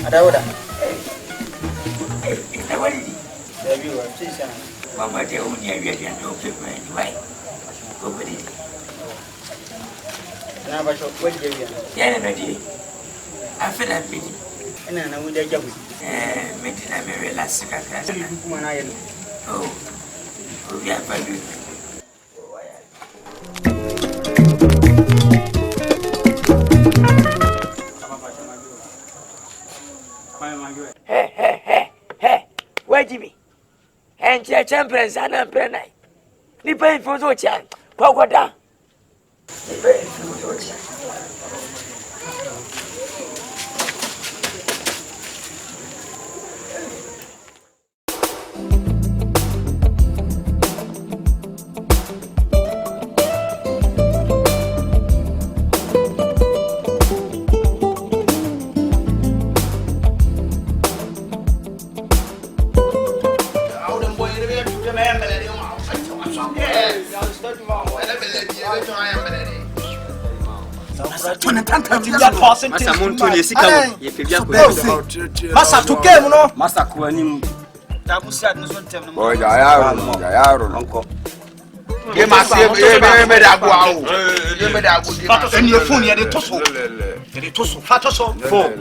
Adawuda. What is it? Everyone, please. Mama, they only have your okay, why? Go with it. Now, but what do you Yeah, I feel like pity. And I would have Making a very last second. Oh, we are very. Hey, where Jimmy? And your champions and I'm prenay. The pain for the child. Quakwada. The pain for the child. Masa to game no Masa kuanim tabusia no so ntem no oh ya nko ye mase me da agbo awo ye me da agbo di eni phone ye de toso fatoso phone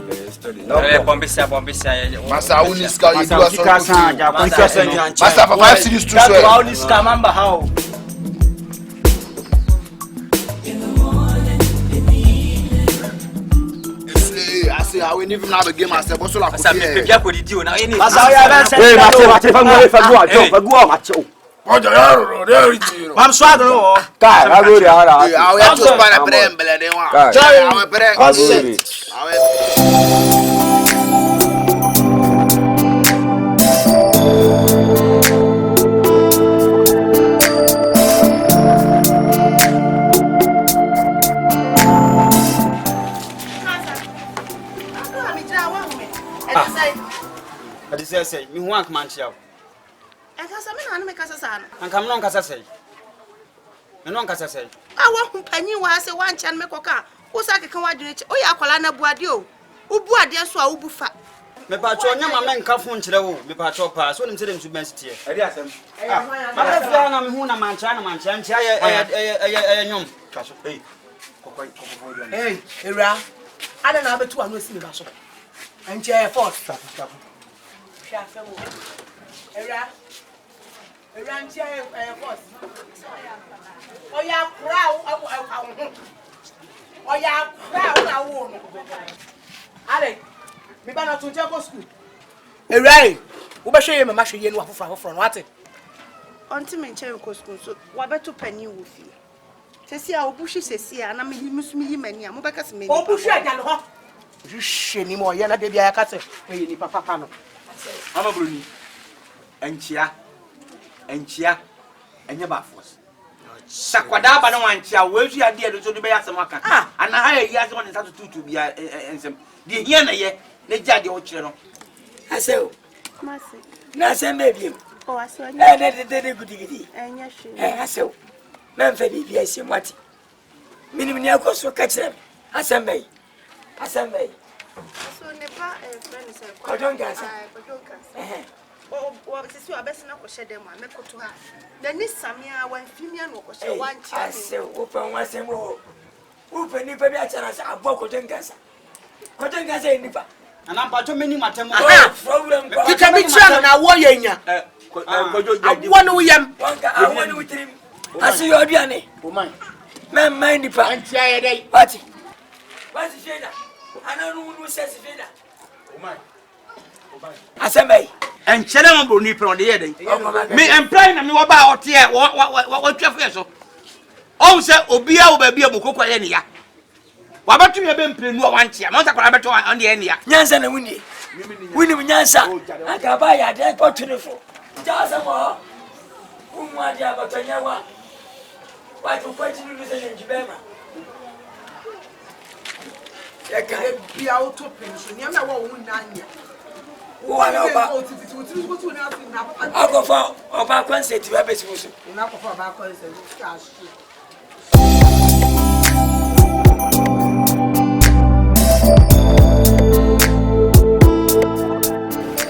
bombisia masa uniska you do so masa for 5 series to so how this camamba how I will even have a game myself. Also, like, Masa me pepia ko di o na any Masa ya ben say I'm swag no kai I go there I will have to span a brain belly one. I will break. say me hu ank man chia Enkasa me na me kasa sa no anka me no nkasa say me no nkasa say awo mpani wa se wan chan me koka wo sa keka wadwene che o ya akwala na Boadi o wo Boadi so a wo bufa me ba cho nyama me nka fo nkyere wo me ba cho pa so nim se dem su ben sitie eri asem ma fa na me hu na man chia ntia ye nyom kaso kokoi era ada na abetu anu esi me ba so ntia ye force Era ntia ye force oya kra na wo no ale me ba na to ntia ko school era wo be hwe ye mama hwe ye no afoforo no ate onti me nche ko school so wa beto pani wo fi sesi a obuhwe sesi a na me yi mani a mo be kase me obuhwe aja no ho hwe ni mo ye na de bia ya kase we ni papa no ama bruni enchia enye ba force sakwada ba no wanchia wezu ya de so de be yasem aka ana ha ya yase won nsa tutu bia ensem de hia na ye na gya de wo kire no Aseo. masi Na sembe biem. o aso anya De gudigidi. anya hwe Aseo. Memfa bibia esi mwati. Minim ni akoso ka kire. Asembe. so ne pa friend say Kwadwo o sisi wa besi na ko hye dem a mekoto ha na ni samia wan fimia no ko hye wan chia Aseo, open one semo. Open ni pa bi a chara sa abo Kwadwo Nkansah nipa. ana mpacho meni matemo Problem. kita bi tira na wo ye nya awo no yem Wanka awon witrim. Asi yo aduane. o man Men nipa. ntia ye dai Party. What's the feda? Ananu no says feda. o man Asembe. enchere mo bruni pro de ye den me employ na me wo ba ote e wo twefo ye so o se obia wo ba bia bokoko ye ne ya wa betu ye be mprenu o wanchia mo sakora betu on de ye ne ya Nyansa na wuni. Wuni nyansa. Aka ba ya de ko twefo. Jaza mo. Umwa dia batanya wa. Wa to kwati nu se njibema. ya ka bia auto pension ya me wo hu na anya Wala ba. o titi na na Akofa Oba concert we be so. Na ko for ba concert.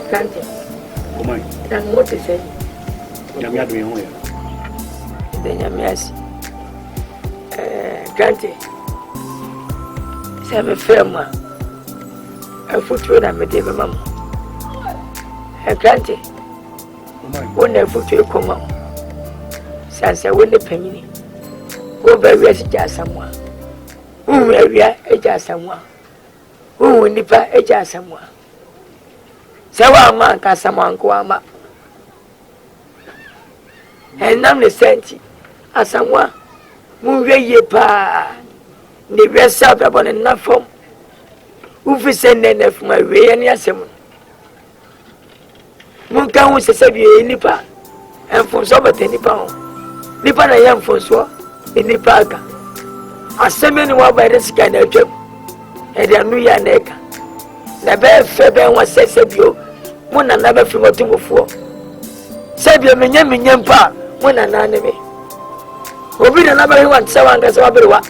Kante. O mãe. Na moto sei. Já me adoeu eu. Denya miasi. Kante. Se me ferma. A futuro na me deve mam. Kante. O mãe. Wona futuro koma. Sansa wona pamini. Wo ba wiase ja samwa. Wo awia eja samwa. Wo nipa eja samwa. Sewa man ka samanko ama. Enam ne senti. Asamwa. Mu weye pa. Ne wesa babo ne nafom. Ufi sene ne fuma weye ne asem. Mun kan wo sese bi nipa. Enfonso bate nipa ho. Nipa na ya enfonso nipa aka. Aseme ni wa ba de sika na atwam. E de anu ya na eka. Na be fe be wa sese bio. Muna na ba fi motumofo. Sebia menya mpa muna na ne me. Obi na ba hiwa ntse wanga se waberewa.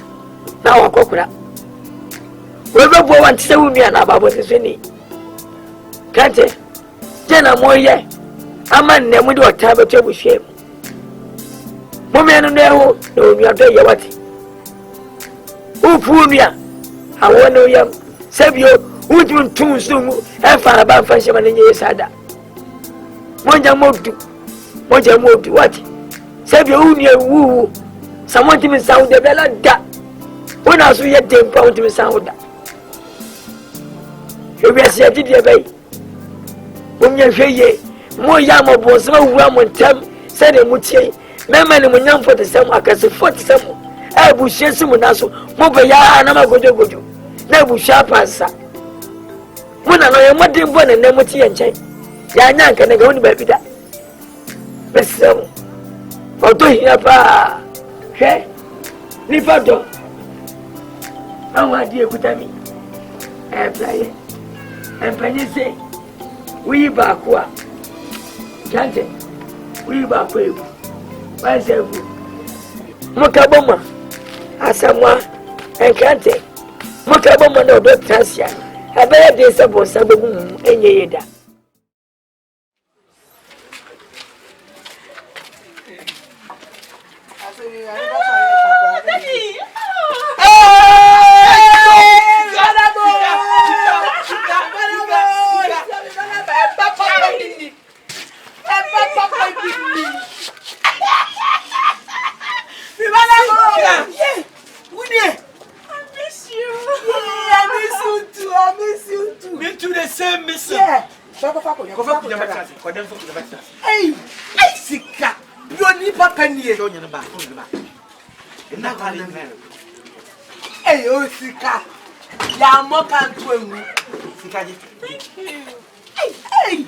Na wakokura. We be bo wan tse wumi na babo se ni. Kante. Jena moye. Ama nne mu de otaba twebu hwem. Momme no ne ho na omi ado ye wati. Upu nua. Awo no yam. Sebio Ujun tunsumu efara ba fanshi manenye sada. Monja modu what? Sabi uni wu. Someone to me sound the bella da. When I saw you dem pound to me sound da. You be say did you bay. Unya hweye. Mo ya mo bo so wu mo ntam say de mutie. Mema ne munyam for the same akase 40 same. E bu hyesu mu naso. Mo be ya na magojo. Na bu sha pansa. Muna no yemodi mbo ne nemuti yenche ya nyanka ne ga woni ba bida besem odo hia pa hwe ni pado awadi ekutami playe empanyese wi ba kwa chante wi ba kwa ebu ba sevu mukaboma asamwa enkante mukaboma no do trasia abaya de sabo sababu enye yeda Hey, Sika, you need papa near your back. Hey, oh, Sika, Yamokan to Sika. Hey,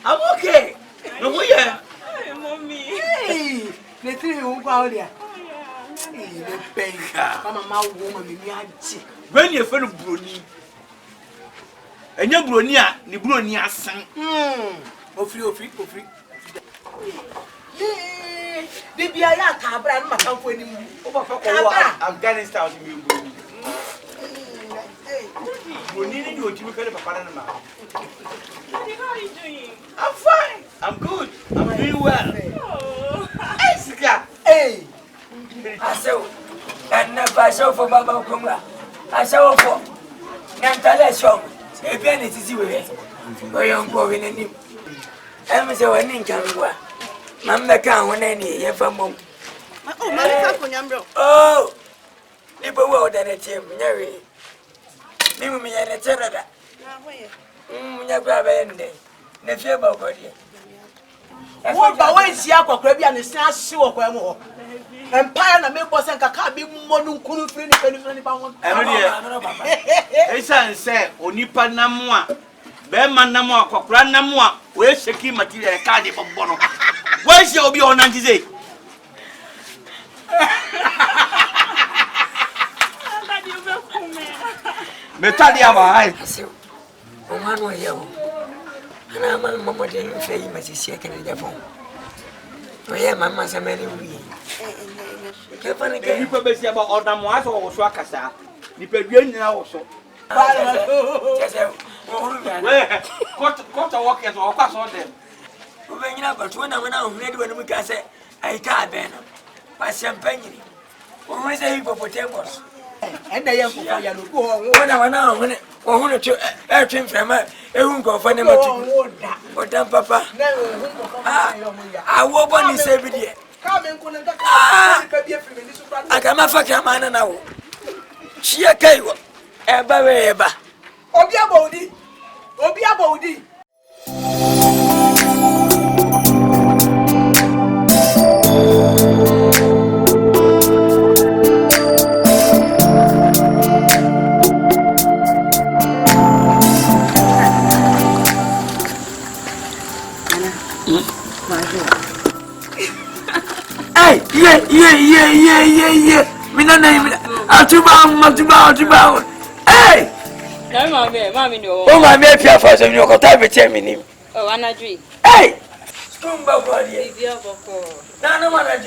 I'm okay. No, we are. Mommy. Hey, the three who go there. Hey, the pain. Mama, woman, me, when you're friend of Bruni. And your Brunia, the Brunia sang. Free. The Biala Cabra and Macam for him. Afghanistan, you Bruni, you will get a Panama. How are you doing? I'm fine. I'm good. I'm doing well. Hey, I saw, and never saw for Baba Kumla. I saw for Nkansah show. If any is you, we are going in him. I'm so an Nkansah. Mamma can't win any if I'm home. Oh, people were than a team, Mary. Leave me at a terror. Never ended. Never about body. What about when Siako Caribbean is not sure where more? Empire and make boss and Kakabi Monun couldn't free any pound. Esa say, Onipa Namwa, Berman Namwa, Cocran Namwa, where's the key material card of Bono? Where shall be on 98? Metalia, I see. One way, And I'm a mama didn't say you must see a Canadian phone. Oh, yeah, Mamma, so many we. You could be about all the moise or Swakasa. You could be also. Quarter walkers or pass on them. But when I went out, when we can say, I can't ban my champagne. Who is a hippopotamus? And I am when I went out when I wanted to airtrain from her, a won't go for them. But then, Papa, I walk on this every day. I come up for a man now. She a cave, a barrier. Obia Boadi. Hey, yeah. Me no name. Atuba. Hey. No, mommy, no. Oh, my baby, for some you got time to tell me. Oh, Anadri. Hey. Skumba body. Vivian boko. No, man,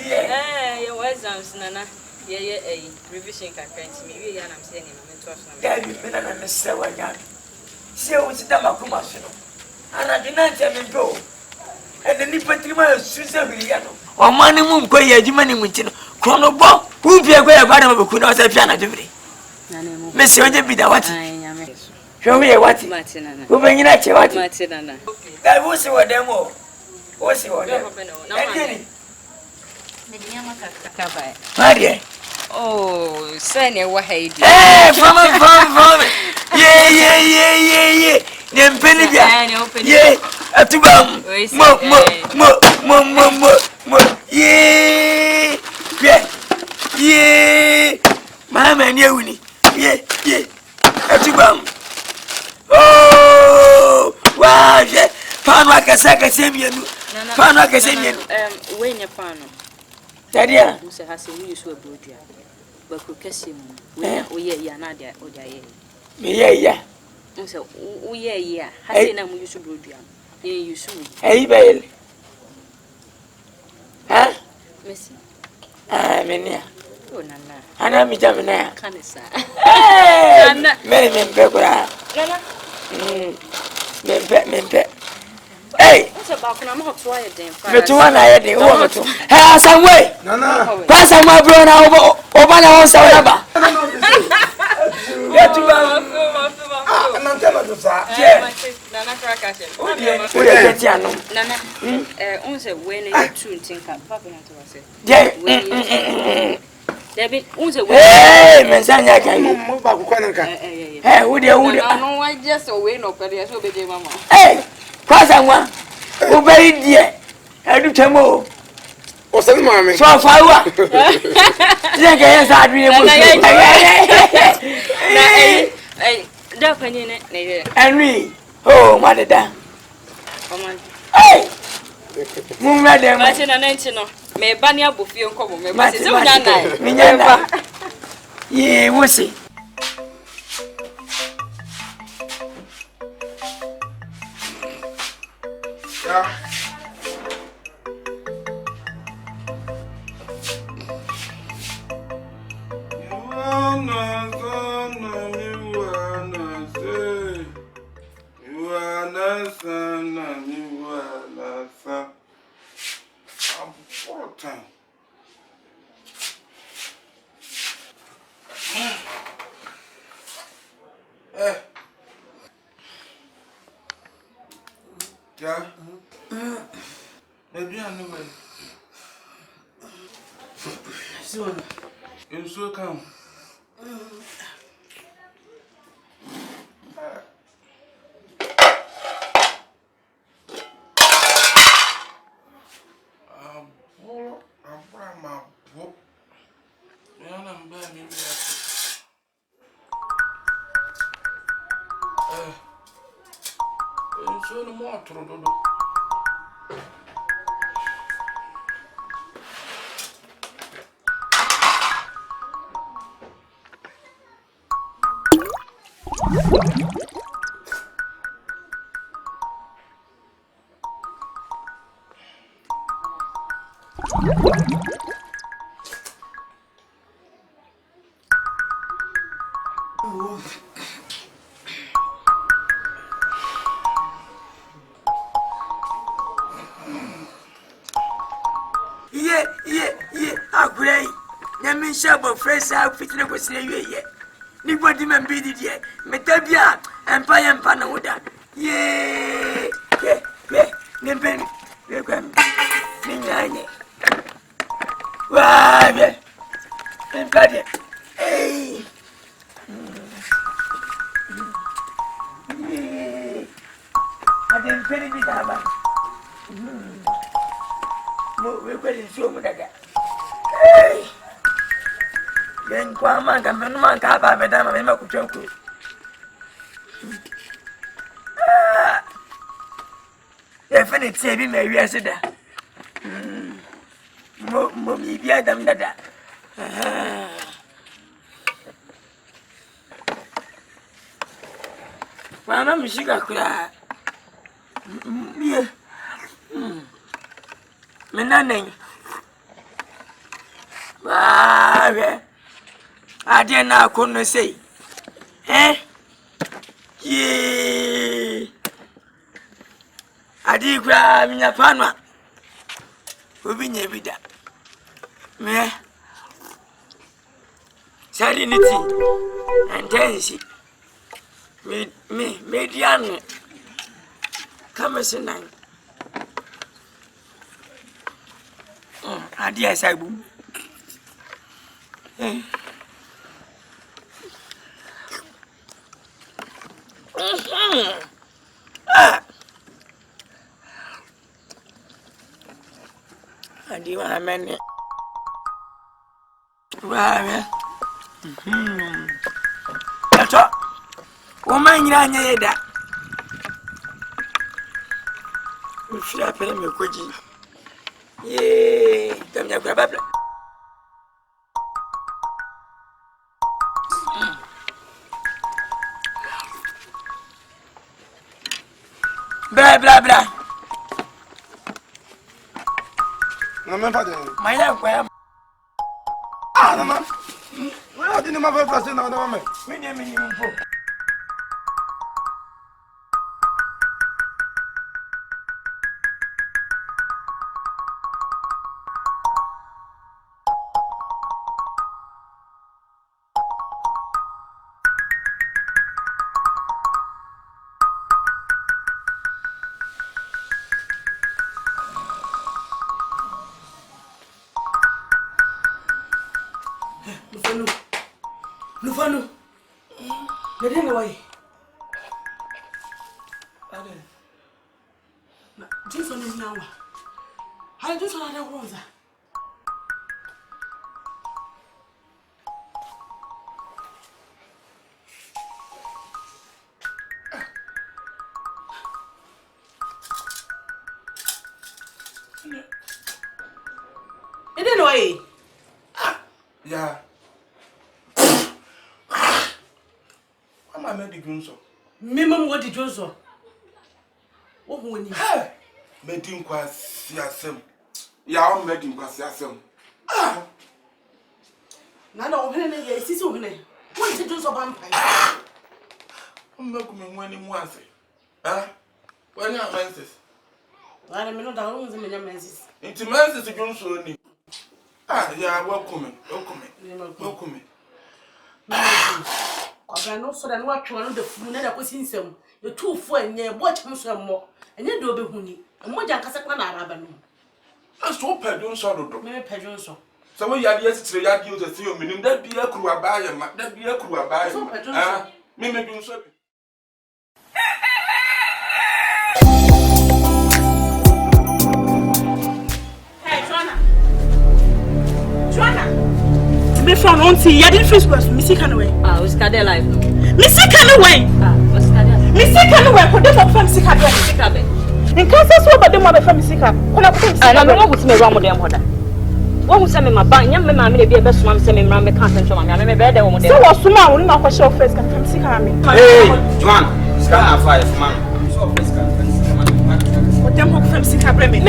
Your exams, Nana. Yeah, a revision can print me. We are not saying him. Yeah, you've been an Mr. Wayan. See what's the Makumas. And I did not tell me go. And the Nipatima Susan Villano. Or money moon, quay a Jimani Muntin. Chrono Bob, who be a great bottom of a Kunos and Piana Debris. Miss Roger be the what? Show me a what? Martina. Who bring in at your what? Martina. That was your demo. What's your demo? Maria. Oh, send you what I do. Hey, from. Yeah. Then penny, yeah. Atubam. Mo. Yeah. Mama and you. Yeah. Atubam. Oh, wow. Panwaka Saka Semian. Panwaka Semian. When your panel. Tadia. Who has a new sweat brodia. But could kiss him. We are not there. Yeah. So, yeah. Has a name you should brodia. Yeah, you should. Hey, Bale. Huh? Missy. Menia. Oh, Nana. And I'm Jamina. Canessa. Many men pepper. Men. Hey! What's about Kumawood? Why then? But one I had the woman to have some way. No. Pass on my brother over on Saraba. Nana Crackash. Nana, also when you two think of Papa to say. Yeah. David, also, hey, Mensanya can move back. Hey, would you? No, I just away no career, so be mamma. Hey, pass on one. Obey, dear. I do temo. What's the mammy? So far, yes, I dream. Henry, oh, mother, hey, Mumma, Martin and Antino. Me banya bufi onko me ma se se unya nai me nya na ye wo se ya Yeah. Maybe I know it. So, you so come. So no more to Akwesi. Nyame shabo fresh outfit na kwesi ye. Ni body man be di die. Metabia empa na woda. Ye. Nempen. Welcome. Ninyanye. Wa be. Empade. Hey. Adem peni bitaba. We kweli sio mudaga. Hey. Yen kwa manga menu manga ba bedama mema kuchonku. Definitely be me WIASE da. Mo mi bi adam dada. Wana mshika kula. Menane. Babe. Ade na kono sei. Ye. Adi kwa minya panwa. Obi nye bida. Me. Salinity. Antensi. Median. Kama senang. Adi asaibu. Adi wa amene. Wa. Ato. Oma nyira nya yeda. Ufira pere me koji. Ye, kamnya kwa babla. Bla. Non même pas de. Maya kwa. Ah non. Moi on dit ne m'a pas passé dans ma main. Mini mpo. Nufanu. Nede wai. Ade. Na jinso ni nawa. Hai jinso na da kwanza. Nede wai. Yeah. Mama di Johnson. Mimam what di Johnson? What when you Medin kwasi asem. Ya o medin kwasi asem. Nana ohene ye sisi ohene. What di Johnson vampire? Mmeku me nwani mu ase. Wani amanses. Wala me no da ro nze menya menses. Inti menses Johnson ni. Ya welcome. Kwa no so da no atwa no da funu na da kosi nsem. Ye tuufo enye bo chem so emmo. Enye de obehuni. Emmoja nkasa kwa na araba no. Aso pedun so dodo. Me pedun so. So we yade asitire yade o se o minim da bia kuru abaaye ma. Da bia kuru abaaye ma. Me medun so. Me from auntie, you didn't face was Missy Canaway. Was Cadel life? Missy Canaway! Was Cadel? Missy Canaway, put them up from Sikabe. Nkansah so but them up from Sika. When I put I don't know what's me wrong with them. What was saying my bank? Young man, may be a best one, saying, Mamma can't control me. I may be there. So was Suma, only my show face can from Sika. Hey, Joan, scan 5 man. So face can. What them up from Sika, me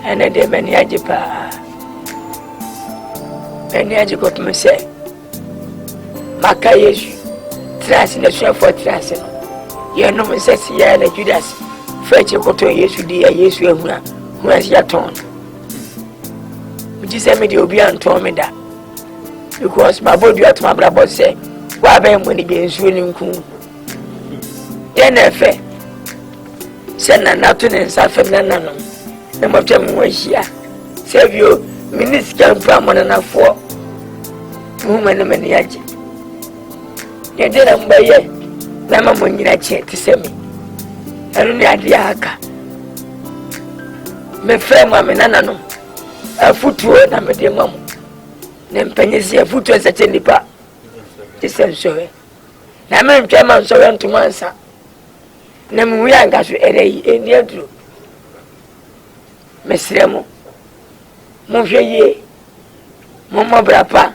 And the many ajipa. Many ajikop me say. Makayesu. Trans in the share for trans. You know me says ya na Judas. Fetch your cotton yesu dia yesu ehuna. Who has your tone? Which is a media be and told me that. Because my body at my brother say, why be when he gets winning cool? Then I say, send a nothing and suffer none. Some of them was here. Save you, minutes can from one and a 4 woman and many aji. You didn't buy it. Mamma when you check to send me. I don't need the haka. My friend, Mamma Nano, a footwood, I'm a dear mum. Then pennies a foot was at any part. This is so. Now, I'm German, so I'm to answer. Then we are got to a near to Miss Remo. Monsieur, Mamma Brapa,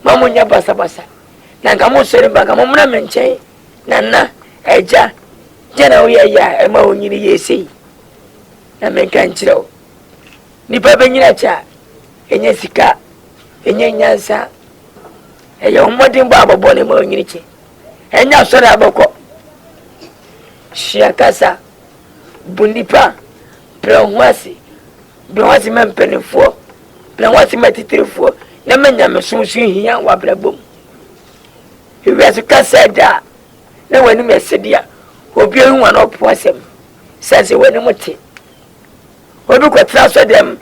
Mamunya Basa. Nankamo Serba, Mamma Menche, Nana, Eja, Jena, we are a more ye see. I make Kanchiro. Nipa Benyacha, and Jessica, and Nkansah, and your modern Baba Bonnie Monichi, and now Sandra Ababio. Shiakasa, Bundipa, Blawasi, Blawasi man penny 4, Blawasi matty 4, Namanya soon see young Wablabum. He was a cassada. No one may say, dear, who be one up was him, says he went a tea. Or look at transfer them,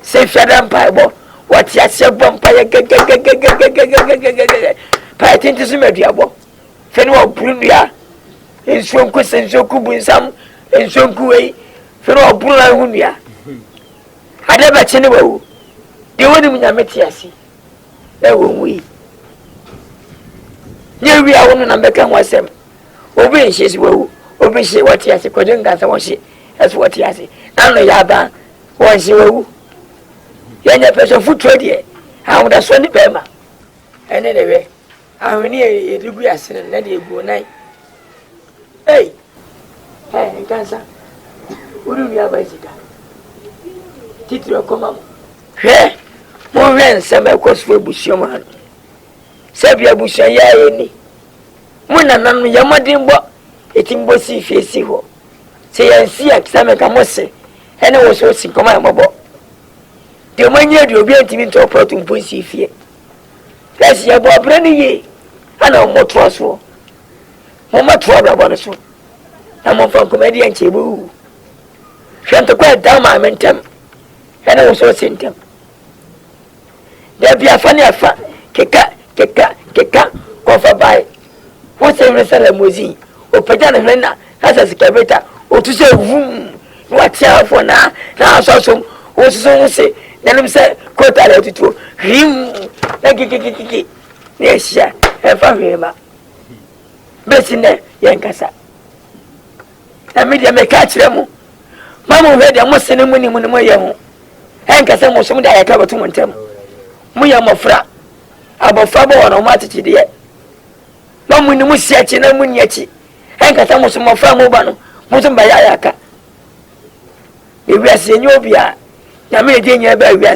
say Shadam Piebo, what yes, your vampire Python to the Diabo, Fenwell Brunia. In some questions, so could be some in some way for all Bula Hunia. I never seen a woe. The one in Ametiasi. There were we. Near we are one and become was them. Obey she's woe, obey she what he has a coding that I want she as what he has. Now the Yaba was you. Young person foot trade, I would have sworn the Bema. And anyway, I'm near a degree as in a lady go night. Hey, Nkansah, wouldn't you have a cigar? Titro come. Hey, more than some cost for Bushaman. Sabia Bushaya any. When I'm Yamadimbo, it in Bossy Facey. Say, I see a Xamaka and I was so sick of my mobile. The one year you'll be into a proton pussy fear. That's your Bob Rennie, and no more trustful. Mama trouble about us. I'm from comedian Chibu. Shan't quite down my mentum, and I was so sent him. There be a funny affair, keka, cough by. What's a Salem was he? Or Pajana Rena, as a scavator, or to say, what's out for now? Now, so, or so say, let him say, quote a letter to him. Yes, sir, a family. Best in there, Nkansah. I made them catch them. Mamma read a most ceremony when the Moya Nkansah was some day I cover to them. Moya Mofra, about Fabo or Matty, dear. No one was searching and when yet. Nkansah was more from Mobano, wasn't by Ayaka. If we are seeing you, I made in your baby.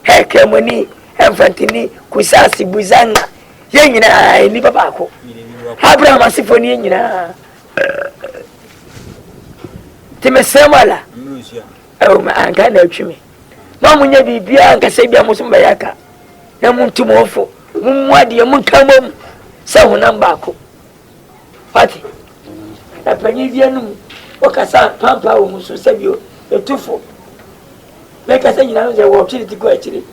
Heck, money, Infantini, Kusasi, Buzanga. Yena ni papa ko Abraham asifoni nyina Timesemala oh ma anga na atwimi ma munya bibia Nkasah bia musumba yaka na muntumofo mumwade munkamom sa honam baako pati apanyi bia num okasa pampa wo muso sabio etufo mekasa nyina ze wo twiri tigo akiri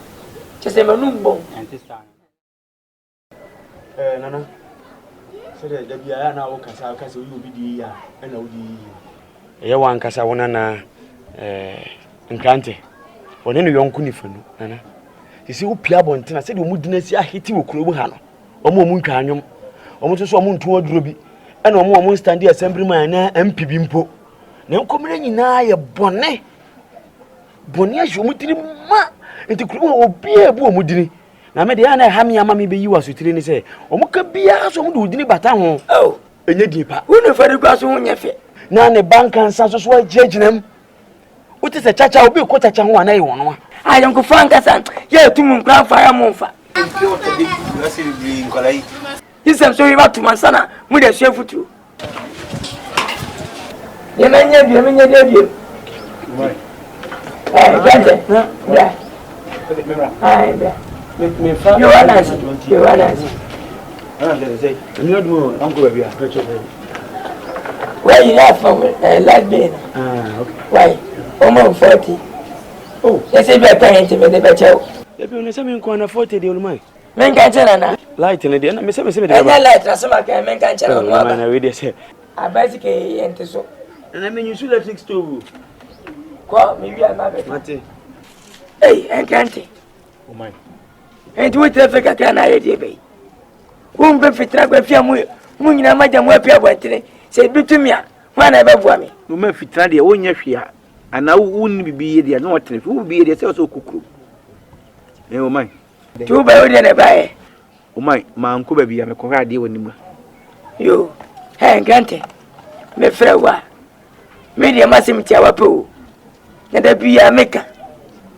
chese manum bon Nana. So the Bia na Okasa Kasa you be ya and Odi. Yawan Kasa one na Nkante. One no yon kunifanu, Nana. You see, Pia Bontina said you mudness ya hiti wo kuro ha no. Omo munka anyom. Omo so omo ntu odrobi. E na omo stand there assemblyman na MP bimpo. Na nkomre nyina ye bone. Bone ahwo mutiri ma. Enti kuro obi ebu omudini. Na me de ana ha me ama me be yi wasutire ni se omuka bia so mu de udini bata ho oh enye dipa wonu fari kwa so nya fe na ne banka nsa so so agyeginam uti se chacha obi ko chacha ho ana yi wono a yanko fa Nkasah ye tumu nkra fa ya monfa isem so yiba tuma sana mu de hwe futu ye menye de gante ya ai bia me fa you wanna say you do uncle bia where you are from last day okay why almost 40 oh they say be parent me dey becho e be no say me nko na 40 dey olumai men kan chena na light ne dey na me say dey na light na so maka men kan chena no aba na we dey say abasi ke ente so na me nyu electric stove ko me wi ama be mate hey enkante oh my and we traffic akana yedi be won be fitra gba fia mu nyina maja mu apia bwatire se bitumia wana be bua me no ma fitra de wonya hwia ana won bibi ye de na wotre fu bibi ye de se so kukuru e o man tu ba wo de ne bae o man ma nko ba bia me ko ha de woni mu yo he grante me frewa me de masim tia wa pe o na da bia meka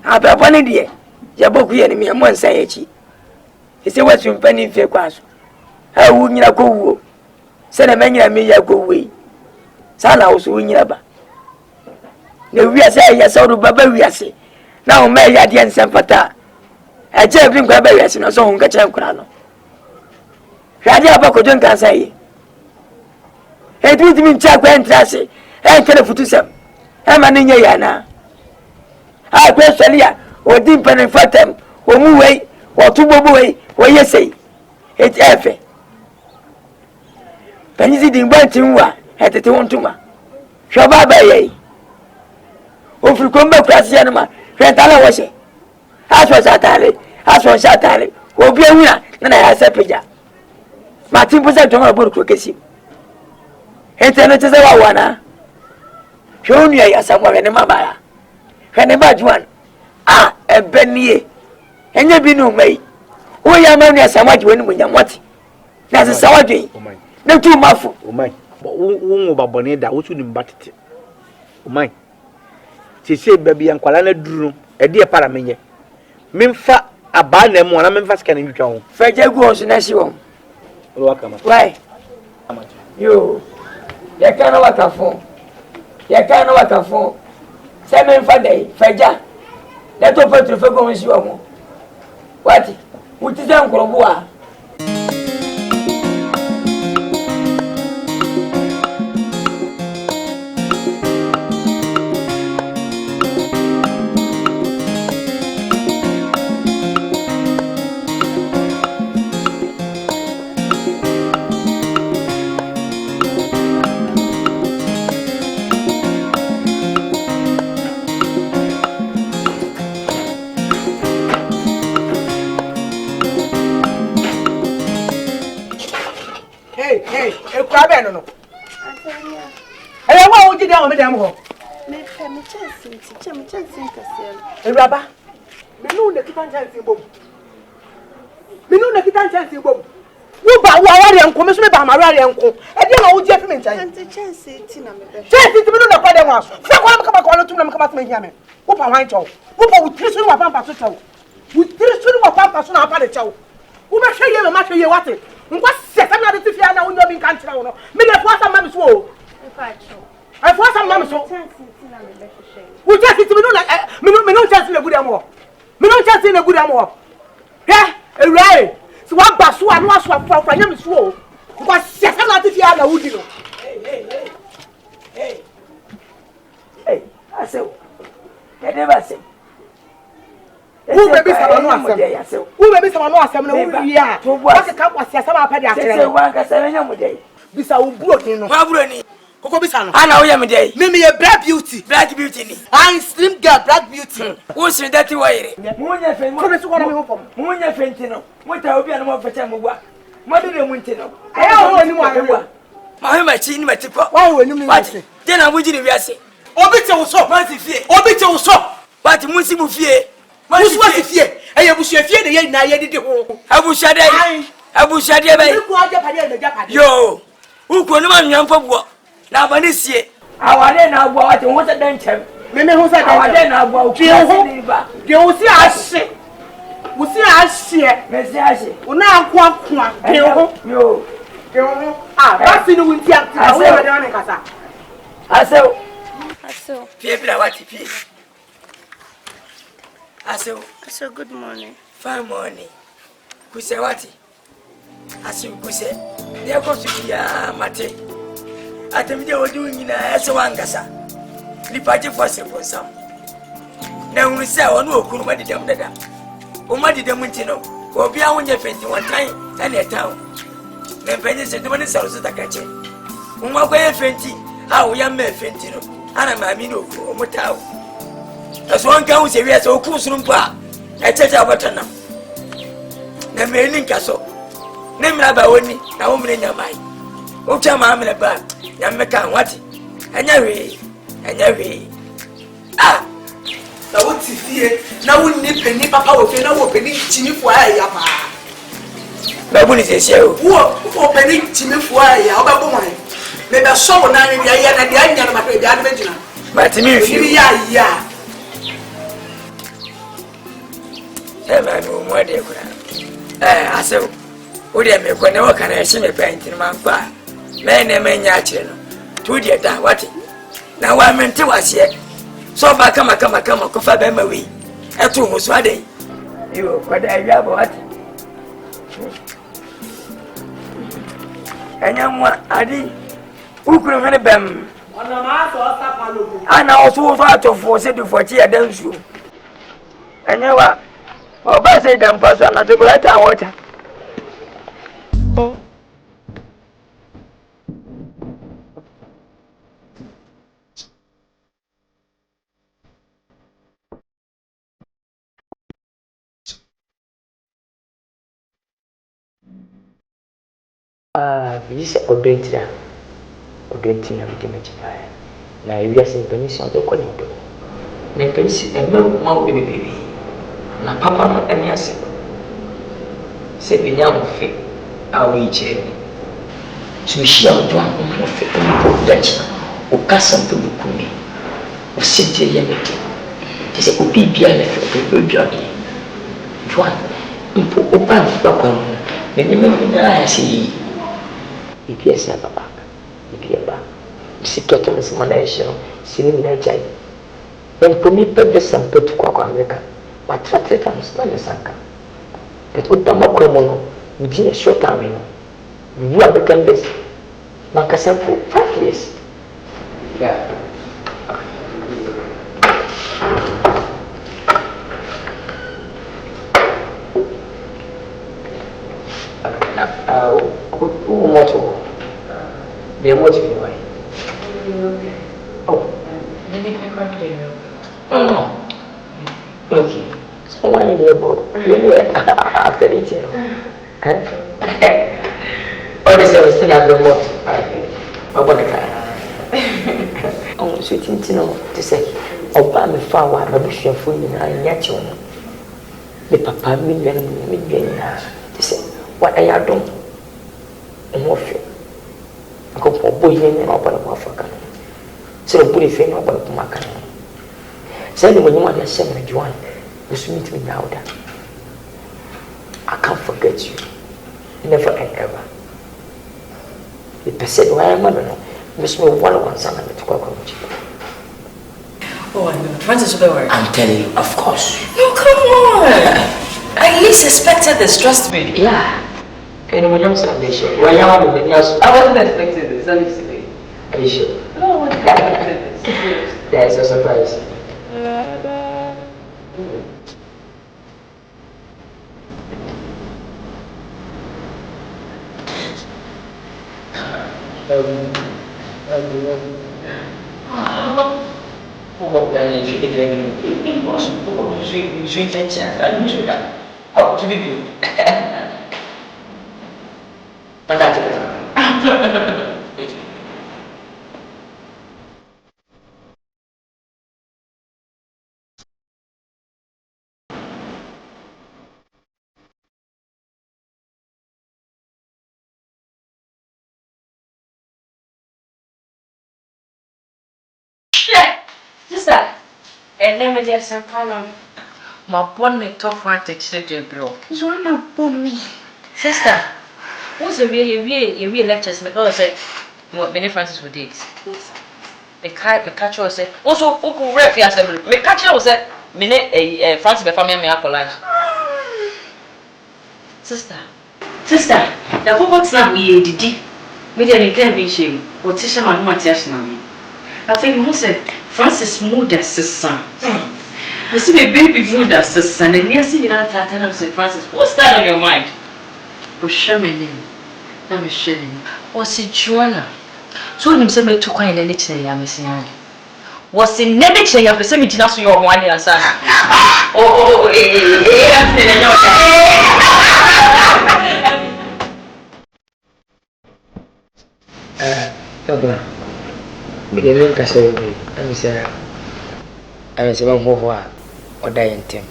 ababa ne de ya boku ye ni me mo nsa ye chi ese wasu mpani mfe kwaso ha wu nyina ko wu se na manyina me ya ko wu sana wo so nyina ba na wiase ya sa do baba wiase na o me ya de nsem fata aje bi nkwa ba wiase no so hu nka chan kura no hwade abako don Nkansah yi e du mi ncha kwa entrase e nkele futu sem e ma ne nya ya na a kwa solia odi mpani fatam o mu wei o tubobo wei o yesei et efe panyizi di ngbanti nwa etete wontuma hwa baba yei o frikomba kwasi ya nma hwentala wose aso satale obi ewura na ya sepeja matimpo se tonga boru krokesi etene tese wa wana hwonu ya samwa ne mama ya hwene ba juan ah ebenie enye bi no mai o ya ma nu asamaji woni munyamwati na se sawadwe na tu mafu o mai wo babone da wo su ni mbatete o mai se baby ankwala na duru e de para menye memfa aba na mu na memfa sika na ntwa ho faje gu ho so na si won o waka ma why yo ya kana wakafo se memfa dai faja na to petro fe go si won what wuti za nkorobo a Hey, a crab no. Hey, what would you do with them? A rubber. Me no the kitan chance in boom. Me no the kitan chance in boom. You ba wa and commission me ba ma rari and co. E dey na wo je fimi ntai. Chance ti na me be. Chance ti me no na kwa dem aso. Fe kwa me kama kwa no tum na me kama me hia me. Wo pa wan chow. Wo pa wo tiri so wa pampa so chow. Wo tiri so wa pampa so na pa de chow. Wo be hwe ye me ma hwe ye wate. Nkwa se sa me de ti fia na wo nyobi nkan kira wo no. Me dey for some mam so o. E fa chow. I for some mam so. Chance ti na me be hwe. Wo chance ti me no na me no chance na good am wo. Me no chance na good am wo. He, e right. So what basu and what swap from him is slow. Because Sasana Tia Udino. Hey, I say, I never say. Who may be someone else? Who may be someone else? Yeah, what a cup was Sasama Padia. One can say, no day. Bisa Ubroni, Mabroni. Kokobisano. I know yam day. Maybe a black beauty. Black beauty. I'm slim girl, black beauty. What's your dirty way? Munya Fen, what is one of your home? Munya Fentino. What I will be more for Tamuwa. Mother de Muntino. I don't know anyone. I am a chin, my tip. Why will you watch it? Then I would you be say. Obito so, Obito so. But Musimu fear. What is what if ye? I will share fear the year I did the home. I will share I will share the yo. Who could not young for what? Now, when this year, our then I bought and what a denture. Maybe who said our then I bought you see us. We see us here, Messiah. We now quack you. That's in the winter. I saw. People are what it is. I saw good morning. Fine morning. Who say what? I saw who say. There goes to be a mate. At the video doing in a Nkansah. The party for some. Now we say, oh no, couldn't make them that. Oh, my dear Muntino, or be on your face one time and a town. Then Penny said, the money sells at a catcher. Uma way fenty, how young men fentino, and a mamino, or Motao. As one counts a real so cool rumpa, I tell you what now. Then may Nkansah. Name Rabawini, a woman in your mind. Oh, come on, in a bag. Yamaka, what? And every. Ah! Now what's it? Now we need penny papa will feel no penny chimney for yapa. Baboon is a show. Who penny chimney for yapa? Maybe a someone and the idea and the idea of my adventure. But to me, yeah. Never know what they could. I said, would you make when I can see me painting my bar? Men and men yachino. 2 dear da what? Now I meant to was here. So back come coffee by my way. At 2 was what day. You what I have what? And young one, I did. Who could have been? I now so far to force it to 40 against you. And you are. Oh, but I say, damn person, not to go at our water. Oh. This is Odentira. Odentina with the Majipaya. Now, you are saying, Penny, on the calling door. Then Penny, a mouth baby. Na papa no ani ase se binya mo fe awo iche so hia o do mo fe o dach o kasa to bukumi o sije ye meke ti se o bibia le fe o bibia ki joan impo o pa ba kwa mo ne me na asi ipiesa papa ipieba si toto me semana esho sini na jai ben pomi pe de sampetu kwa America. But what it comes to the Sanka. But what the Mokomono, within a short time, you have become this. Nkansah for 5 years. Yeah. Who motto? The emoji way. Oh. No. Okay. So why are you about? After each year. All the service thing I've been what? I want to cry. Oh, sweet, you know, to say, oh, I'm a far one, but you're full in our natural. The papa, me, to say, what are you doing? I go for boy and open up Africa. So, put a finger about the market. Say, when you want to send me, Joan, you meet me now. I can't forget you. Never and ever. The person why I'm not Miss me one son of the cockroach. Oh, I know. Francis, I'm telling you, of course. No, come on. I least expected this, trust me. Yeah. And when I'm salvation, when I wasn't expecting this, honestly. Are you sure? No, I wasn't expecting this. That is a surprise. Sister, and then there's some problem. My bonnet top one to your bro. It's one of me. Sister, what's a real lectures? Because I what many Francis would date. The catcher was said, also, Uncle Refi assembly. The catcher was said, minute Francis by family for lunch. Sister, the whole now we did. We didn't get me shame. What is your man? I think who said Francis moved as sister. I see my baby moved as sister, and then see you not tell him say Francis. What's that on your mind? But show me name. Let me show you. Was it Joanna? So him say me to quiet and let you am missing. Was it never change your person me did so your one and son. The Nkansah, I'm saying, or dying Tim.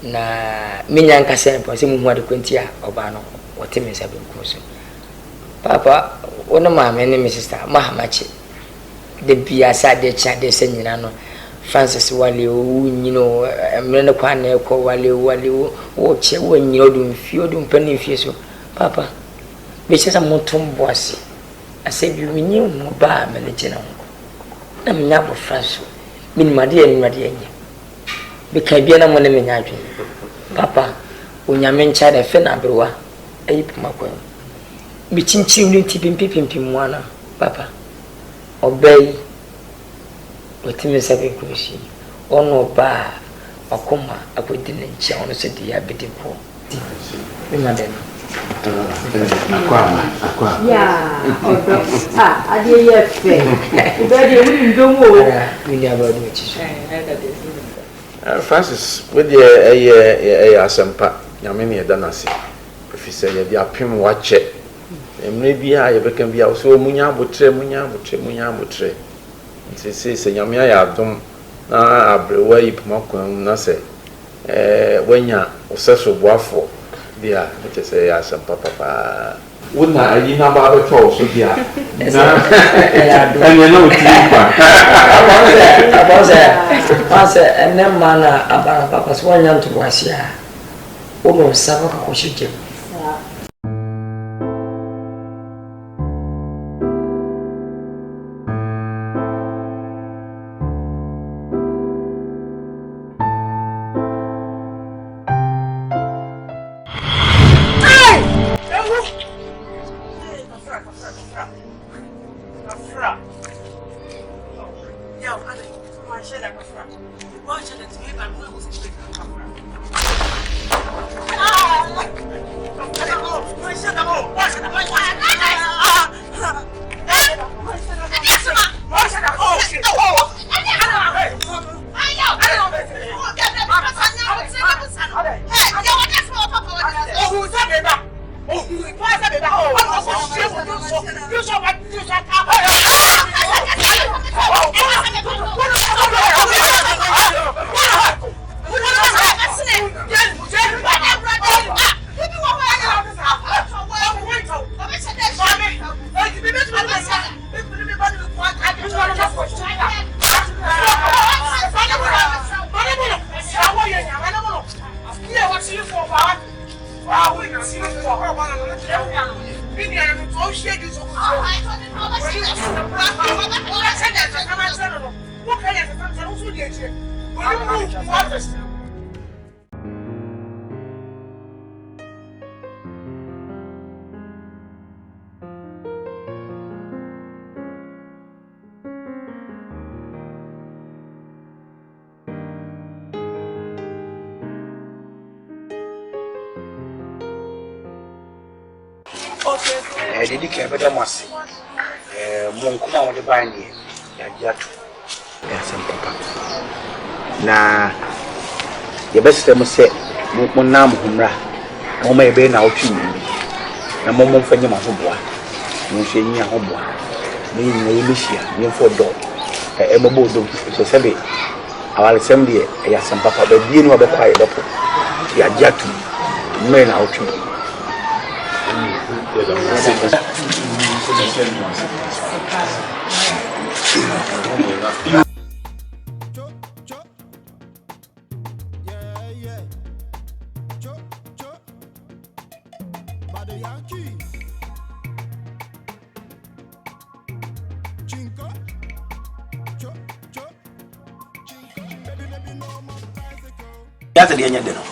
Na Nkansah, for some who are the Quintia or Bano, or Tim is having course. Papa, one of my name is Sister Mahamachi. The Biasa de Chad de Senano, Francis Wally, you know, a Menakwane, Wally, watch when you're doing few penny fiso. Papa, which is a motum bossy. I said, you knew no bar, Melitino. I'm not a French. Min Madia and Madia. Because Biana Monaminaji. Papa, when you mentioned a Akyere Bruwa, a Pumako. Between children tipping Pimwana, Papa. Obey what Tim is having cruising. Or no bar, or coma, I put in and chow on the city, I bet it poor. Remember. Yeah, I did yet say. You don't move. We never do it. Francis, with the Asampa, Yamini Danasi. If you say you are Pim watch it, and maybe I can be also Munya Butre. It says, Yamia Dom, Abrewa Pumako, Nase, when you are successful waffle. Yeah, which is a papa. Wouldn't I? You know about the toast, yeah. And you know, and then mana about papa's 1 year to was ya. Almost 7 o'clock. Didi ke beda masi mon kuma wode bani ya jatu ya san papa na ye bese mo se mo nam humra mo ma ebe na otwi na mo mfanye ma hoboa mo hwe nyi a hoboa ni na ye mehia ni fo do mo bo do so se be awale sem de ya san papa ba bi ni wa be kwa ye dopo ya jatu mo na otwi Yata dia nyade no.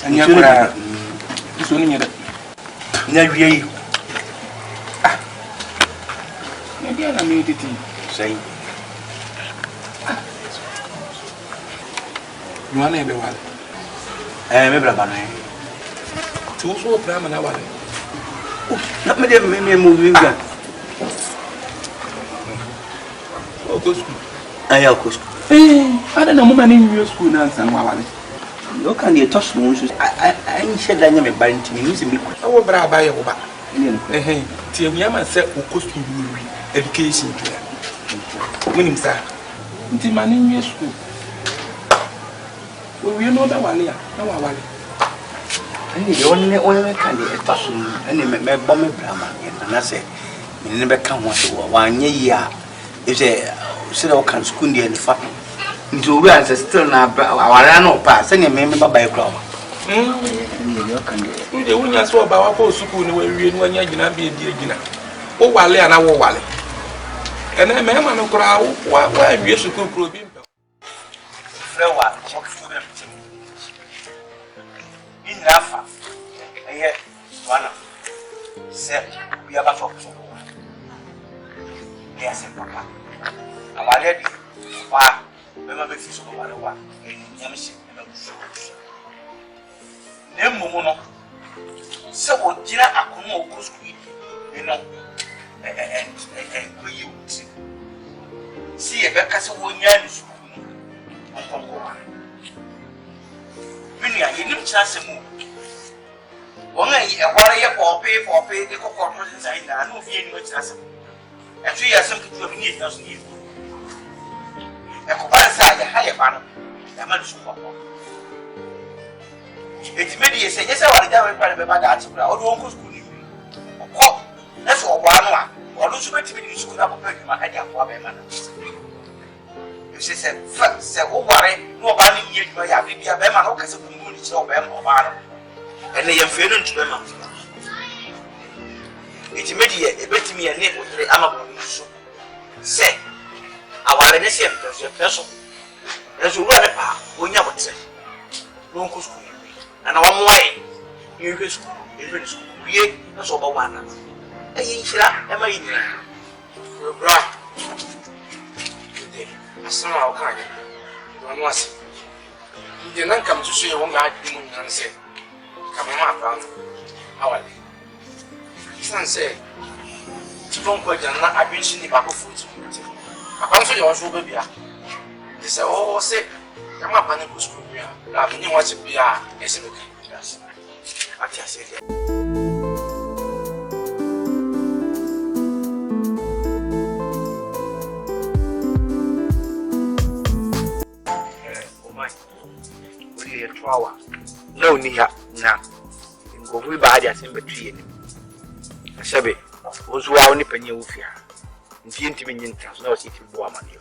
Anya kura. So ni nyade. Nya wiei. Ah. Ne dia na mi titi. Sai. Nuana ebe wale. Me bra bana. Tu so prama na wale. Na me de me mo winga. O kosku. Aya kosku. Ada na mama ni nyo school na nsan wale. No can you touch no so I share that me bar ntimi ni se me ku. Awo bra ba ye wo ba. Ti ehua man se o kosku wi education kia. Munim sa. Nti mani nyo school. We no da wale ya, na wale. Ani de onne kan de touch no. Ani me bo me bra ma na se me ne be kan ho so wa anye yi a. If say o kan school dey fa. Nti we ancestor na awara na opa se ne me baba e kra wa yo kan de de wunya so oba wa ko school ni we wie ni wanya gina be di gina o wale ana wo wale ene me ma no kra wa wie school pro bi mpe frewa chok student in rafa eye wana se bi aba for so ya se papa awale di wa Mema be fi so ko wale wa nyam shi na buso ne mumu no se wo gira akono okosku yi no ko yi uti si e be ka se wo nya ni su onkonko wa mini ya nim cha se mu won ayi e ware ye for pay de kokko to sai na no fi ni cha se e tu ya sem ku ni e so ni Ekubansa ya haye bano ya manu suko etimedi yese yese wale jawe pale be bada atikura odu wonko school ni ko eso obano a odu su betimi ni school na ko pe ma hadi akwa be mana yese se wo ware no oba ni ye duma ya bibia be ma no kase kungu ni chiro be ma oba no ene ye mfe no ntube ma etimedi ye ebetimi ye ne otre ama bo so se awale ne se peso ezo wale pa onya botre no nko school na wa moye you go school even school wie na so ba wana eyi nchira e ma yin bra asama o kan no wasi ndi nan kam so ye won ga adi mun nan se kam ma pa awale sanse tipon ko janna abin shi ni ba ko futu Papa so yo so be bia. They say oh say am apa ni school bia. La me ni wa se bia ese me kan. Ati ase dia. wa no ni ha na ngofu ba ade asem betue ni asebe ozu wa oni panye wo fia nti ntimi nyinta so na o si fi bo amane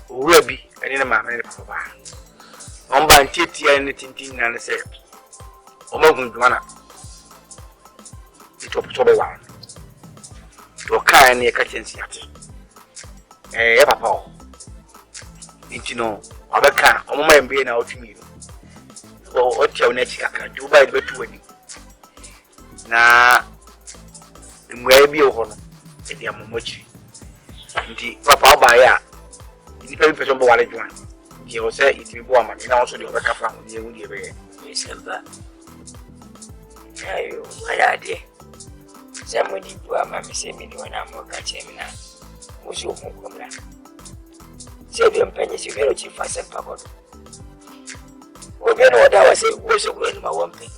owura bi ene na ma ne papa ba on ba ntitia ne tintin na ne se o magun dwana to be wa to ka ne ka chensi ate papa o nti no abeka o mama mbe na otumi o tia na chika du ba de betu wani na mwe bi o hono e dia momochi nti papa ba ya ni pe pe so bo wale dwan nti o se itimi bo amani na o so de o beka fa ho ni ewu de be December ayo ayade Zamudi bua mami semi ni wana mwoka chemina Musi ufungu mla Sebi mpenye sivero chifase mpakodo Ubiano wadawa se uweso kuwenu mawampe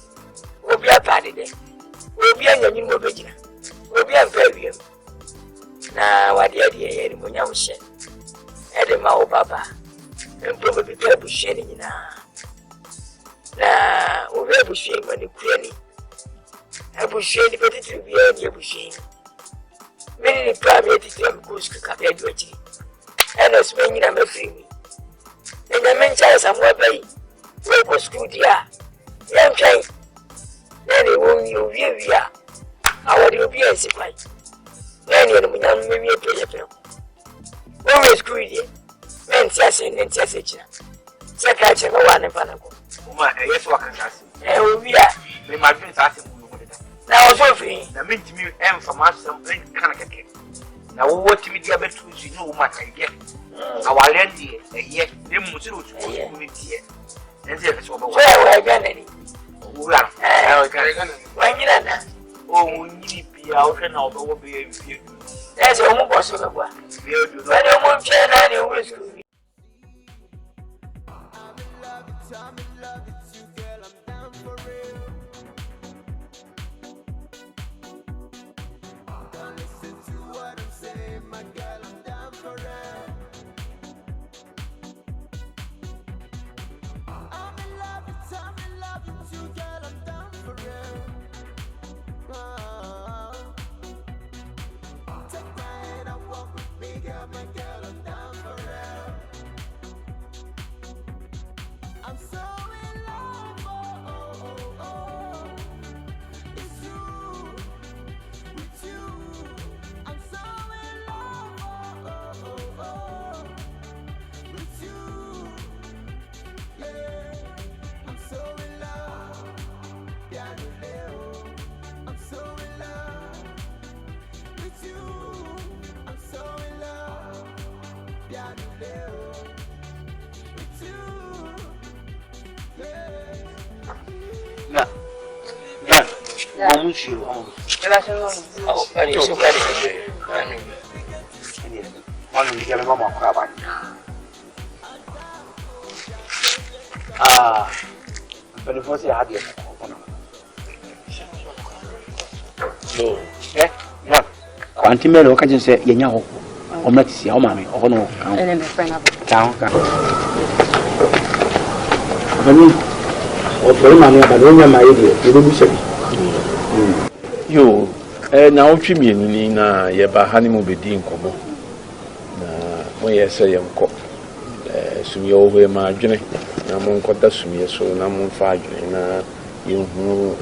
Ubia padide Ubia nyanyini mwabejina Ubia mpewe Na wadiadi yeri mwenye ushe Ede mao baba Mpombe bipea busheni nina Na ubia busheni mani kuyeni Abusheni pete tubieni abusheni. Mimi ni prime editor mkushika kabia joji. Eno simenyi na mefrimi. Nenya mencha samwa bai. Wepo studia. Yamchai. Nani wongi uvievia. Awadi ubia nsipai. Nani ene munyamu mimi epeje peko. Wewe studia. Nentiase china. Saka chema wane panako. Uma yesu wakangasi. Ubia. Me madwin sase na osofi na mentimi information kan keke na wo timi dia betu ji no ma kan ge awale die eye ne mu se otu community e nti e so bo wa ganani wo ya kan wanyina na o nyini bia o hwe na obo wo be bia ese o mu boso ga bua bia du na ne mu che na ne wo su Quantimelo ka jinse yenya ho omnatisi o mame o no kan ene be fena kan bani o pere mame abalo nya maye de e bu shebi yo na otwi mienu ni na ye ba hanimu bedi nkomo na mo ye se ye nko sumye o hwe ma adwene na mo nkoda sumye so na mo fa adwene na ye hu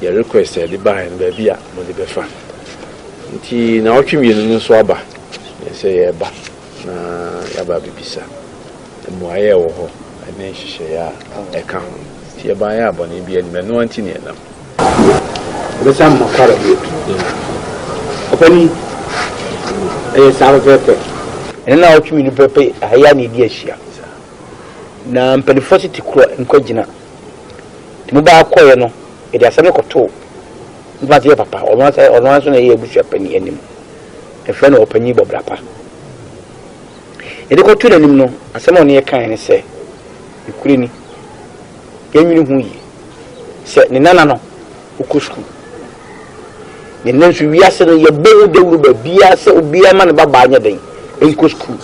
ye request e de ba en ba bia mo de be fa nti na otwi mienu no so aba ye se ye ba na ya ba bibisa mo aye wo ho ene hihye ya e kan ti ye ba ya abone bia ni me no anti ne na Besam makara bi opani sawo pepe ena otwi ni pepe aya ni di ahia na mpelifosity kro nkogina timu ba akoye no e dia same koto nba tie papa ono so na ye ebusu apani anim e fe na opani bobrapa e de koto anim no asem ono ye kan ne se ikure ni yenwini hu yi se ne nana no ukosku ne nansu wiase no ye bewu dewuru ba bia se obia ma ne baba anya den enko school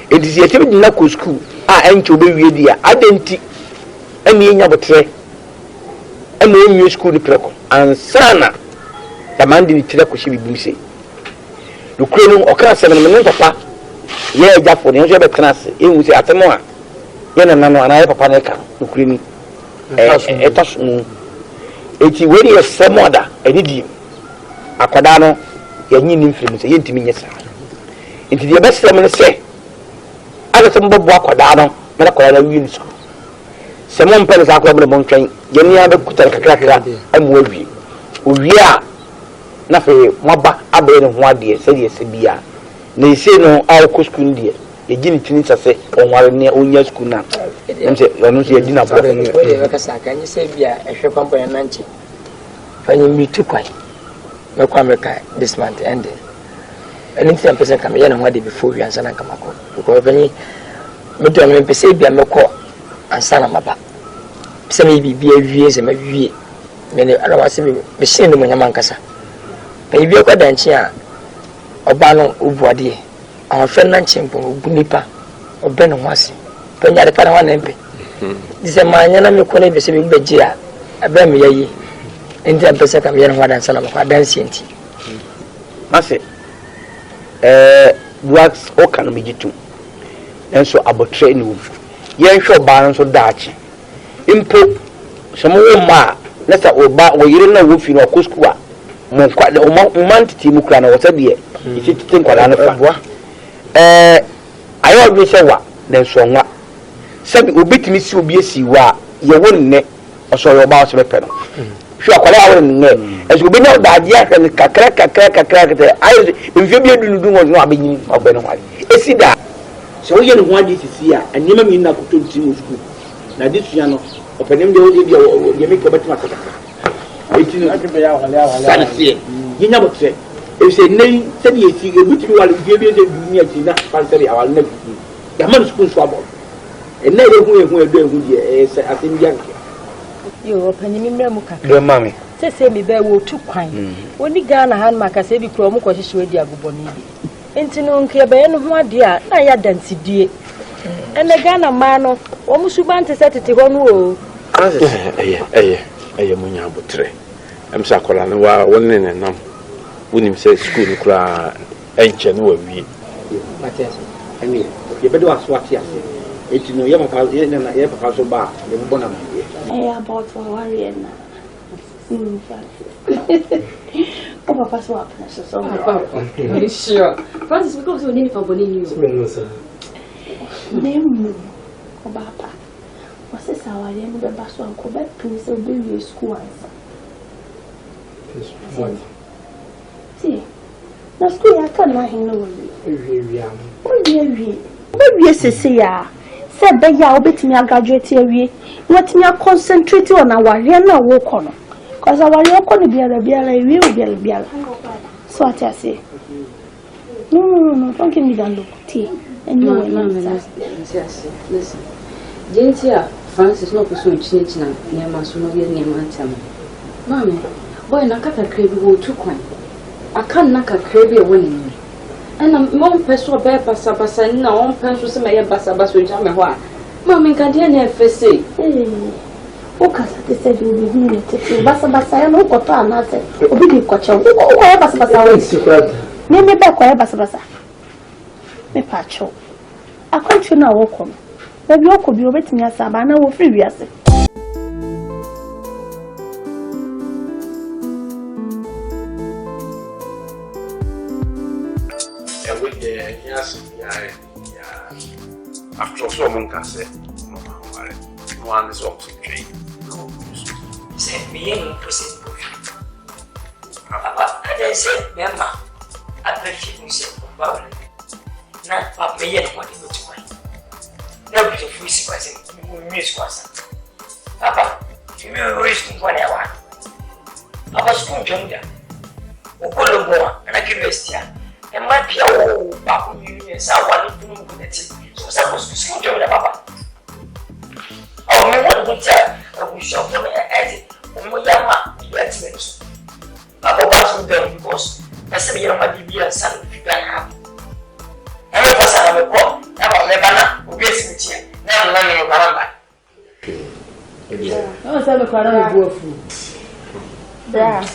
edisi etem na ko school encho be wie dia adenti emi enya botre emi enyo school preko ansana ya mandi ni tire ko shi bibu se lukure no okra se me papa ye ejafo ne nso be tenase enwu se atemo a ye na nano ana ye papa ne ka lukure ni etasu eti we ye semoda enidi akwada no ye nyi ni mfiri se ye ntimi nyesa enti de be se me se ala se mbobo akwada no me na kwada wi ni so se mo mpele sa akwada mo ntwen ye ni abe kuta kakra amu awi owi a na fe moba abe ne ho ade se de se bia na ise no a ko school die ye gini tini sase onware ne onya school na nse onu se ye dina bo we de ka sa kan se bia ehwe kwampo na nanchi fanyi mitu kwai me kwa me ka this month end anything person come here na ho ade before we answer na kamako because fanyi me do me pese bia me ko answer na maba pese me bibia wie se ma wie me ne ala wase me shine no nyama Nkansah e bia kwa danchi a oba no Boadi awon fe na nchempo ogunipa obe no wase penya de para wana mpe dise manya na me ko na be se be gbegia abe me yayi enti apese kam ye no wada nsana makwa dansi enti mase wax o kan me gitu enso abotre ni wo ye nhwe oba no so daachi impo somo wo ma na sa oba wo yire na wo fi no kosku a mo kwa de o man titi mu kra na wo se de iti titi nkwala no fa ayo bi se wa den so nwa sabi obetimi si obi esi wa ye wo nne oso yo ba o se bepe no hwa kwala awo nne ezo obi na da dia kakra ayo mfie bi edunu no abenyi ogbe no wale esi da so wo ye no ho ade sisi a anima mi na koto nti wo school na disua no openem de wo de bia ye me ko betima kaka eti no akebe ya wale sanse yinya botre e se nei se bi esi e butimi wale bi de dunia ti na panseri awale na bi ya man school so abo e na ehu edo ehu de e se atem ya yo opanyimi mremu kaka do mami se mi be wo tu kwan woni Ghana han maka se bi kro mu ko hihye adi agoboni bi enti no nke be no ho ade a na ya dantidie ene Ghana ma no wo musuba nte setete ho no o eye munya botre emsa kola no wa wonne ne nam wonim se school no kra enche no wa wie matias emi ye be do aswati ase eti no ye papa ye papa so ba ye bona ma ye about worry na oh papa so apna so papa sure Francis because we need for boni you nemu ko papa wase sawari no be baso anko be prince be we school answer see na school ya kan na hin no we sese ya se be ya obetimi graduate awie watimi concentrate on aware na wo kono cause aware okono biara ewie biara so what I say no don't give me that look tea and you listen Gentia Francis no person china near maso no be near matam mama boy na kaka krebi wo tu kwan aka na kaka krebi e woni and mom person be basa na on person se me basa o ja me ho a mama nka de na efese o kasa te se du bi ni te basa ya no ko to anase obi di ko che o ko ya basa we me ba ko ya basa me pa cho akwantu na wo ko baby oko bi obetimi asaba na wo free wiase after so mon kase no ware no an is also train say me no proceed papa I say member appreciate me say papa na papa ye no dey to why na we dey fusi kwase we miss kwasa papa you me risk for that one papa school jonga okologo na university e ma bia wo papa you sa wa ni dum ko neti so sa ko school jonga papa oh me what go tell we shop no as o mo yama investment papa pass them because ese me yama bibia san fi plan ha e me pasa na me ko na ba me bana obi esi no say me kwara go afu. Bra.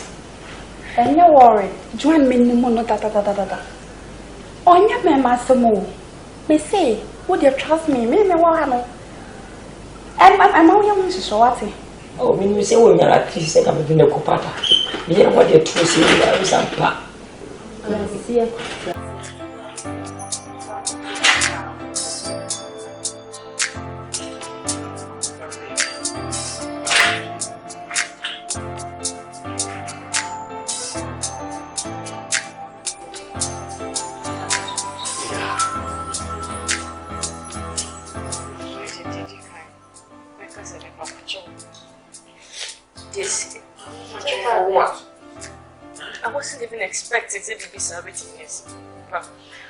And no worry. Join me no no ta. Onya me masemo. Me say, would you trust me? Me wa no. I'm only want to show what. Oh, when you say when you're at least I'm in the copata. Me and what you true say there is some pa. See. I wasn't even expecting to be celebrating this. But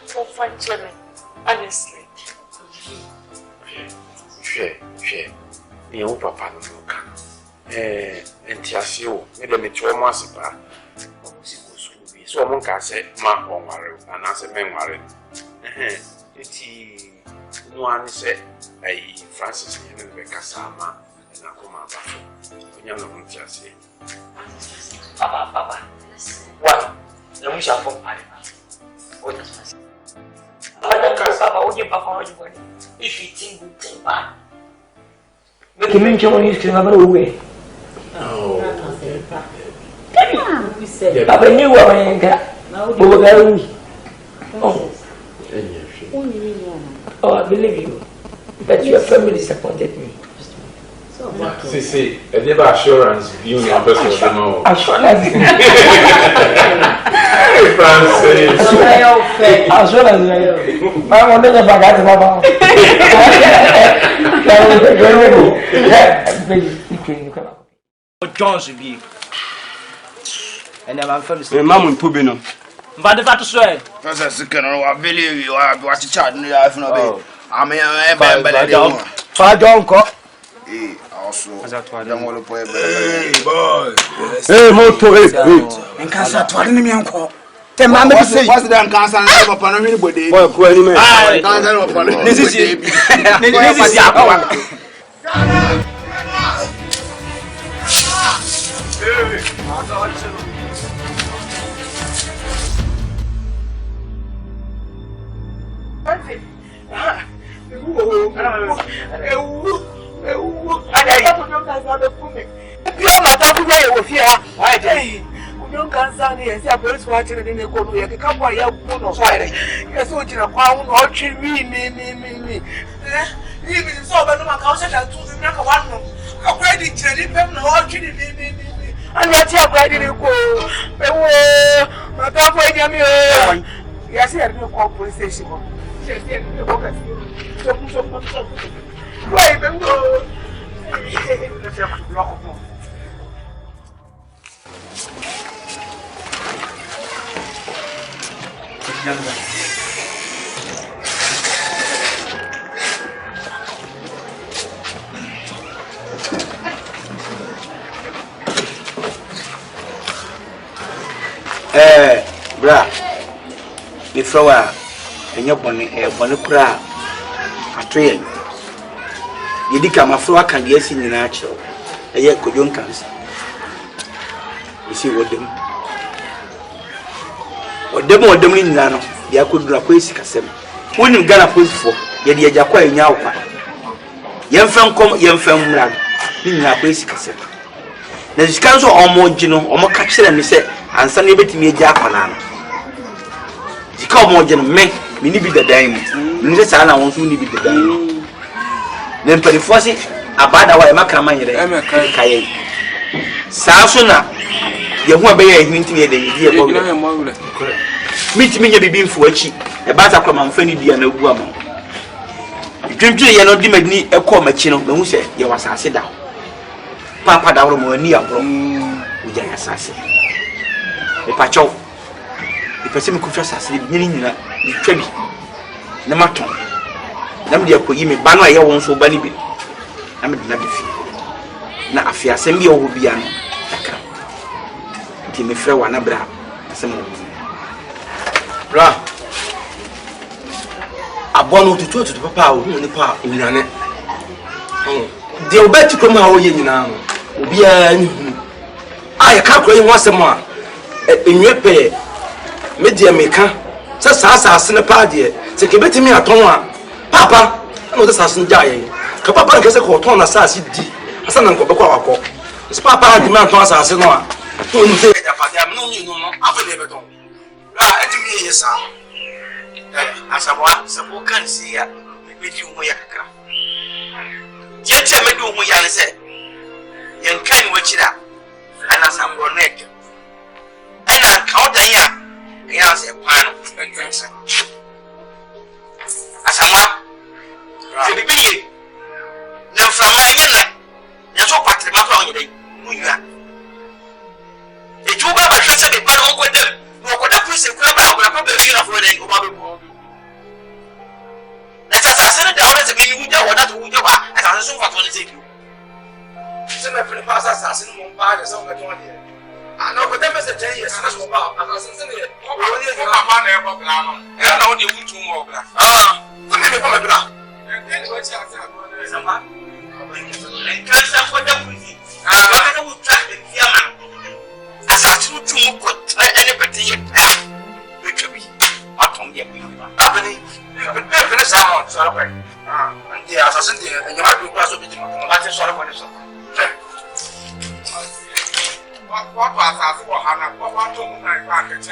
for fun children, honestly. Share. You papa no can. Entiasio, me dem to mo asepa. O si go school bi. So mo can say ma on ware and I say men ware. Eti no an say ai Francis ni be kasama na kuma ba. Onya no entiasie. Papa. What? No we shall fall. What is Papa, what you papa you want? If you think good thing bad. Make him in your news to have away. Oh. Papa knew what I got. Oh, I believe you. But your family disappointed me. See, a never assurance view your personal. Assurance. Francis. Assurance. I want to go back to Papa. John's be. And I'm first. Mamma Pubino. But if I to swear, First, I second, I believe you are watching chat in the AFONO. I mean, I don't. Fadonko. Also, don't want to play. Hey, boy. Hey, motor. Nkansah, what do you mean? Tell me, what's the Nkansah and upon anybody? Boy, quite me. Nkansah upon this is it. This is Yakwa. Nkansah ni esi apolice wa chere ni ko no ye ka kwa ya ku no so ire yes o jira kwa hu no twi mi even so ba no maka o se da tu mi ka wa no akwa di jira ni pem no o twi mi and ya ti akwa di ni ko ewo maka fo eja mi o ya se ya ni ko police station ko se se ni ko ka so why be go se ya ku block ko Bra, if you are in your bonnet, cry, a train. You become a flower can be seen in natural, and yet could young cancer. You see what them? What them or them in Nano, they could do Akwesi Casem. When you got a post for, yet you are quite now. Young fan come, young fan rag, in Akwesi Casem. There's council or more general or more catcher and me say, and Sunday bet me a Japanana. The come more general men, me need be the diamond. You just I want to need be the diamond. Then for the first, a bad hour, Macamay, Sasuna, you won't be a hint me the meet me, you be for a cheap, a batter come and funny be an old woman. You dream to you not dimmed me a call machine, who said you was sit down. Papa down more near with your assassin. A patch off. The person could just assassin, meaning the tribute. The maton. Nobody could give me banner, you won't so bunny be. I'm not defeat. Now, I fear send me over beyond. Me frɛ wa na bra asɛm bra abono tutu papa a hu ni pa onyane de obeti krom ha wo ye nyina no Obia ni hu. Aye ka kro yi ho asem a enwe pe media meka se sa asene pa de se ke betimi aton a papa no de sa sun jaye ka papa nke se ko ton na sa asi di asa na nkobekwa wakọ se papa di man ton sa ase no a to nu se ja pa dia no ni no afa de beton etimi ye sa asabwa se ko kan si ya bedi hu ya kakra jeje me do hu ya ne se yen kan wachira ana sambo nek ana kaudan ya se kwano Nkansah asamwa se bibiye na frama ye na so patre ma fa onye dai munya ejuba ba hwese be ba no ko dem no ko da prise kwa ba abura pa be fi na fo dai ko ba be ko na ta sa se da ora se bi wuja wo da to wuja ba ata so fa to ne se bi se me pre pa sa se no mo ba de so ka to ne no ko dem se 10 years na so ba ata se ne ko ba ne ko ba na e ko bla no e na wo de wutu mo bla ko me ko me bla e ko chi ata ko ne sama Nkansah for the movie. I will try the Vivian. Asante to mu ko any better which will be upon the happening. You sound so right. And the Asante and you have to cross over the sorry for this. What was I for Hannah? What to my pocket?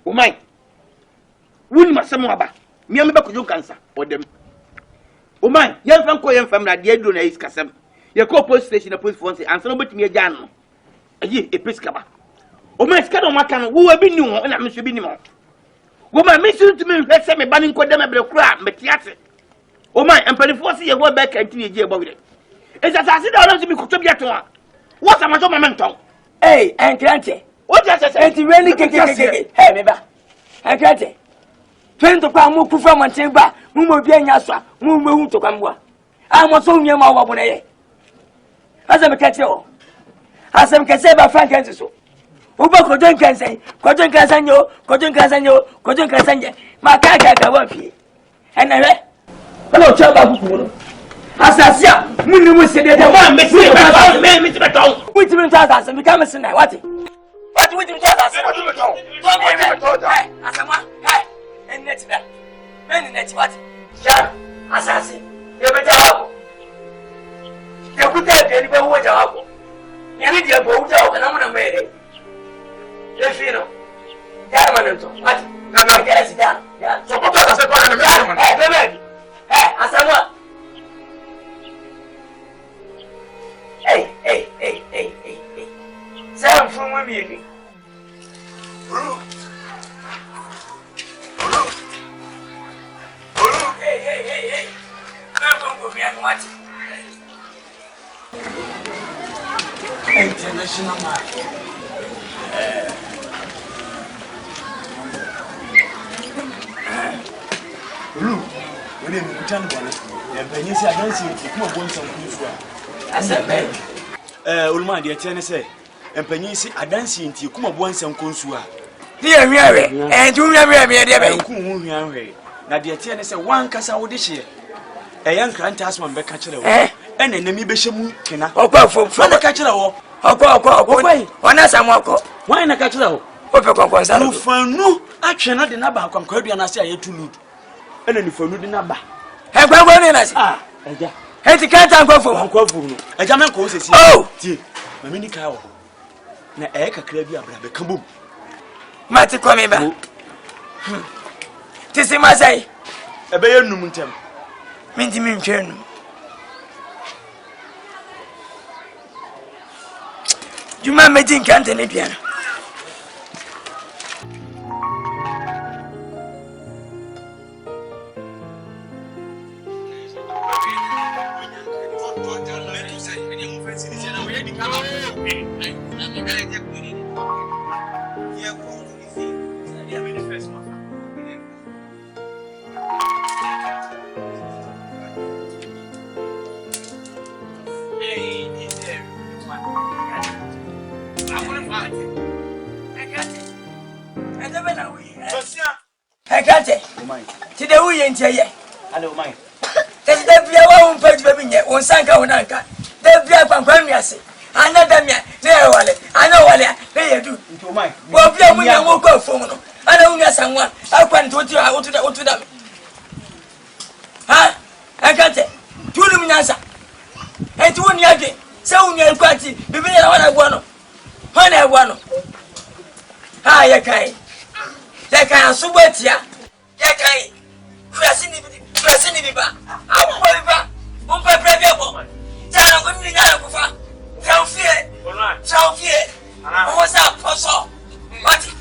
Umay wuni masam aba mi am be ko Nkansah odem umay yen fam ko yen fam na de do na is kasam ye ko police station na police phone say ansa no betimi agya no ayi episka ba umay ska do maka no wo bi ni ho na me so bi ni mo wo ma me so tumi hwe se me ba ni nkodem abre kura metiate umay empelifo se ye go be kan tini je gbawire esa sa se da no so mi kuto biato a wo sa ma so ma menton enkrante what just say it really keke hey me ba enkrante twento kwa mu kufa manten ba mu mo bi anya so mu mehu to kwa mwa amo so nwie ma wo bona ye asem kete o asem kese ba frankensi so uba ko don Nkansah nyo ma ka wa fi enere hello chaba kuku no asasia munni mu sede de ma me se ba me beton wuti me ta asem mi ka me sinai what wuti me ta asem wuti me beton asema hey ennet da men net what ja asasi ye be jawabo ye kuta de ni be wo jawabo ye ni de bo wo jawabo na mo na mere ye fino ya manento what na get it down ya so ko ta se pa na me hey baby hey asema hey Sam from where me hey come go me and watch international market when you return one and you see I don't see it come on some food I said back Ulma de tene say empanyin si adansi nti kuma bo ansam konsu a ne ahwiawe enju hwiawe me de be ku hu hwiawe na de tene say wan kasa wo de hye eyan kranta asman be ka kire wo ena nami be hyemu kena okwa fo ka kire wo okwa wana samoko wan na ka kire wo ofe konkonsa no fanu atwe no de na ba kwankwadua na se ayetulu ena ni fanu de na ba egwagwa ne na se eja enti kanta nkofo no eja men ko sesi ti mami ni kai wo na kakra bi abra be kambom mati kwa me ba Tisi Masai. A bayon numuntem. Mintimin Chen. You might make Nkansah piano. I got it. Today we ain't here. I don't mind. There's the beer one page baby yet, one sanka one anchor. The beer from Premiers. I know them yet. I know what they do. Well, we won't go for no. I don't know someone. I went to you. I want to them. Huh? I got it. Two luminasa. And two yagi. So near party. Bibi I want. When I want. Ah, yakai. Yakai, Subatia. Yakai. Krasiniba. Abuiva. Umpa Previa. Tana Gundina Kufa. Fear. What's up, Posso? What?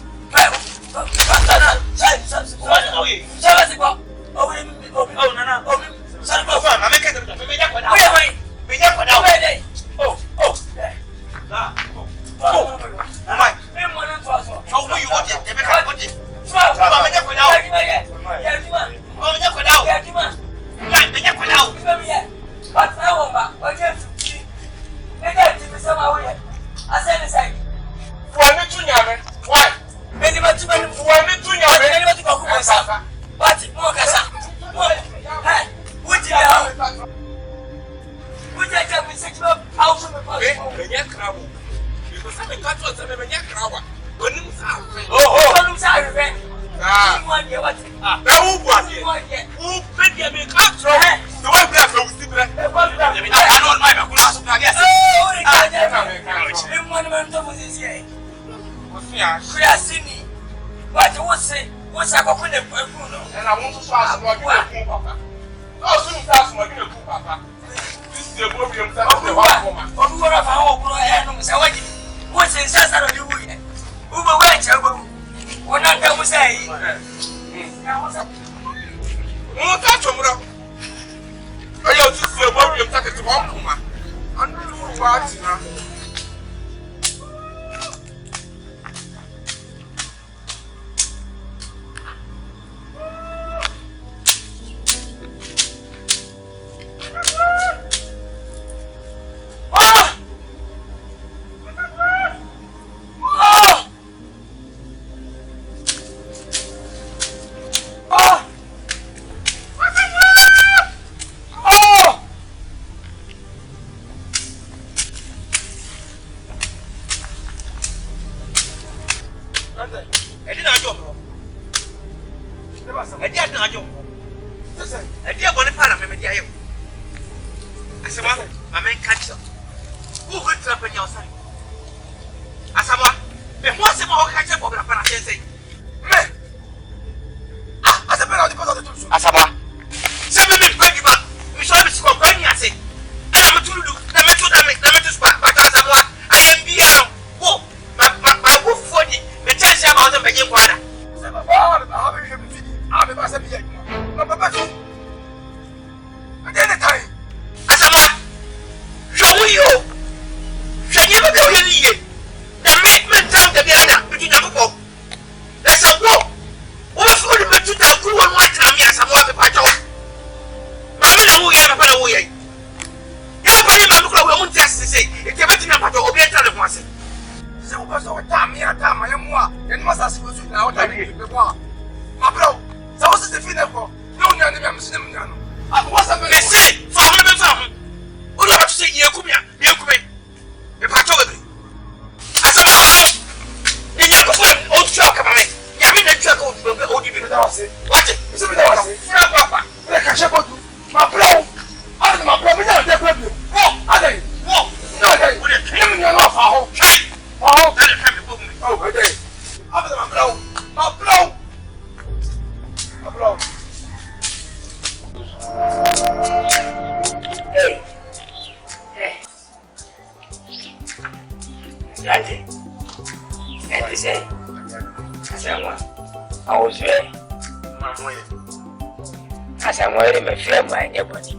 asamwere me frɛ mu anya bɔne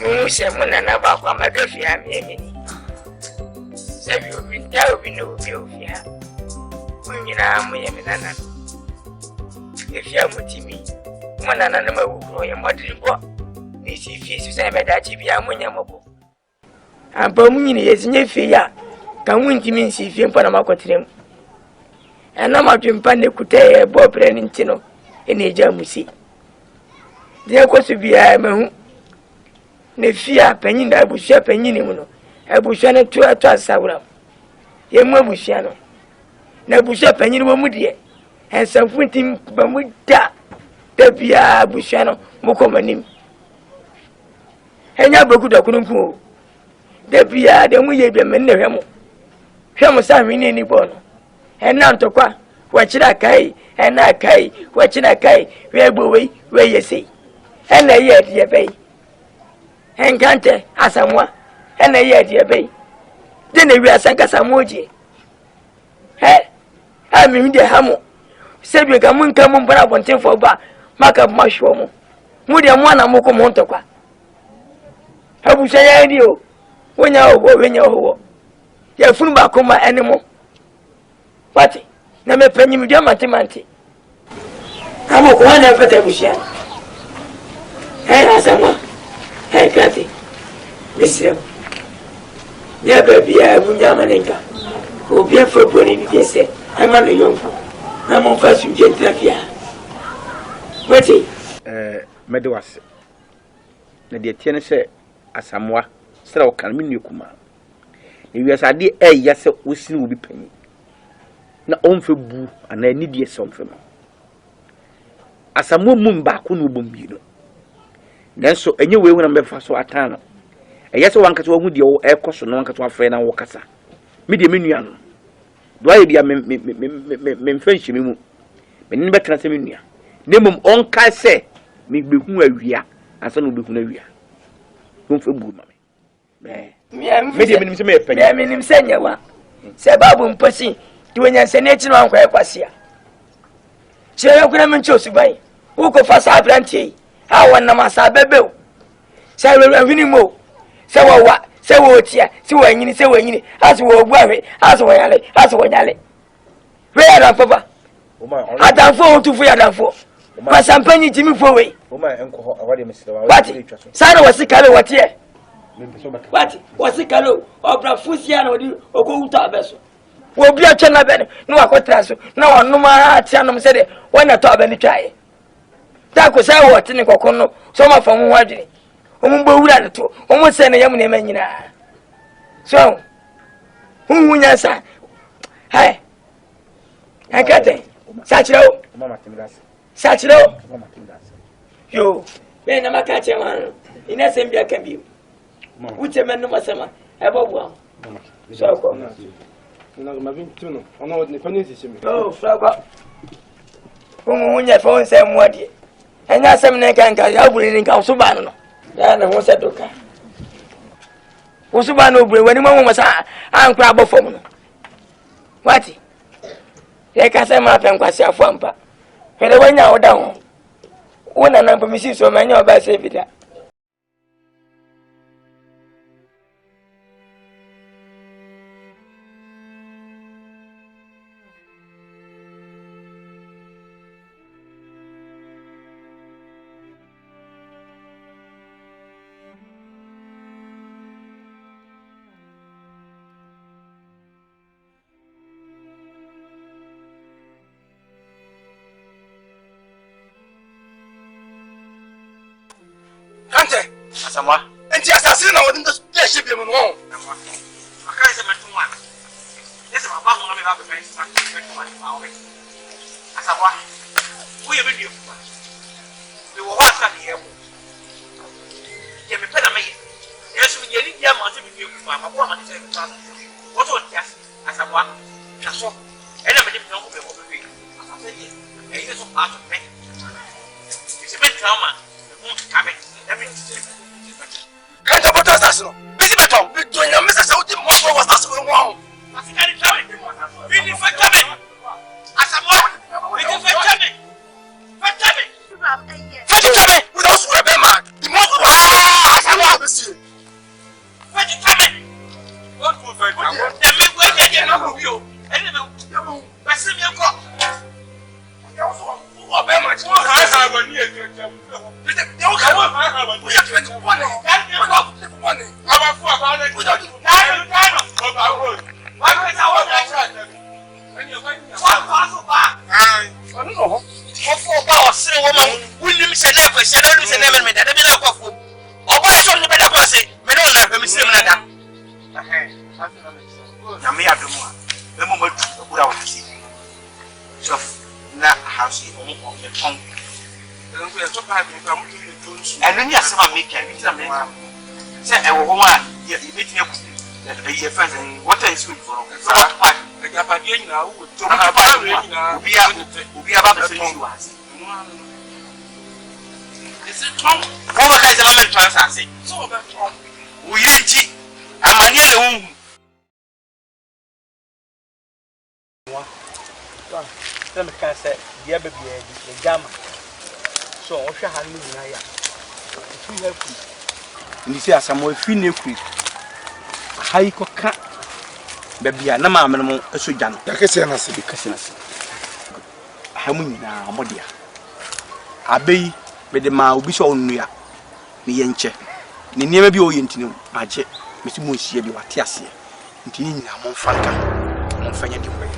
mu sɛ mu nana ba kwa makafi ha me emini sɛ bi obi nta obi na obi ofia mu nyinaa mu yɛ me nana efia mu timi mu nana na mawu kro yɛ modiri bɔ ne si fie so sɛ bɛda chi bia mu nya mɔbɔ ampa mu nyine yɛsinye fie ya ka mu ntimi nsi fie mpa na makɔtrem ɛna madwempa ne kutɛ bɔ brɛ ne ntino ene eja musi de akoso bia mahu ne fia panyin da abusua panyin mu no abusua ne to asawra ye mu abusua no na abusua panyin wo mu de ensamfu ntim ba mu da bia abusua no mo komanim enya boku da kununku de bia de mu ye bia men ne hwemo sa hwene ni bo no ena ntokwa wachira kai ena kai wachira kai we gbowe we yesi ena ye de bei enkante asamwa ena ye de bei de na wi asanka samoji ami de hamo sebi ga mun kan mun bara bonten fo ba maka mashwo mu de mu na mu ko mu ntokwa abu shaya di o wonya owo ya funu ba ko ma enemo pati na me panyi mi dia manti amo ko na fete bushia asama kati bisem ya babia munya manenka o bien fo boni ni dese ama no yonko amo fa su je trafia pati mede wase na de tie ne se asamwa sra o kan mi nekuma e wiasa de ya se osini obi panyi na onfe bu ana ni die somfe no asamwa mum ba ko no bombi no nanso enye we hu na mbefa so atan no eyese wankata wa hu die wo ekoso no wankata wa frɛ na wo kasa me die menua no do aye bia me mfanhye me mu me ni betena se menua nemum onka se me behu awia asa no behu na awia onfe bu ma me die menim se me panya me menim se nyawa se babu mposi ti wonya se ne chi no ankwa ekwasia chere kuna me nchosu bai uko fasa abrantie ha wonna masa bebeu se we hwini mo se wa se wo tia se wo anyini aso wo buahwe aso wo yale we ya papa adanfo otufu ya danfo pasampanyi jimi fo we enko awade meslewa wati sana wasikale watie wati wasikalo obra fusia na odi okohuta abeso wo bia twena bene no akotra so na wonoma atia no se de wona to abani twae ta ko sai wo tini kokono so ma famu wadini omumbo wura ne to omo se ne yam ne manyina so hunya sa hai akate sachiro mama timdasi sachiro mama timdasi yo be na makache man ina sembia kambi uche menno masema ebobu so ko na ma bin tuno ono ne fani sisimi oh fraga hunya fon se mwadi enya sem ne kanka ya buri ni kan so ba no ya na ho se doka wo so ba no buri wani mo masa ankura abofom no wati ye ka se ma pen kwase afo ampa hele wanya oda ho wona na mpamisi so manya oba se bida Asamwa. Enti asasi na wodi ndo ship yemu no. Akai se metuma. Ese baba mo me ba be fence na metuma ba o. Asamwa. Wo ye be dio kwa. We wo wa sa ni ebo. Ye me peda me ye. Yesu ye ni dia ma se bi dio kwa ma bo ma se bi ta. Wo to dia. Asamwa. Kaso. Ena me di bi no ko be mo be. Asase ye. E ye so pa to me. Ese me trauma. Mo kabe. Kanta boto asasino. Bisi beton. Bito nya mesa sa udi mo fo asasino wo. Asikari tawe. Bini fa tabe. Asamwa. Bini fa tabe. Fa tabe. Fa tabe. Asamo fi ne kuri hai ko ka babia na maame no eso gya no yakese na se ha mu nyina modia abei be de ma obi so onua ne yenche ne niema bi o yentini agye meti mo hia bi wate ase ntini nyina mo mfanka mo mfanya de kwe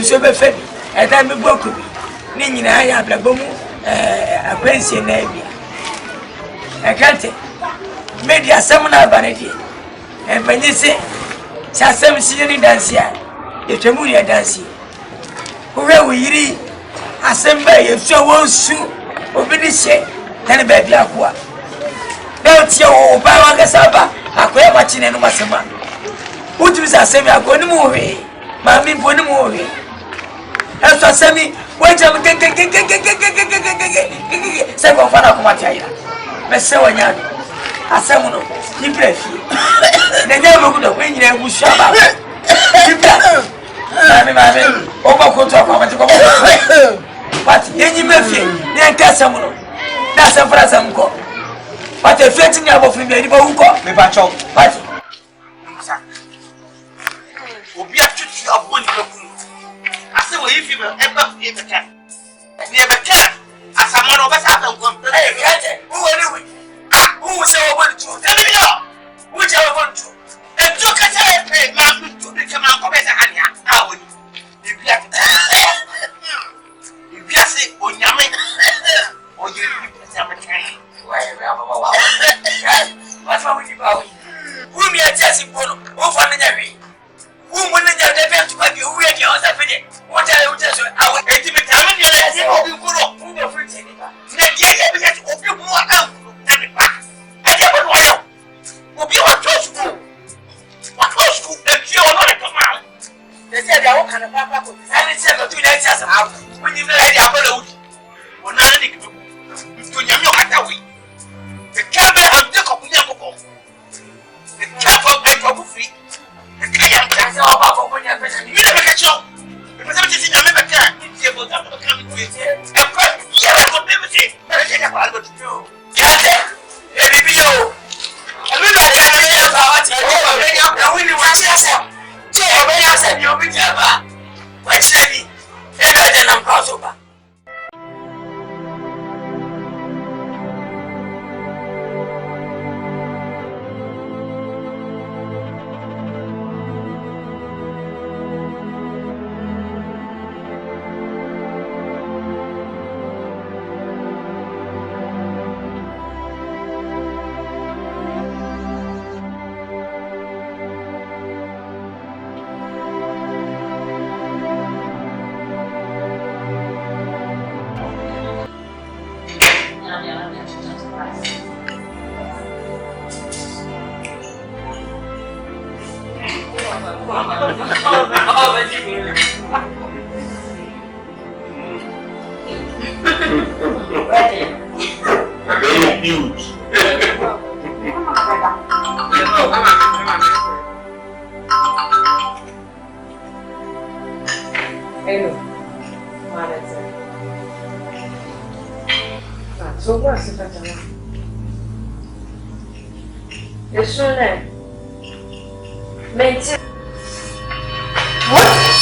So be febi e dan me boku ni nyina ya blagbomu Akwesi na bia e kante media sam na banedi e manyise chasem sini dance ya e twemu ya dance wo yiri asem ba ye so wonsu obi ni she tane ba bia ko a na tie wo ba wa gasaba akoya machine no masema utumi asem ya ko ni mu we mami bo ni mu we eso semi wajam se ko fana ko matiaya me se wanya asemu no iprefi ne nyama ku do we nyina egusha ba mami o ba ko to ko mati ko but yenyi mefi ne Nkansah mu no na se fra sam ko but e feti nya bo fi bi ba hu ko me ba cho but obi atutu aboni ko ase wo yifi me eba fi beka ni beka asama no ba sa kan ko eh yaje wo ni we wo se wo bon tu tell me yo wo je wo bon tu e tu ka tell me ma tu de ke ma ko be sa hania a wo ni bibia bibia se onyame o ye bibia se amakai wa e ba ba wa wa fa wo ni ba wo mi a chesi bono wo fa na nyawe wo mo na nya de be tu ba bi wo ye de o sa fe de what are you just our ultimate time in your life? You go up. Who the friend said it? Nigeria because of you more out. And it back. I never know. Will be what to school. What to school? And you are not a command. They said they all kind of papa. And it said that Very huge. Hello. So what's the matter? Yes, sir. What?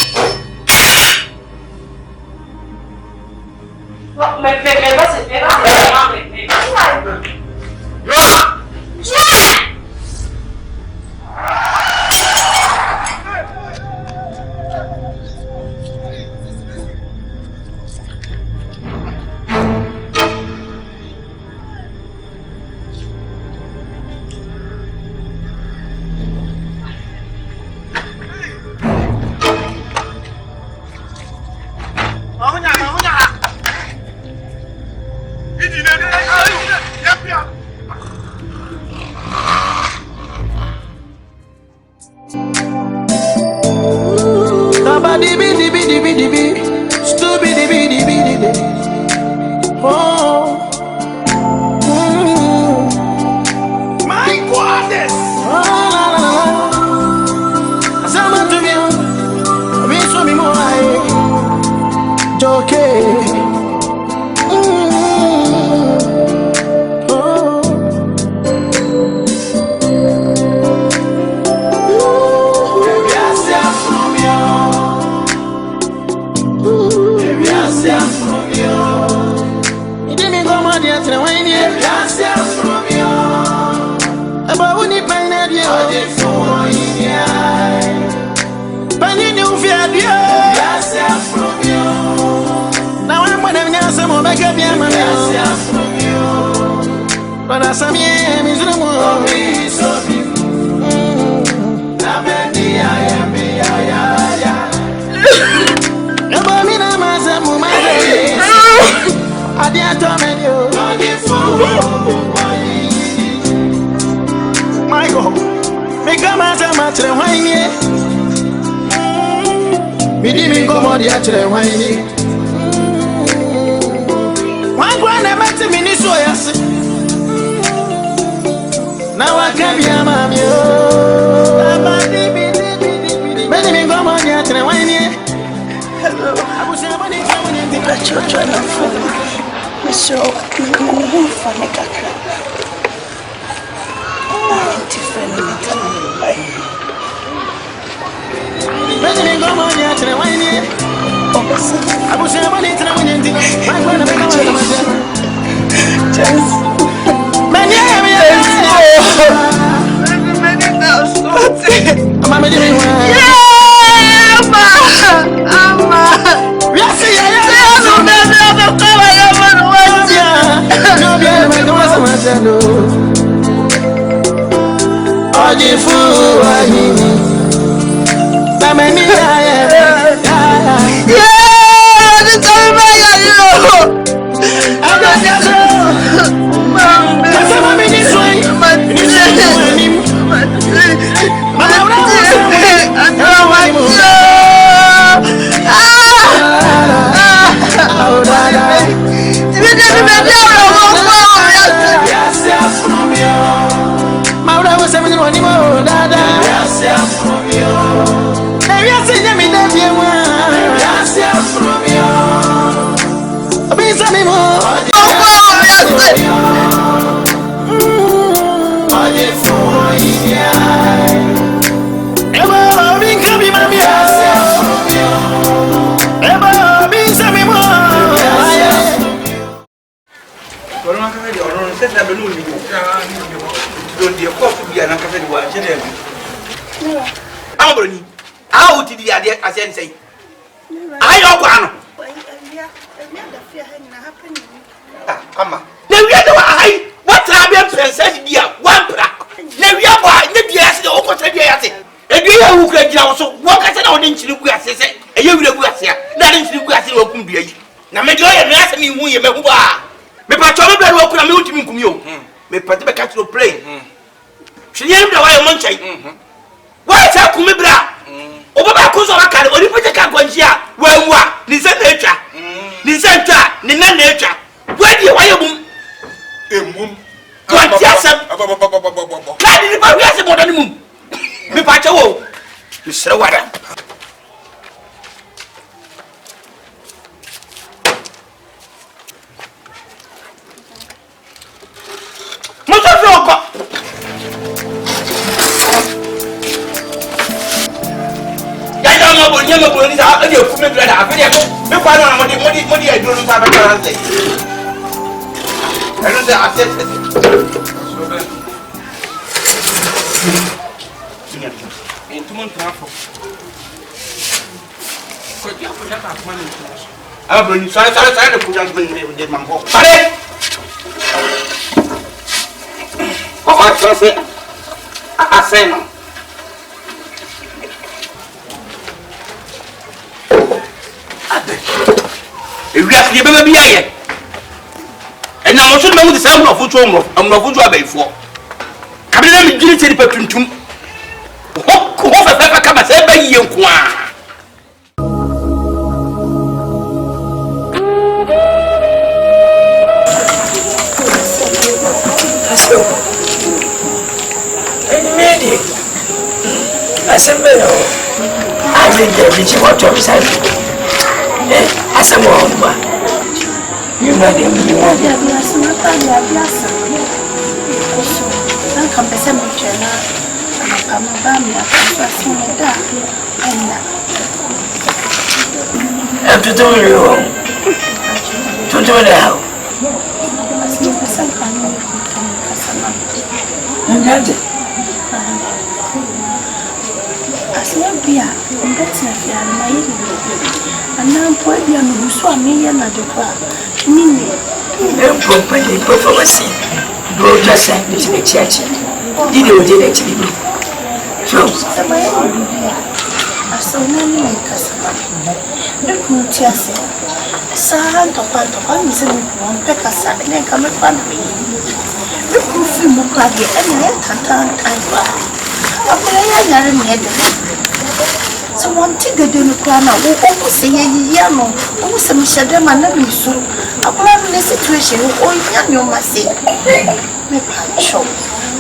Ready, why you boom? What yes, sir? Ready, the baby has a modern moon. Me patch a woe. Mr. Water. I'm going to have a few minutes. I'm going to have a few minutes. I don't say I said I'm going to put on the mango. I say no. If you have never been here, and now I should know the sound of which home I'm not going to have before. Come in and give it to the person. What a pepper come and say by you. Assemble. I think the what of side. Assemble. You know them. You know them. I'm to do you. To do now. Asmabia, that's not my and now poor young who saw me and the car. Mini, no company performance. Go just like this in the church. Did you did it to me? So, I saw many Nkansah. Look, Mutias. Sandra Ababio is in one Pekasa and then come upon me. Look, Kumawood and I can't time. So one thing they do not plan out. We say yano. We say we shall them and we so. I plan the situation. Oh, you must say. Me patcho.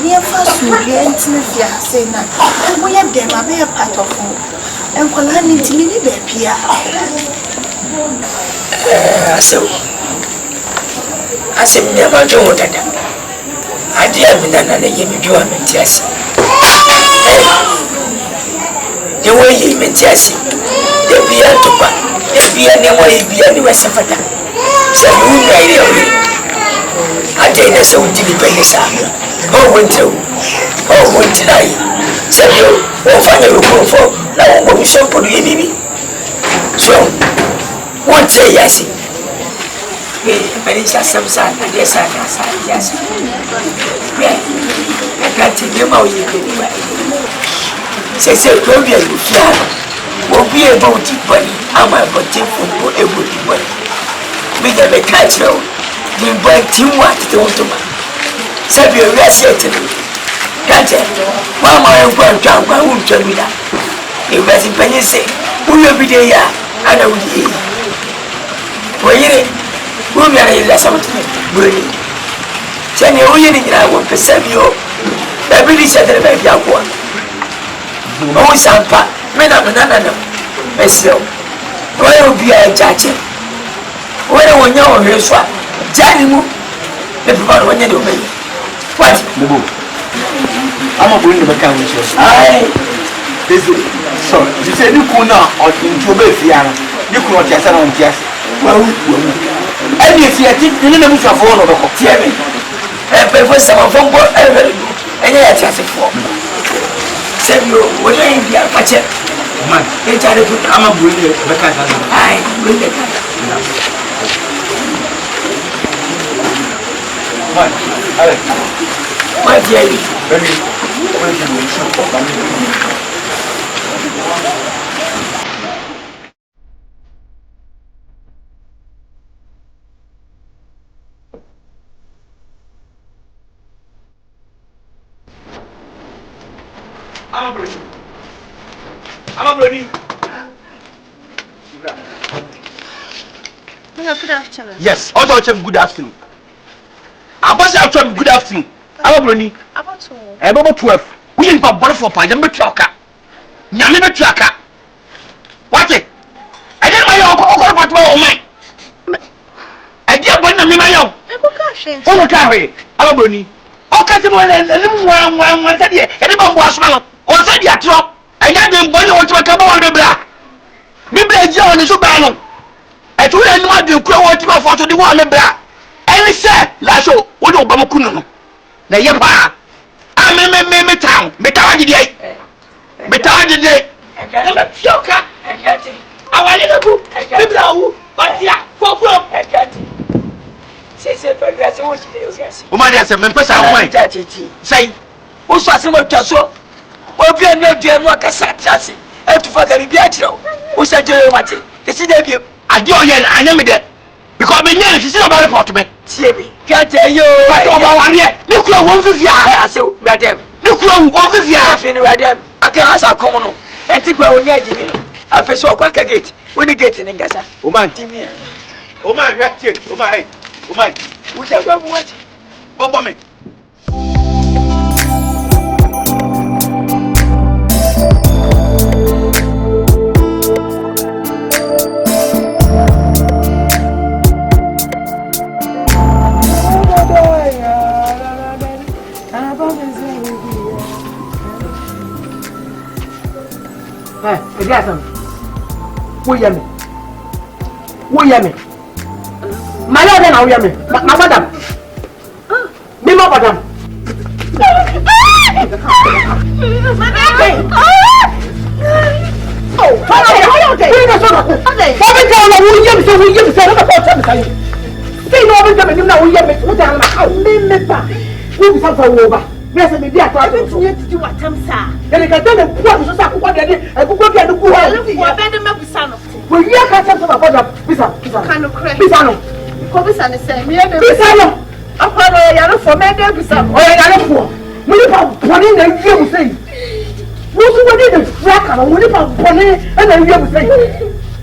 We are fast to the intimate say that. We are them. I be a part of them. And call her intimate baby. So, I said never do that. I dare me that I give you a yes. The way he meant yes, the beer to buy, the beer never be anywhere suffered. So you know, I did a so to be pennies. Oh, winter, oh, winter night. So you won't find a room for now, but we shall put you in. So, one say yes. But it's a some side, and yes, I yes. I can't tell you how you do. Say, don't be a flower. Won't be able to body. I'm a body for a good body. With a mechanical, the boy team what to want to man. Say, you're resetting. Can't tell. Mama, I'm going to jump. I won't tell me that. If I see Penny say, who will be there? I know the well, you who are something. Really. Tell me, who you think I want to serve you? I really said that I have one. Oh, Sampa, men of another. Meslo, where will be a judge? Where will you know his swap? Janimu, everyone when you do me. What? I'm not going to the council. Aye. So, you said you could not or into Vivian. You could not just on just. Well, and you see, I think you didn't have one of the Tiamin. I prefer some of them, and I just for. Say you, what are you here? Watch it. Man, they try to put I'm a brilliant. I bring it. What are you? I'm ready. Good afternoon. Yes, also good afternoon. Abasi actually good afternoon. Ababroni. About 12. We in for borrow for pajam betraka. Nyame betraka. What it? I didn't buy your okoro patwa o mai. I did buy na me my yo. Oh carry. Ababroni. O ka ti mo le nwa tadi e de bambo asoma no. O sa di atro. I got them boy o twa ka ba wa bebra. Biblia je o ni so ba no. E tu le nwa de kura wo ti ba fo to di wa bebra. Any say la so wo do ba mo kunu no. Na ye pa. Ah me town. Me town di dey. Me town di dey. Na fioka. Awale na bu. Biblia wo. Batia. Fofo. Say progress wo ti dey o gasi. O ma dey say me pesa won. Say o so ase mo twa so. O bi enu adu enu akasa tiase. E tu fa gari bi a kire o. O sa je mate. Ke si dey bi. Ade o ye na anya me dey. Because me nyere sisi oba report me. Tie bi. Ka te yo. But oba wan ye. Me kura won fifia. Ase o madam. Me kura won fifia. Afi ni madam. Aka asa kon no. E ti gba onya jimi no. Afi so kwa ka gate. Woni gate ni ngasa. O man timi. O man react. O man hey. O man. Wo ta gba what? Bobo me. Wo yẹ mi. Màlẹ́ ọ̀dẹ́ náà wo yẹ mi. Ma madam. Mi mọ madam. Yes, me be at all. You to do attempt, sir. Then you can tell them what is that? What they did, I go get the poor. What better make we son of thing? Well, you can't tell them about Bisa. Can you cry? Bisano. Come Bisa the same. Me and Bisano. Apollo, you for me, there Bisa. Oh, you are poor. When you put pony, then you say. Most of the frack, and when you put pony, and then you say.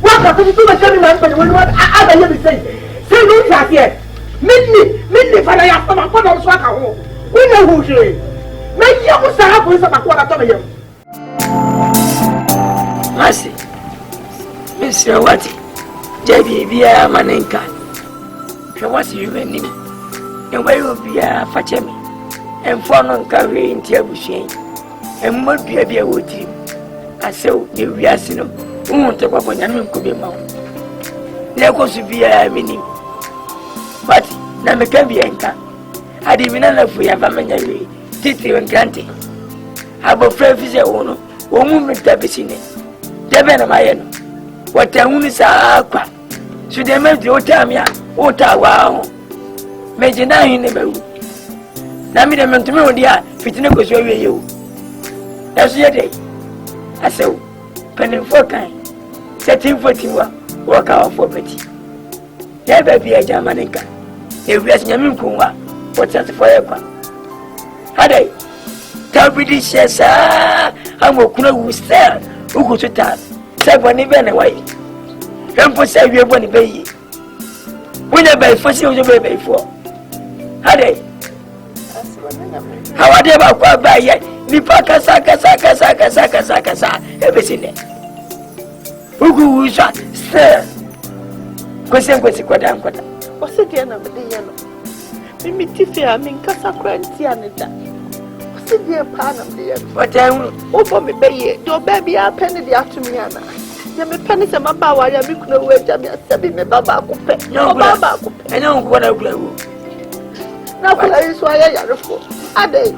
What got to do my family member when what I ever say? Say no track yet. Meet me, Father, I have some upon on swag. We know who she is. Make you start with some quarter of you. Mercy, Mr. Wati, JB, Via Manenka. What's you name? And where will be a Fatemi? And for non carry in Tiabushi. And what be a beer with him? I saw you Viasino, who won't talk about Yamin Kubima. There goes to be a meaning. But Namakabianka. I didn't know if we have a man, Titi and Granty. About Frevis, one woman tabicine. Devon of my own. What a woman is aqua. Should they make the Otamia, Ottawa? Major 9 in the Beau. Namida Montemor, dear, fitting goes over you. That's your day. I saw penny for kind. Setting for Tiwa, walk out for Betty. There may be a Germanica. If we are Yaminkunwa. What's that for ever? Had I tell British says, I'm a who stare, who go to town, 7 even away. Don't put say you want to pay. We never first you baby for. Had I? How are they about quite by yet? Nipaka Saka, everything there. Who shot, sir? Question, what's the end of the yellow? Mimi tifi ami nkasa kranti aneda. Wasi die pa na me ye. Wata wo bo me beye. Do baby a penny de atumi ana. Ya me penny se maba wa ya me kuno we ja me asabi me baba akupe. No baba akupe. Enya unko na kula wo. Na kula yi so aya yarefo. Ade.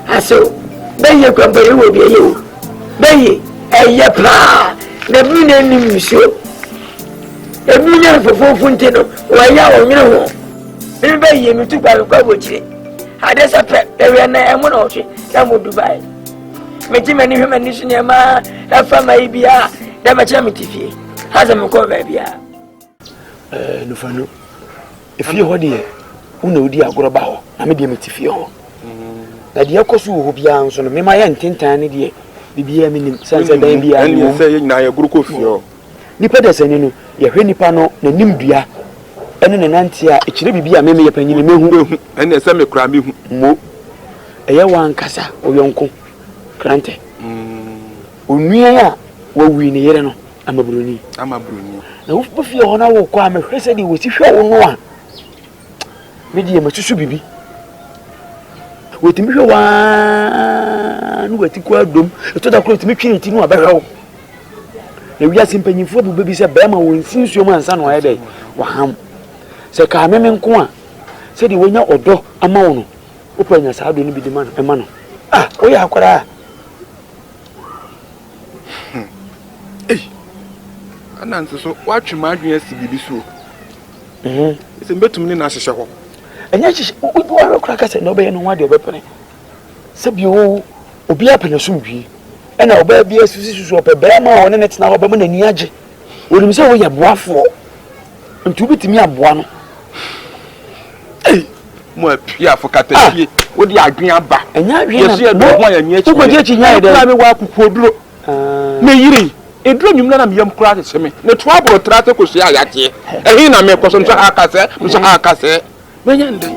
Aso beye kwamba ye wo bi ye wo. Beye eye pa. Na bi na nim so. Ebi nya fofo nteno wa ya wo nyere ho. Maybe you took by the Kwadwo. I just a pet, there and I am one or two, that would Dubai. Make many human nation, ma, that from my BR, that much amity has a Moko baby. No, Fano. If you hold here, who know dear Gorabao, I may be a mitifio. That the Akosu will be answered, me my aunt 10 tiny dear, the BM in Santa Baby, and you say, now a group of you. nipa da sani no ye hwe nipa no na nimdua ene ne nante a ekire bibia meme ye panyini mehu ene ese me kura mehu mo eye wankasa oyonko krante onua a wawi ne yere no amabroni na wo fie ho na wo kwa amehwese de wo ti hwe wo no a medi ye masusu bibi wotimi hwe wa no wati kwa dom eto da kro timi twene ti no abehwe wo na wiase mpanyimfo bu bebi se bema wo nsinsuo mu ansa no aye dai waham se ka meme nko a se di wonya odo ama wo no wo panya sa do no bi di ma no ema no wo ya akwara ananse so watwe madwen asi bibi so ese mbetum ni na hyehyɛ ho enya hyehyɛ wo akora ka se no be no wade obepene se bi wo obi apene sumdwi ena oba bi asusu ope be ma wona netena oba ma nani age wonim se wo ya boafo nti obitimi aboa no mo apia fo katafie wo di adwen aba enya adwen na yesu do ho ya nyi wo kwaji achi nyaa de na me wa kokoduro na yiri eduro nyum na me yam kura te seme ne to abro trate ko sia ayate ehi na me koso nso akase menya ndai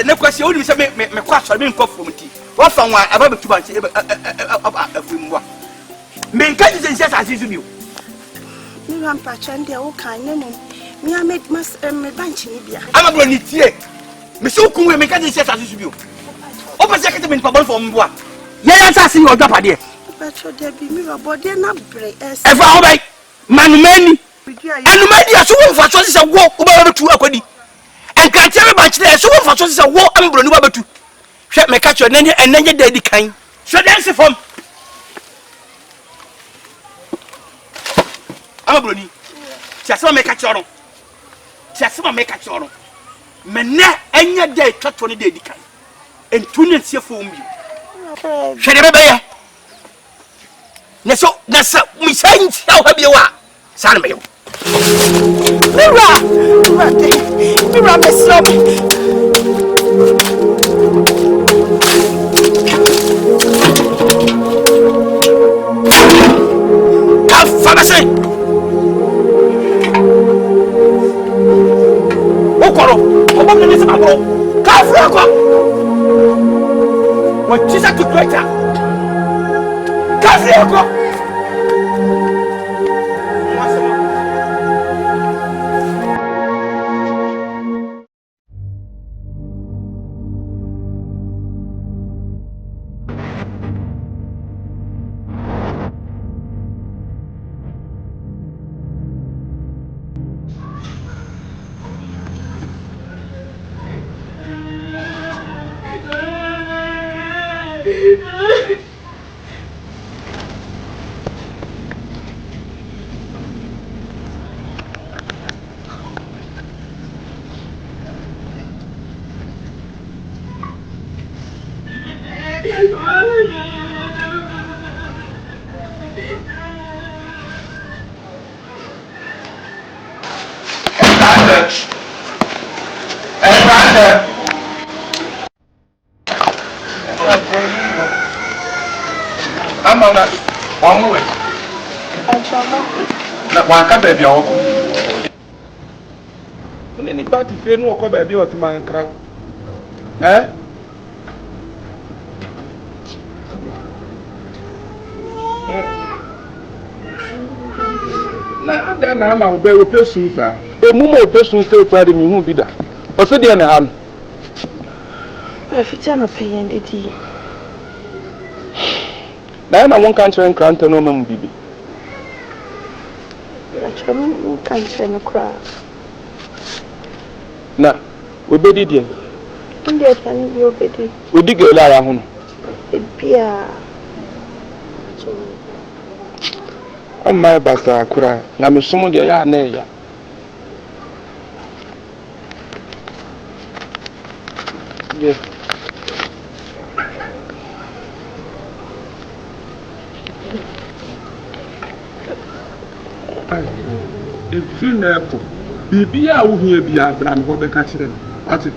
ne kwasi o di se me kwa so me nko from ti wo fa nwa aba betu ba nche afumwa me nka ji se sa asisu bi o mi wan pa chande o kan ne no mi amed mas me banchi ni bia ama bro ni tie me se okun we me nka ji se sa asisu bi o pa se kete me npa bol for mboa ye ya sa si o dapa de pa cho de bi mi ro bode na bre es e fa ho bai manumani anumadi aso wo fa so se wo o ba betu akwadi Akyere ba kire so wo fa so se wo ambroni ba betu hwe me ka cho enanye da di kan so dance from ambroni tiasema me ka choro menne enya da twatwo ne da di kan entu ne tie fo mbi hwe de be ye ne so na sa mi santi aw ha bi wa san me yo Mira, Monsieur. Pharmacie. Okoro, obo me nse mabro. Ka fura ko. Wa tisa to kweta. Ka fura ko. Amana onwe na wanka ba bia woko ni party fe no woko ba bia otuma nkra na ada na ama obe opesun fa emumo opesun se fa de mi hu bida o se de na ha no Fita na payen de ti. Na won kan chere nkranta no mam bibi. Na chere mun kan chere no kra. Na obedi die. Inde tan bi obedi. Odi gele ara ho no. Bia. Amma basa kura na me sumo de ya na ya. Yeah. If you never be a who here be a brand for the country. What's it?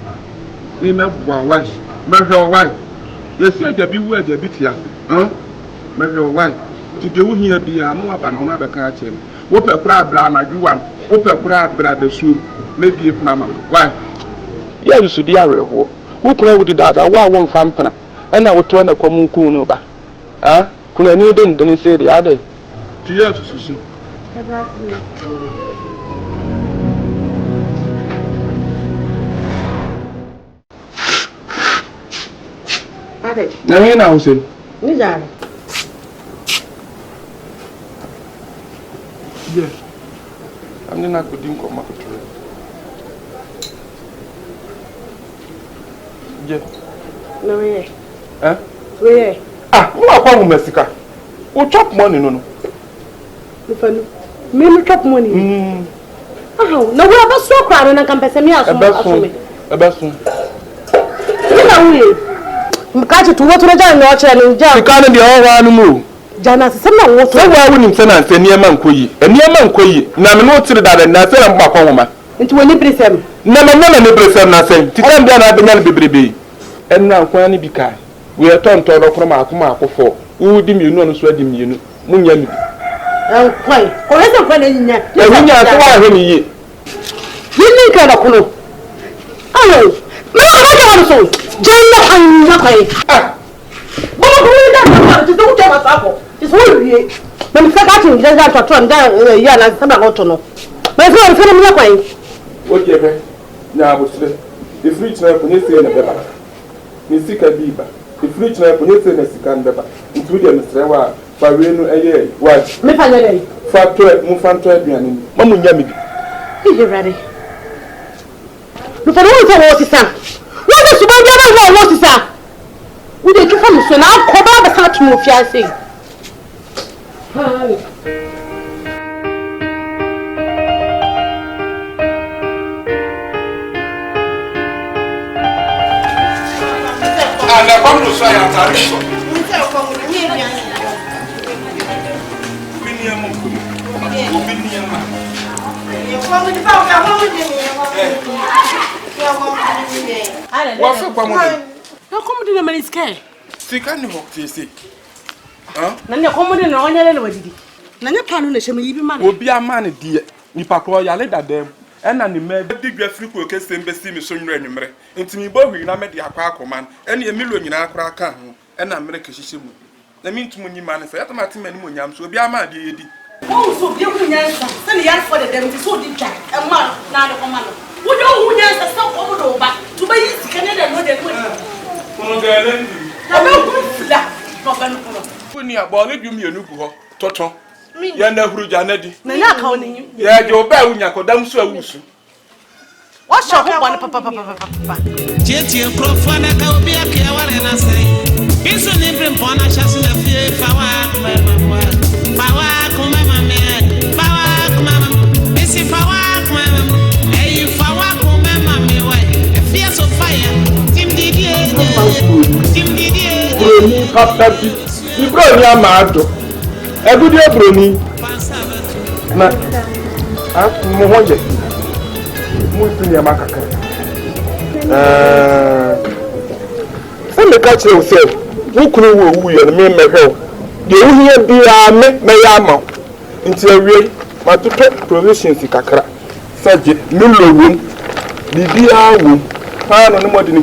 Remember why? Remember why? Yes, you be where the bit here. Huh? Remember why? To do here be a more than one other country. What a crab brand I do one. What a crab brand the soup. Maybe if Mamma. Why? Yes, you should be a real. Who can do that? I want one family. And I would turn a common coon over. Ah, could I need them? Don't say the other. Yes, Susan. Now, now, say, Nizar. yes, I'm not going to come up to it. Yes. No, yeah. Huh? Where? Ah, who are going to Mexico? Who chop money? No, me chop money. Oh, no, we have a so crowd and I can pay me out. A best one. Catch it to what we're done, watch and jump. Can't be all one move. Jana, someone was so why wouldn't send us a near man koyi? A near man koyi. Now, no to that and I said I'm back home. Into a nipple. Never nipple nothing. To come down, I've been baby. And now, when you be kind, we are turned to a from our Kumawood for who dim you know, sweating you know. Munyami. Oh, quite. Or is a friend in there? You think I don't know. Oh, no, so. Jana and Nakai. Ah, but who don't tell us apple. It's all you. When you forgot to just have to turn down Yana Samagotono. My friend, Philip Nakai. What you have now was the free trap when you say in the Beba. Nisika Biba. The free trap when you say in the Sikan Beba. Including Mr. Ewa, Farino a year. What? Mifane. Factor, Mufantra, and Mamu Yami. Is you ready? Look for all the son. What is what is that? We did you come so now? Come back start to move fiancé. And I come to say I'm what's up, Mama? No, come to the man's care. See, can you walk to see? Nanya come in on your lady. Nanya Panu, even man will be a man, dear. Nipako, ya let that them. And I made the big free case embassy, Miss Sonre, into me, boy, I met the Aquaco man, and a million in Aqua, and American Shishimu. The mean to money man, if I have my team and Munyam, so be a man, dear. Oh, so beautiful, send the answer for the dem to so deep jack, and one, now the commander. We don't who answer so over to buy his Canada, no, that way. I don't flat. When you are born, you mean a Toto. Yana Hujanedi. Naya counting. Yeah, your bell when you go down so. What's your papa? Jetty Profana can be a care and I say. It's an imprint on a chassis of the power, it's if I walk, mamma. Hey, if I walk, mamma, a fierce of fire. Tim Didier, Tim Didier. You brought your mad. A good year, Bruni. Mohoje. Mutunia Macaca. Some the catcher will say, who could we and me make her? You hear be a mayama into a real, but to take provisions in Kakra. Such a little room, the dear room, pan on the modern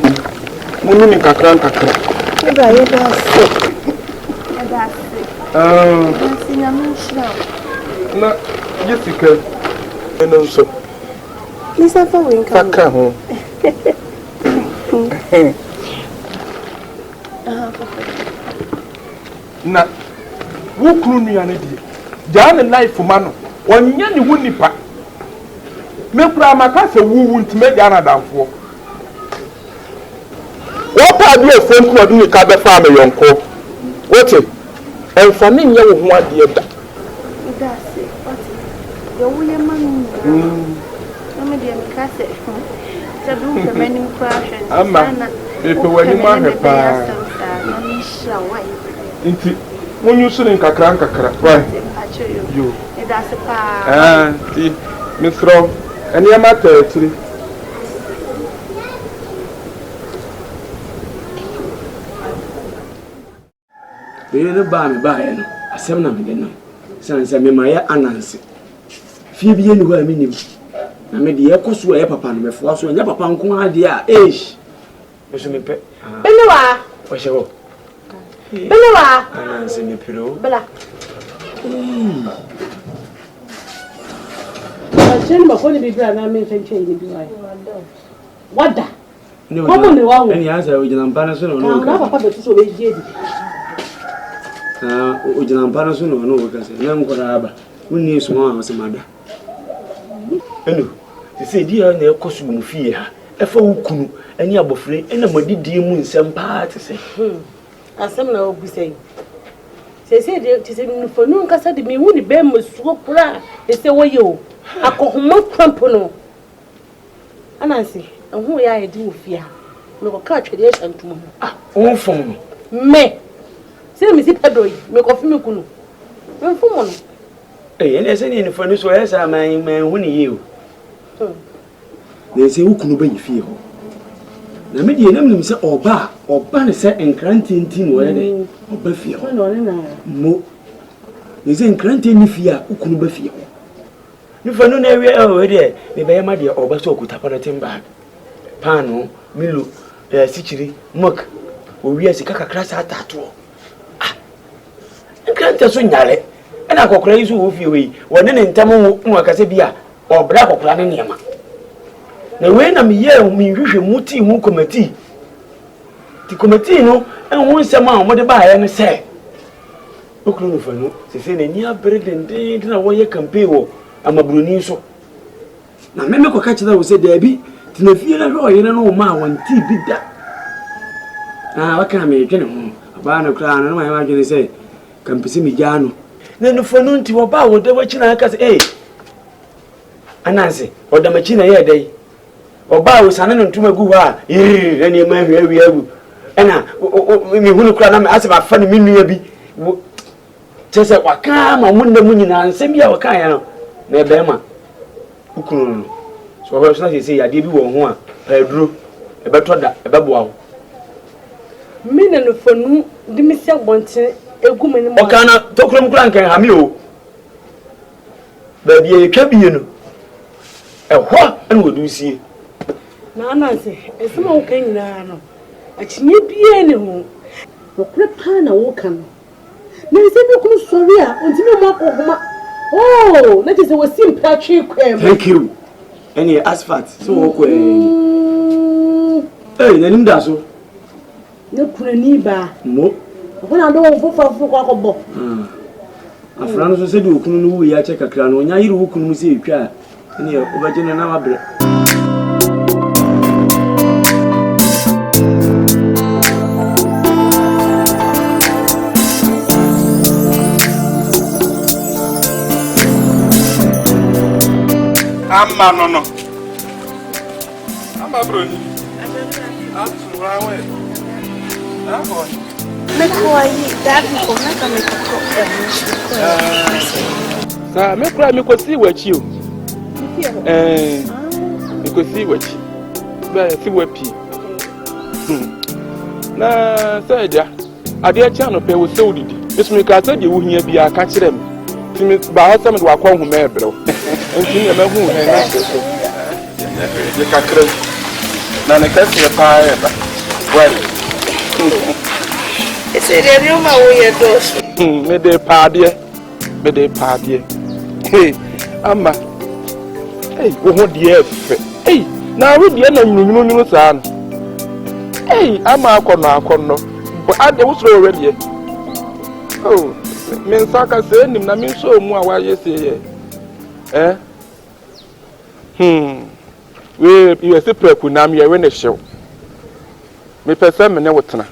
woman in Kakran Kakra. No, Jessica, and also. Listen for Winka home. Na, who crew me an idiot? Jan and life for Mano, one young Wunipa. Milkra Macassa who won't make Anna for. What are you a friend who are doing a cabin family, uncle? What's it? And for me, you want the other. That's it. What's it? Your William Mammy. I'm a dear cassette. It's a room for many crashes. I'm if you were in my When you sit in Kakranka, right? You. It does a Miss Rob, and your matter actually. They didn't buy me by it. I said, no, since I mean, my Anansi. Vivian, who I mean, I made the echoes where Papa and my force when your papa come idea. Ish. Benoit. What's your Benoit? Anansi, me pillow. Bella. I change my phone to be brand. I mean, change it. What that? No, any answer with an Panasonic or no? Papa, but so they Ujina Panasonic or no, because I'm going to have who needs one as a mother. They say, dear, and their costume fear. A folk, and your buffet, and a muddy demon, some parties. As some now be saying. They say, it is for no Nkansah de me, would be most so proud. They say, why you? I call him more crampono. And I say, and who I do fear. No catch the Ashanti. Ah, all for me. Me. Say, Miss Pedro, make off me kuno. I'm for one. Eh, and there's any for this way, I man winning you. They say, who can be fear? The medium say, or bar, or banner set and granting tin where they or Buffy. Mo. They say, granting fear, who can be fear. You for no area already, maybe my dear or Basso could have a timber. Pano, Milu, Sichiri, Muck, we are the Cacacras at tattoo. Ah, and Nkansah so nyale, and I go crazy with you, when in Tamu, Mwakasebia, or Black or Planiniama. The way I'm here, me wish a muti who committee. The committee, no, and once a man, what buy and say. Look, no, for no, they say the near bread and day, then I want you can pay. I'm a Bruniso. Now, Memco catch that was a Debbie, to the fear of you know, ma, one tea bit that. Ah, what can I make? A barn of crown, and my imagine say, Campesimiano. Then the phone to about the watching I can say, Anansi, or the machine here day. Or bow Sanan to my gua, any man where we have. And I, who cry, ask about funny maybe. Just at Wakam, I wonder when and send me our kind. Nebema. Ukunu. So I was not to say, I did one, I drew a better a babu. Men and for no, the Mr. wanted a woman. What kind of talk from Crank and Hamio? But ye can be, you know. A what and would you see? Nana say, a small king now. A chinny be any home. What prepare a walk on. There is a good story until you oh, that is a simple trick. Thank you. Any asphalt, so okay. Hey, the Lindaso. No, couldn't ba. No. When I don't go for Bob. A friend said, you couldn't check a crown when you couldn't see you. And you're over general. I'm no. I'm a brony. I'm to run away. I'm going. Make why that people make a make see what you. You could see what you. But see what you. Nah, say, I dear channel pay was so did. Miss Mikasa, you wouldn't be a catch them. By some to acquire whom may blow. And see a man who has the cacre. None of that's your fire. Well, it's a rumor we are those. May they party. Hey, Amma. Hey, what dear? Hey, now we the end of you, son. Hey, Amma, but I was already. Oh. Men saka say nim na min so mu awa yesi we you say preku na me we na hyew me pese me ne wotena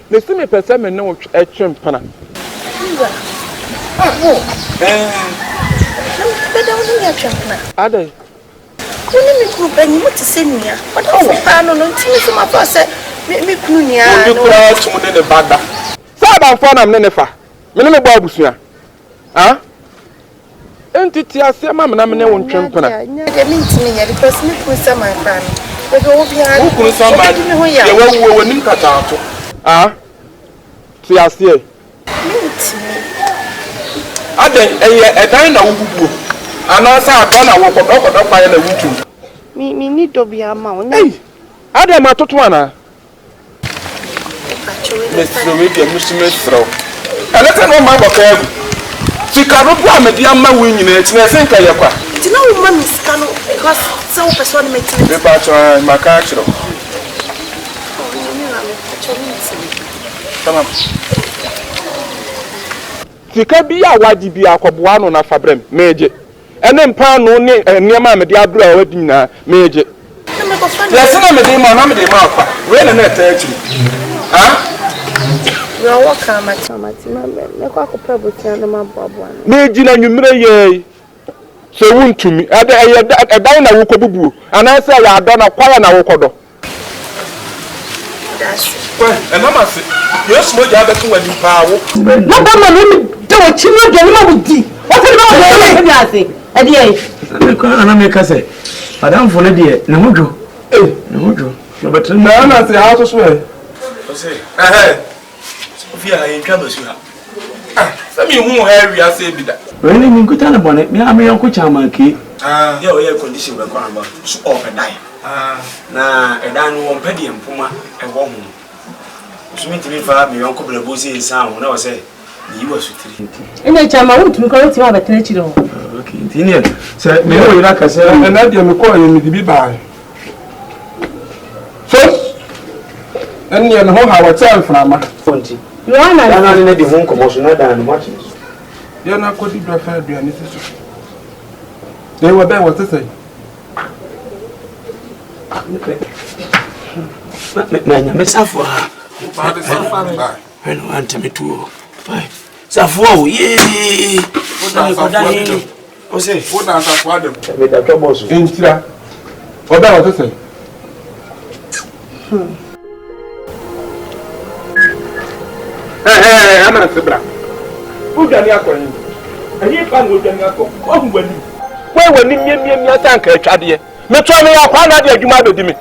me see me pese me ne wo etwem pana but don't get chapna ade me group and you want to send me. But I don't know to my boss. Me kunya. You cry to me the bada. Sada phone am nenefa. Me no me bo abusua. Ah? Entity ase ma me na me ne won twempena. Nya de me ntimi nya because me kun say my fan. We go be ha. Who kun somebody? Ye wo nim kata ato. Ah? Ti ase. Me ntimi. Aden edan na wububu. Ana sa aka na wo kodo pa ye na wutu. Me need to be a man. Hey. Aden ma toto ana. Mr. Vivian, Mr. Mistro. And let no man boka. Sika ro amedi ama wi nyina etina senka yakwa. Ti na wo mami sika no because so person me ti. Be ba cho maka chiro. Tamam. Sika bi a wadi bi akoboa no na fabrem meje. Ene mpa no ne niam amedi adro a wadi nyina meje. Yes na medi ma na medi ma akwa. We na na ta achi. Ah? We are welcome at me kwa ko prabutia na mababo na. Me jina nwumre ye. So wuntumi. Edan na wo kobubu. Ana se ya ado na kwaya na wo kodo. That's Well, and mama say, yes mo ja betu wadi pa wo. No ba ma no de wo chimo de no wudi. What is about the ase? Ade ai. Me ko ana me ka say. Madam fo ne de na hojo. Na hojo. No betu Na say how to swear. Say, Sophia I trouble you. Some you who have ya say bida. When you nkuta na bone, me am yanko chama ki. Yeah, we are condition we kwa about so open die. Na edan wo mpedi empoma e wo hu. So me timi fa me yanko brabo say nsan na wo say ni wa sutiri. Ina chama wo tumi ko wo timi abatena chi do. Okay, intinier. Say me o ira ka say na dia me ko ye me di bi ba. So and you know how I tell from my fonti. You are not na di hon komo so na dan much. You na ko di do fa aduane so. They were there what to say. Me safo ha. When want me to. Safo ye. O say, what na safo adam. Me da trouble so. Intira. Oba what to say. I'm not Sebra. Who can you call him? And you can't go to Nako. Come when you. Where when you tank a chaddy? Me try me a crown at you mother me.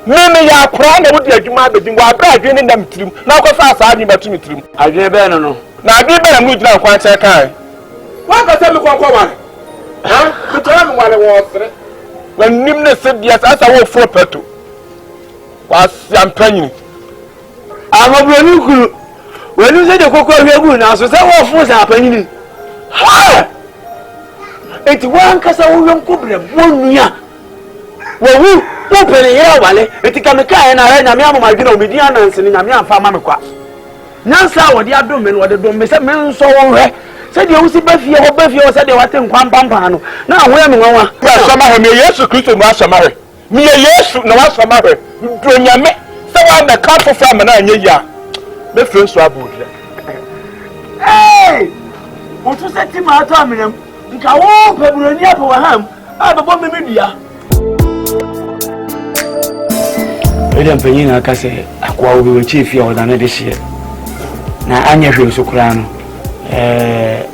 Me ya crown would you mother do what I didn't them trim. Now go fast, I didn't to me trim. I didn't no. Now be better mood now quite a kind. What can tell me one? Huh? To tell me what I was. When Nimna said yes, as I walk for Peto. Was I'm penny. I'm a brand when you say the cocoa here now, so that was what's happening. Ha! It's one casa won't cover one year. Well, we open here, Valley, it can make and I am my dinner with the answer in a young farmer. Now, sir, what the abdomen, what the dome is a man so rare. Said you see Buffy or Buffy or said they were in one pampano. Now, where am I? Some me, yes, Christian was a marry. Me, yes, no one's a marry. Bring your me. So I'm the couple from an eye. Me friends so abud. Hey! What was that ma to aminem? Nka wo pebroni apo ham. Ababo me media. Ede mpanyin na aka se akwa wo be chief ya odane de hye. Na anya hwe so kura no.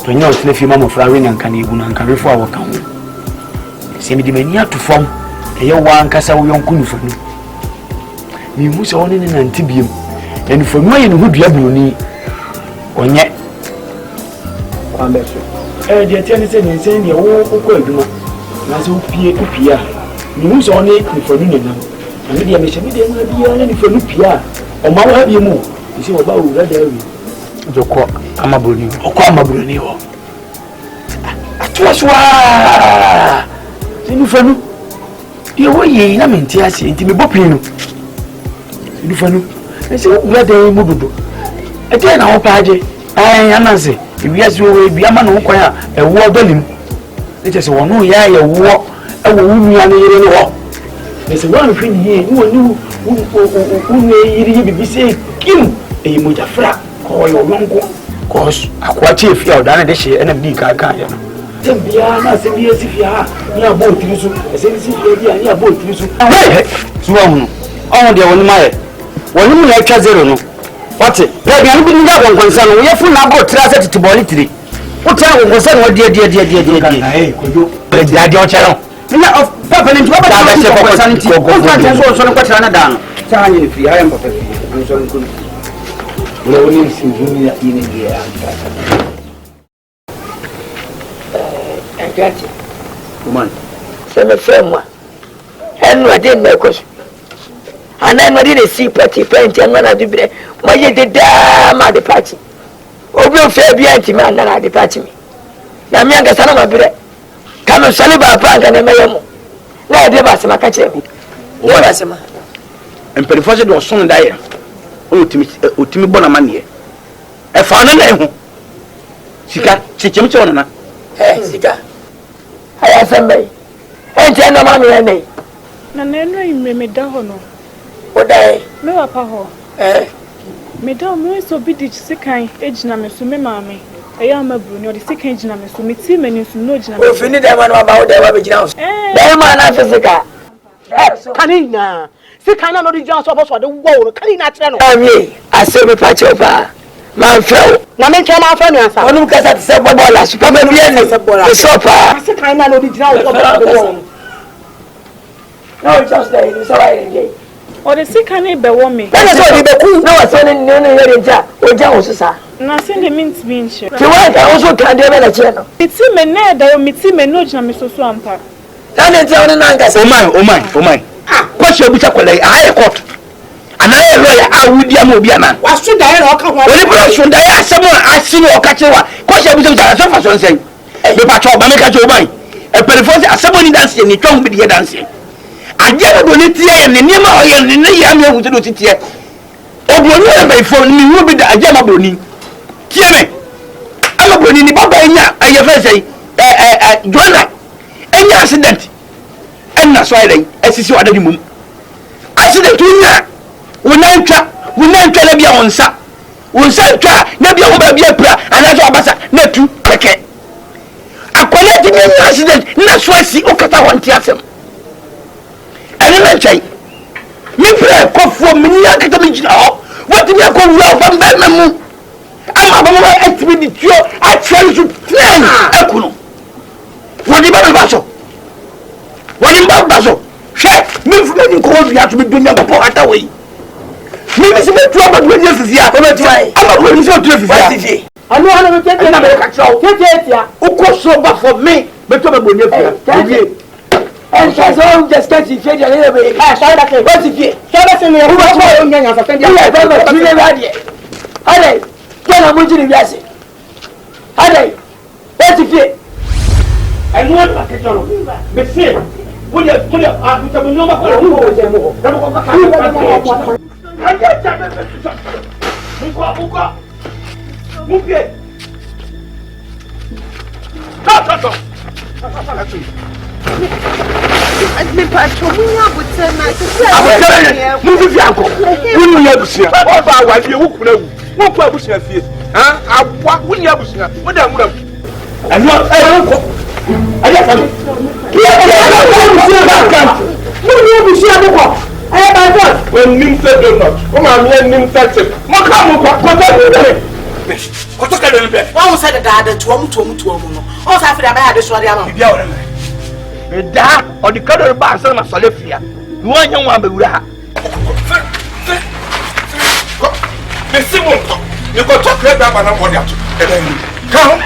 Tonya otile fi mama fra we nka na ebu na nka refo a wo kan wo. Se me di mani atufom. Eye wa nkasa wo yonku nufonu. Ni mu se woni na ntibiem. And for me, you would be onye. The attorney said, and saying, you won't go to Nazo Pia. You lose on it for me now. And media mission, media might be only for Lupia. Or my have you more. You see about that area. Joko, I'm a bully. Or come a bully. At was why. You for no. You were ye, I mean, tears into me bopino. You for no. I say, what they move. Again, our party. I am say, if yes, you will be a man who choir a war dwelling. It is one who ya a war, a woman in the war. There's a one friend here who knew who may be saying, Kim, a mutafra, call your uncle, cause a quite chief, you are done at the share and a big car. Tembia na se bi esifia ni abo tirisu ese ni sifia dia ni abo tirisu suwa hu on de woni maye woni mu na twa zero no wate na bi bi nda konkonsa no ye fu na go trase titiboli tiri o tra konkonsa no die kojo dia o chero na of papa ni tuba ba se konkonsa ni ti o tra so so no kwatra na da no sa hanyi ni fi ha yam papa fi so no kun le woni sinjuni ya ine dia Gati. Woman. Some friend one. And I didn't make us. And then I didn't see party paint and when I did it, my did damn at the party. Over Fabian man and at the party me. Now me and the son of my bread. Come and celebrate prank and a mayo. Now I did my catch him. What was him? And Perifosa was soon die. Ultimate Bonamania. A father name. Sika, Chichimchona. Hey, Sika. I assembly. And tell no mammy and me. Nano, me down. What day? No, Apaho. Me down, no, so be the second age number to me, mammy. I am a Bruno, the second number to me, 2 minutes to know. We'll finish that one about the rubbish house. There, man, I physical. Canina. See, can I know the Johnson was for the wall? Canina channel. I say, me patch over. Man fell. Na men chama afanu asa. Onu kasa ti se bobo la super be bi eni. The sofa. Se kan na no di jina o bobo. No, just there. You say why again. O de se kan e be wo me. Na so di be ku. Na wa so ni no here nja. O ja wo susa. Na se de mint bi nche. Ti wa ka wo so kan de be na che no. Ti me na da yo miti me no jina me so so ampa. Na ne ti onu na nka. Oh my. Ah, ko she bu cha kwale. Ah, e court. Anaye lawyer awudi am obi ana waso dae na oka ho oni bro so dae asemo asini okache wa ko she bi so so fa so nsen be pa cho ba me ka cho ban e perifonse asemo ni dance ni twon bi de dance aje no ni tie ne ni ma oye ne ya me hu do titie obroni e be fo ni hu bi da aje ma broni tie me ama broni ni baba nya aye fa sei Joanna enya accident enna so ile esisi wada di mum accident unya Unancha na bia wonsa twa na bia wo ba bia pra anaso abasa na tu keke akole di ni accident na so asi okata wonti asem ene na chai mi pra kofo mi ni akata mi jina ho what mi akọ ru ba mba na mu ama ba mo atimi di tuo atwere su plan akuno woni ba so hwe mi fu mi ko bia to mi dunya ko ata we Mimi si me tuwa ba duwe sisi ya. Ome tuwa. Ama duwe nisi o tuwe sisi ya. Wasifi. Anu wana me tete na me kacho. Tete ya. Uko soba for me. Me tuwa me bonye fiya. Tete. En chazo just can't see fiya le be. Sawa ke. Wasifi. Sawa se me ya. Uba kwa onga nya sa ya. Ya ba ba tile ba die. Ale. Tena munjini biase. Ale. Wasifi. Anu wana kacho. Me se. Kuja mtamunyoma kwa huo wajemo. Kama kwa kaka. Muka. Mupie. Tato. Me pacho munya butena. Abutena. Muvi fianko. Wunu ya busia. Oba wa die wukuna wu. Wukwa abusia fie. Ha? Abwa wunu ya busia. Woda mura. Anu wukọ. Aja sabi. Munya busia bukọ. Aye ba God. When nim said do not. Come on, me nim said. Mo ka mo ko to be. Ko to ka do be. Wa mo said da tuom no. O sa afira ba ya de so de ama. Bibia wo me. Me da o di ka do ba so na so le fia. Ni wo nya wa ba wura ha. Ko. Me si mo ko. Ni ko to ka ba na mo de ato. E da ni. Ka ho.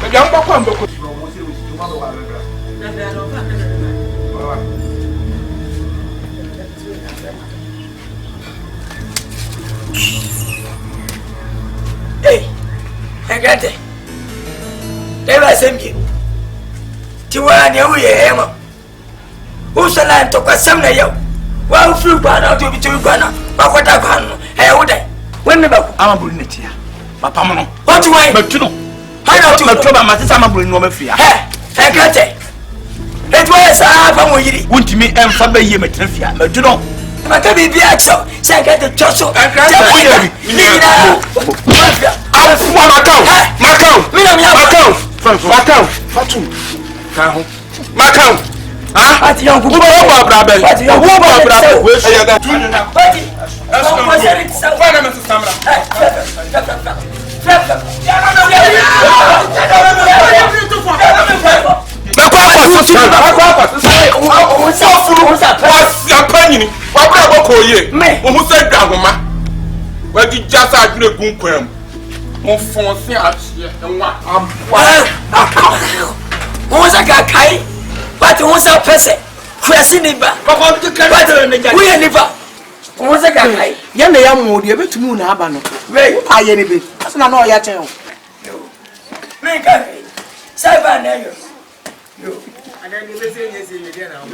Me ga mba kwa mba ko. Hey, Agate. Eva semki. Tiwa ni uye hema. Usala ntoka samna yao. Wa ufru bana to bitu bana. Bakwata kwanu. Hey udai. When me bako amabuli netia. Papa mono. What way? Metuno. Hana tu metoba matisa amabuli no mafia. Hey, Agate. It was a family. Won't me and Fabe ye metrafia. Metuno. Maka bibi acho. Sagate choso. Agate. Mina. Makao. Mina. Makao. Fatu. Kaho. Makam. Ah? Ati yon ku. Wo ba brabe. Ati yon ku ba brabe. We say that. Ati. Fana me Samra. Yanda ya mudi ebetumi na aba no. We aye ne be. Asana na oya chen o. Me ka. Sai ba na yo. Yo. Ana ni be se nyese me dia na o.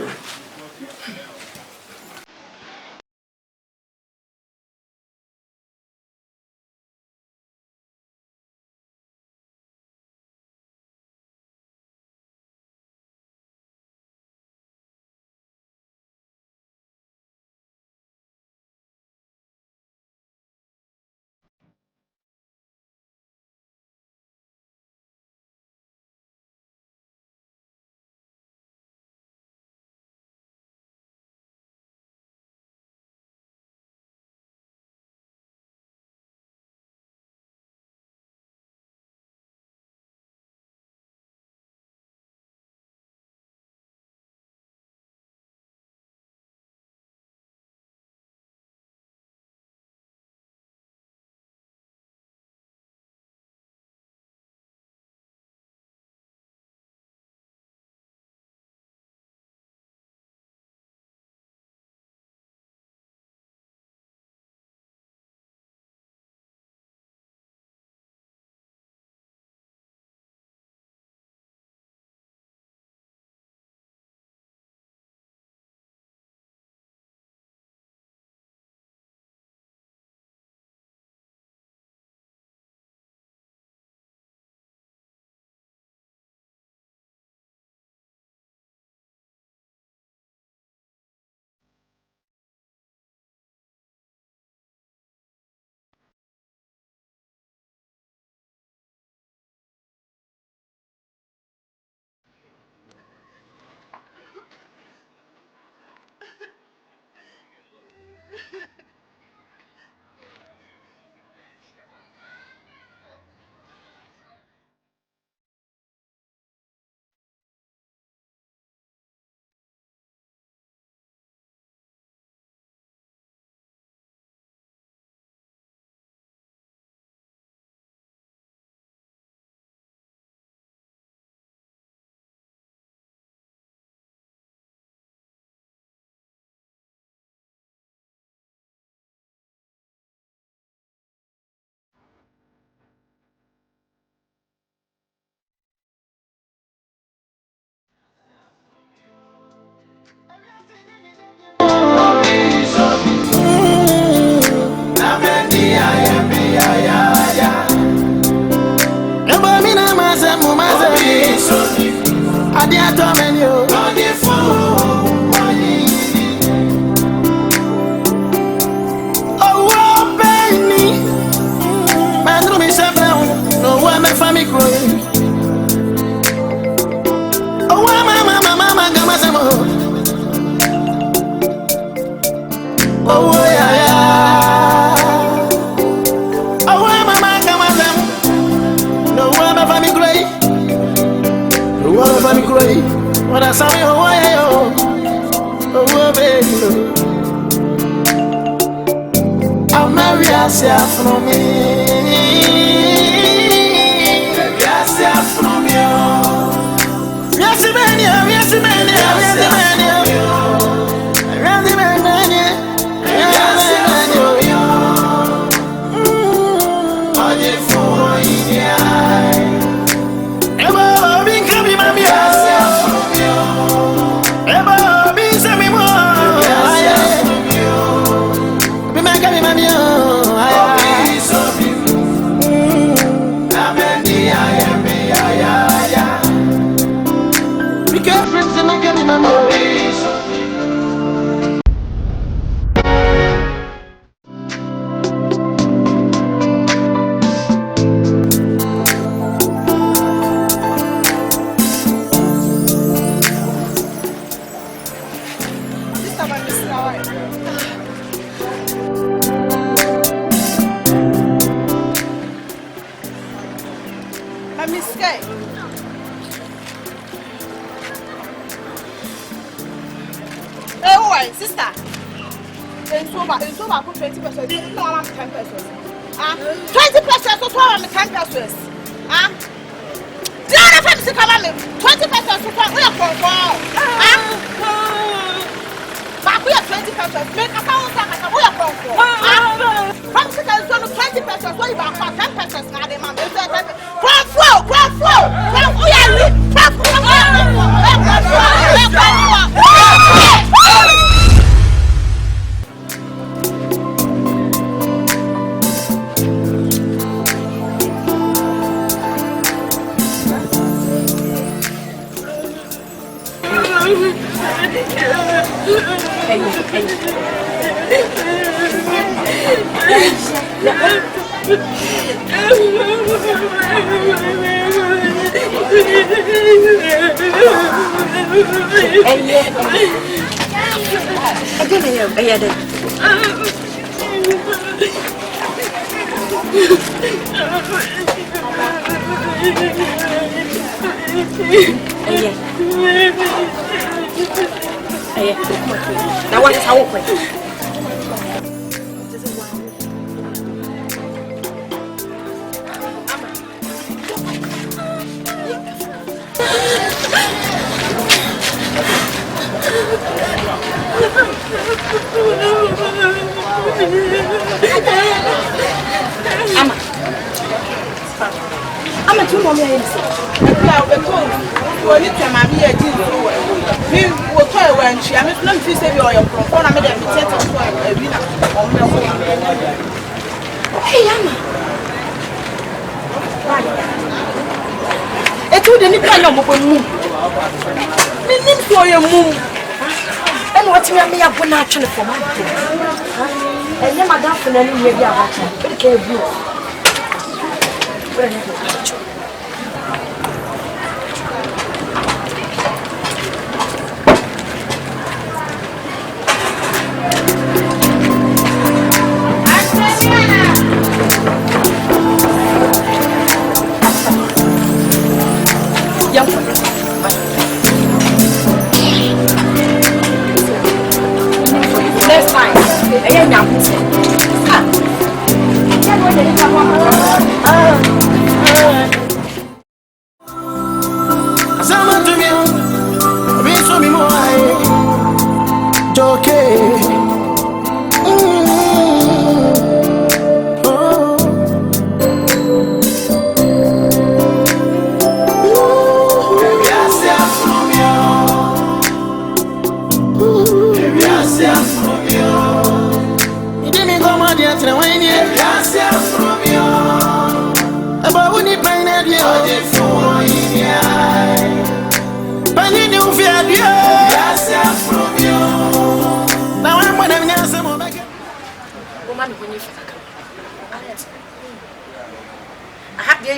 Be my baby, mommy, oh, Hey, sister. It's over. Put 20%. No, I'm 10%. 20%. So I'm 10%. The other family come on me. 20%. So we are for. But we are 20%. Make a thousand. We are for. From 20%. So you are 10%. Now the man. Now what is how open? I'm too mommy. We need to mammy a deal. We will try when she am not to say your phone. I made a potato for a winner. Hey, Amma. I told any kind of moon. Meaning for your moon. And what you may have naturally for my and then my dad and any maybe I can't view. Next time,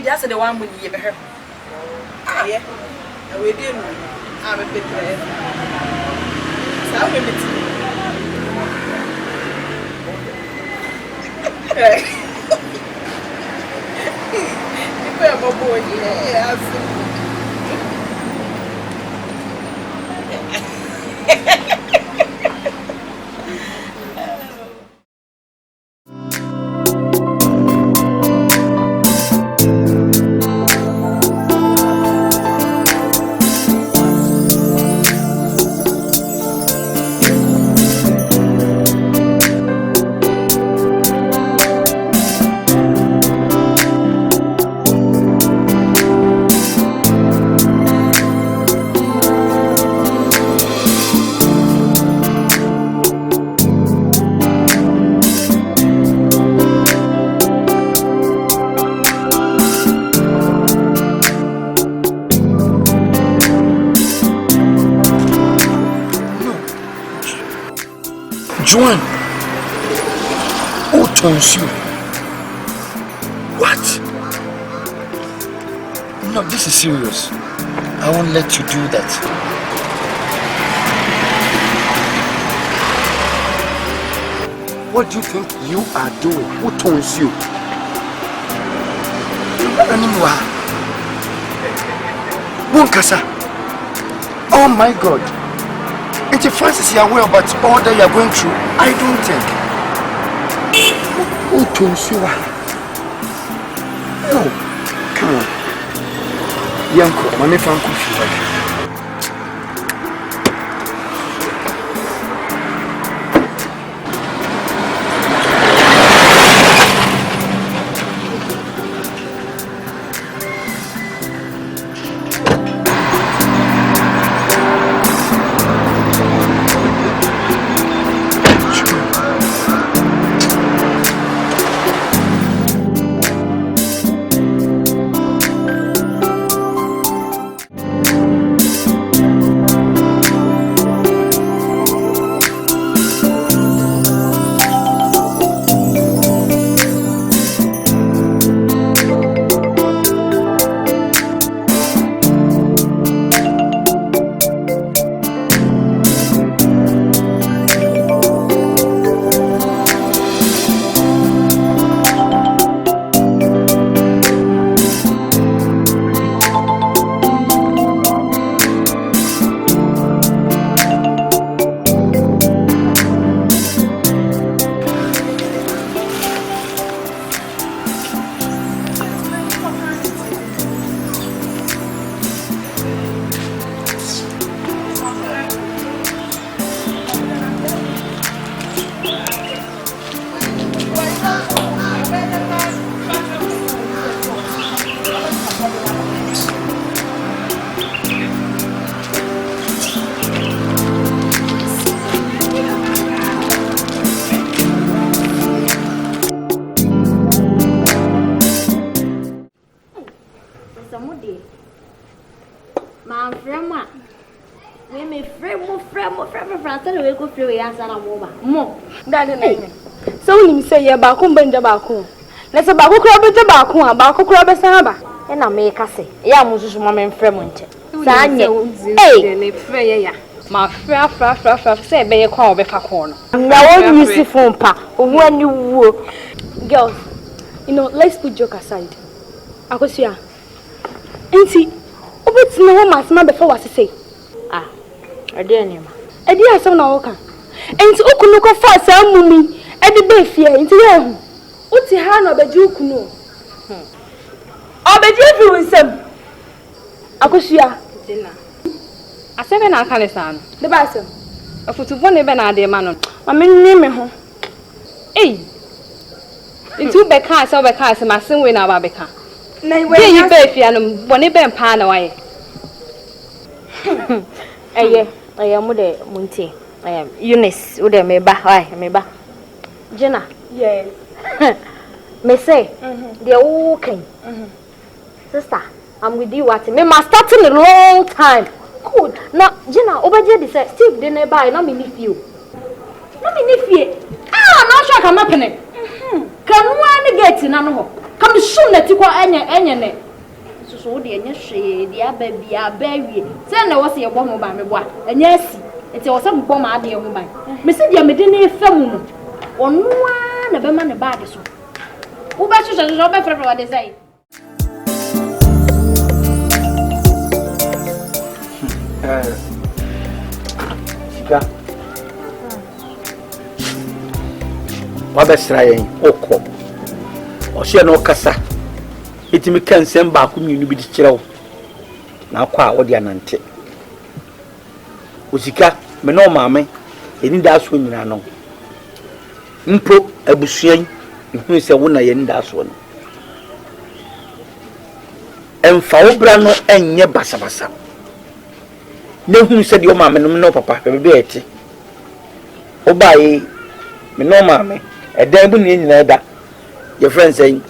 that's the one when you ever yeah, we didn't. I'm a bit tired. So I'm a bit you have a boy, yes. Joan, who turns you? What? No, this is serious. I won't let you do that. What do you think you are doing? Who turns you? Nkansah. Oh my God. It's Francis, you are well, but all that you are going through, I don't think. Who told you? No, come on. Yanko, my nephew, Uncle Phil. So you say you're back home, Benja Baku. Let's a Baku crab at the Baku, a Baku crab at Saba. And I make a say, yeah, Moses, Mamma and Fremont. Hey, my fra, say, be a call back a corner. Now, you see, phone pa, when you were girls, you know, let's put joke aside. Akwesi, ain't he? What's no man's man before what to say? Ah, I didn't know. I didn't say no, okay. And so, Okunuko fast, I'm mummy. And the bay fear into them. What's the hand of a Duke? No, I'll be different with them. Akosia dinner. I said, I can't stand the bathroom. A foot of one even at the man. I mean, name me. Eh, it's 2 back cars over cars and my son win our becca. Nay, where you bay fear and one even pan away. Eh, I am with the Munty. I am Eunice, would me back, me back. Jenna, yes. Me say, they're walking. Sister, I'm with you at me. Must start in a long time. Good. Now, Jenna, over here, they say, Steve, they never buy, not me if you. Not me if you. Ah, I'm not sure I'm happening. Can one get in? Come soon, let you go any. So, the shade, the baby, a baby. Send I was a woman by me, what? And yes, it was some bomb at the young man. Mr. Yamadini film. On one of them and a bad so. Who bet you shall not for what they say? Sika. What best trying? Oko. Or she no cassa. It me can send back whom you be the chill. Now, qua what the anante. Usika, me no mammy, any dash when you know. Mpo abusuan ihu se wona ye nda so no emfa obra no enye basabasa ne hu se de o ma me no papa bebe eti obaye me no ma me edan bu ne nyina da ye friend say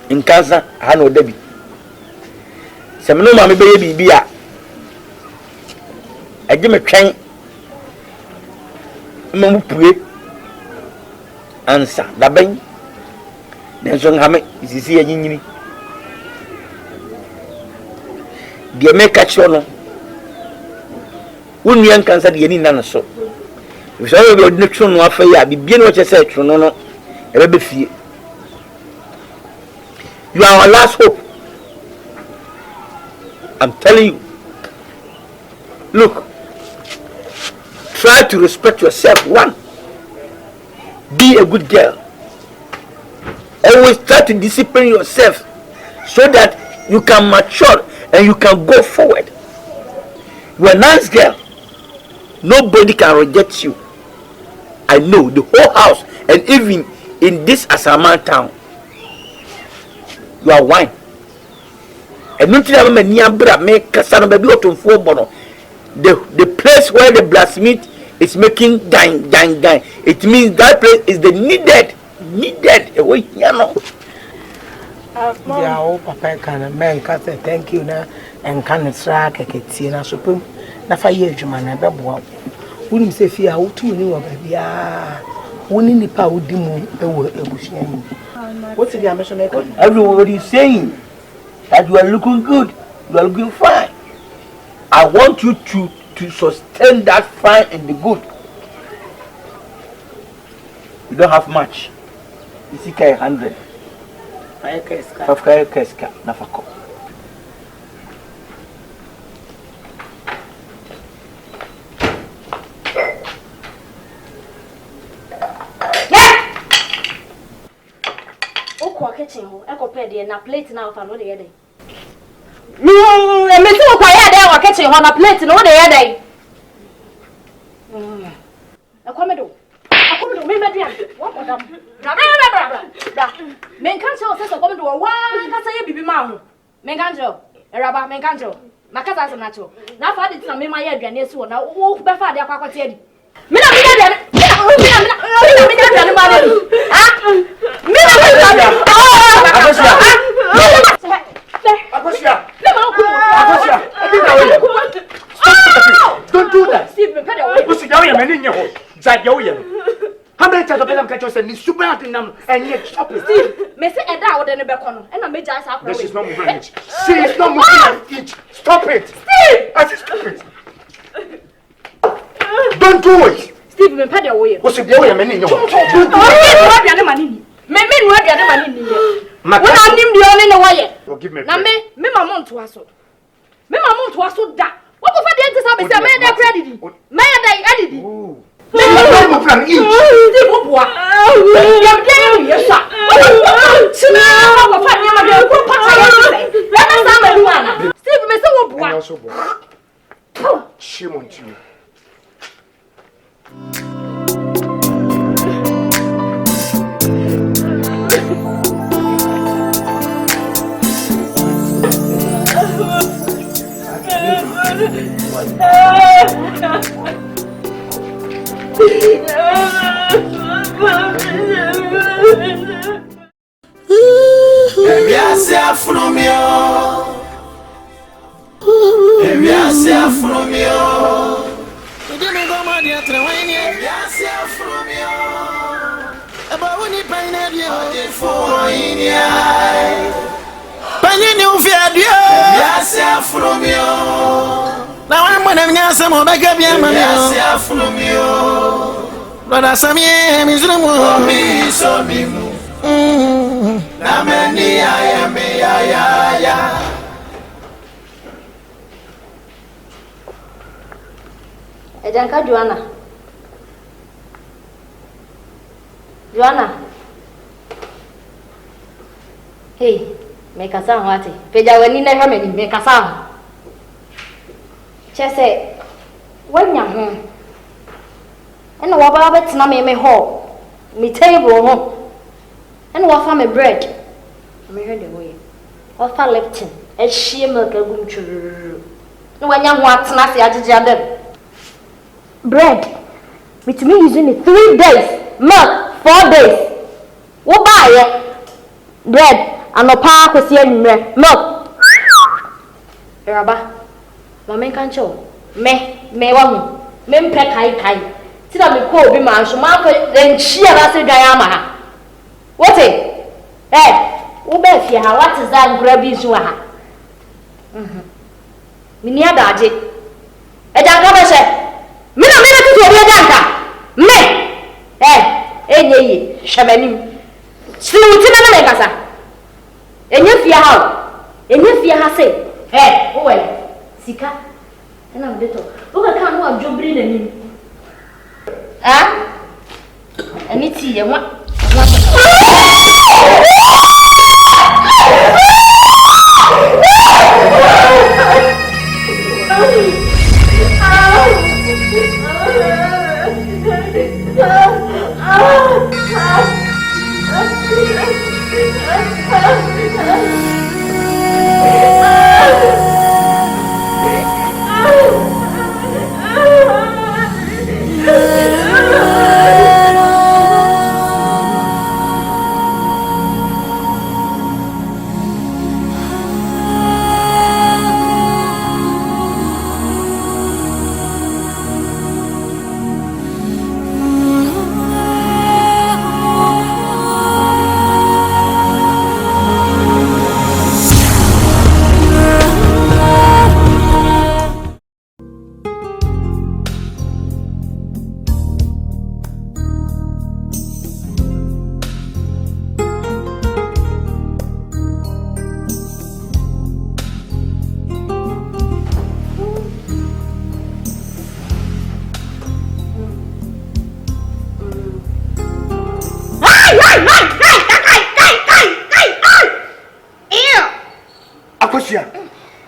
Nkansah ha no da bi se me no ma me be ye bibi a age me twen me pue answer da ben den so ngame isisi anyinyi de me catch no wonu Nkansah de ni na so if so be odine tro no afa ya bibie no che se tro no e be fie you are our last hope. I'm telling you, look, try to respect yourself. 1, be a good girl. Always try to discipline yourself so that you can mature and you can go forward. You're a nice girl. Nobody can reject you. I know the whole house and even in this Asama town. You are wine. And the place where the blacksmith is making gang. It means that place is the needed. Yeah, oh, Papa can man can say thank you now and can track a kitty na super. Na for years, man, I don't want. Wouldn't say fear how to know, baby. Wouldn't the power demo the word a bush. What's the ambition? Everybody is saying that you are looking good, you are looking fine. I want you to sustain that fine and the good. You don't have much. You see, 100. 5 keska nafako. Oko kitchen ho, eko pay dey na plate na ofa no dey dey. Me see wo kwa ya dey wa kitchen ho na plate no dey dey. Akomedo me median. What madam? Bra. Men kan say o say akomedo wa ka say bibi ma ho. Men kan jo. Eraba men kan jo. Makasa asem na cho. Na fa de tina me ma ya aduane esi wo na wo be fa de akwakwate adi. Me na me ya aduane. Me na aduane ma de. Ah? Me na aduane. Akosia. Don't do that. Steve, me pede away. What's your name? How many times have I catch you and super and stop it? Steve, me say Eda would never come. And I may just have She's not moving an inch. She is not moving an inch. Stop it. Steve! I said stop it. Don't do it. Steve, me pede away. What's your name? Me no give me. Na me mama nto aso. Me mama nto aso da. What go for the enter service me dey credit. Me dey adidi. Me no move an inch. Steve Obua. Yam dey yes sir. Sina go for the ma dey ko pata ya say. Na sa ma du ana. Steve me say Obua. Shame on you. Eviase afromio. Eviase afromio. Idime goma dia trewani. Eviase afromio. Eba woni paine dia. Ode fo inia. Paine ni ufia dia. Eviase afromio. Na wa mwana mnyasa mo bega bia mami. Eviase afromio. Brother Samie mizrumu. Omi so mimu. Na meni ya me ya. Ejanka Joanna. Hey, me kasa wate. Peja weni na ha meni me kasa. Chese wanya ho. Ena waba betina me ho. Me table ho. And what for my bread? I heard the way. What for Lipton? A sheer milk a goom churu. No one young wants nothing at the other. Bread. Which means using it 3 days. Milk 4 days. What buy it? Bread. And no park with your milk. Rabba. Mamma can't show. Me one. Men peck kai. Sit up and call be man. So market then sheer as a diama. What it? Ube fi ha what is that grabby so ha? Mini adaje. Ejanka be se. Me na tutu obi ejanka. Me. Enye yi hwemanim. Siwuti na me kasa. Enye fi ha se. Wo we sika. Na me to. Wo ka kan wo adwobri na nim. Any tea, you want.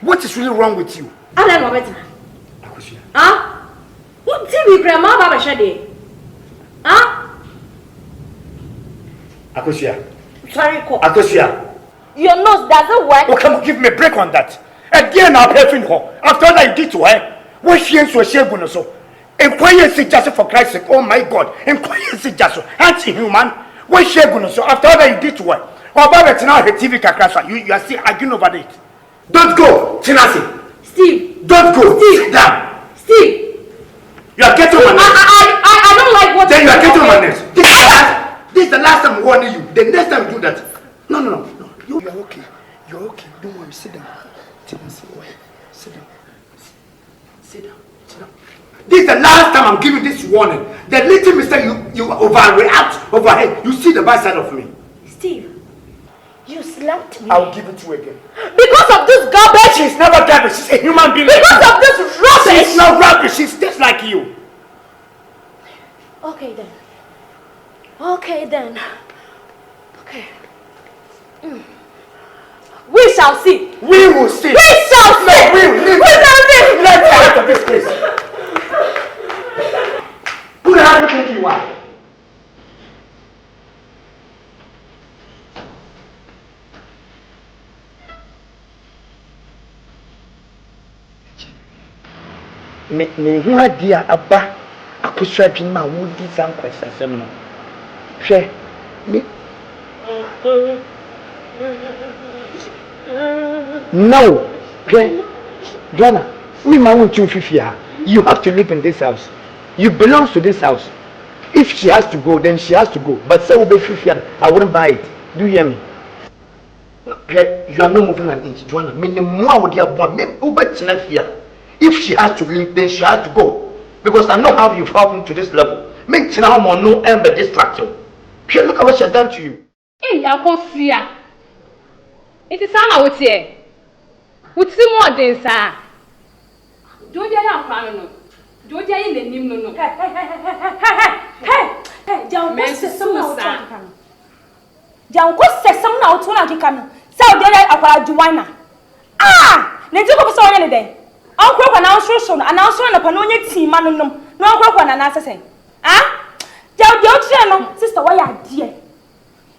What is really wrong with you? I don't know better. Huh? What TV grandma Baba Shadi? Huh? Akosia. Sorry, Akosia. Your nose doesn't work. Oh, come on, give me a break on that. Again, I'm helping her. After all I did to her, what she is so shaken so. Inquire see just for Christ's sake. Oh my God. Inquire see just anti-human. What she going so after all I did to her. Oh, Baba, now her TV crasher. You are still arguing over it. Don't go, Chinasi. Steve. Don't go. Steve. Sit down. Steve. You are getting on my nerves. I don't like what. Then you are getting on my nerves. This is the last time I'm warning you. The next time you do that. No. You are okay. You're okay. Don't worry. Sit down. Sit down. Sit down. This is the last time I'm giving this warning. The little mistake you overreact over here. You see the bad side of me. Steve, you slapped me. I'll give it to you again. Because of this garbage. She's never garbage. She's a human being. Because of this rubbish. She's not rubbish. She's just like you. Okay then. Okay. We shall see. We will see. We shall see. No, we will leave. We shall see. Let's get out of this place. Who the hell do you think you are? Me hu adia aba akosua adwin ma wo di san kwasasem no hwe me no hwe Donna we ma won tu fifia you have to live in this house you belong to this house if she has to go then she has to go but say we be fifia I wouldn't buy it do you hear me hwe you are not moving an inch Donna me ne mo a wo di abon me wo ba tina fia. If she has to leave, then she has to go. Because I know how you've fallen to this level. Make Tina no and be distracted. Here, look at what she has done to you. Hey, Akosia. It is Anna with you. With some more than sir. Don't you have no? Don't you in the name no? Hey, John, what's the song now? John, what's the song now? To Nakano. So, there are Juana. Ah, let's go for anything. Uncle can also announce on a panonia team, man, no uncle and answer saying, ah, your sister, why are dear?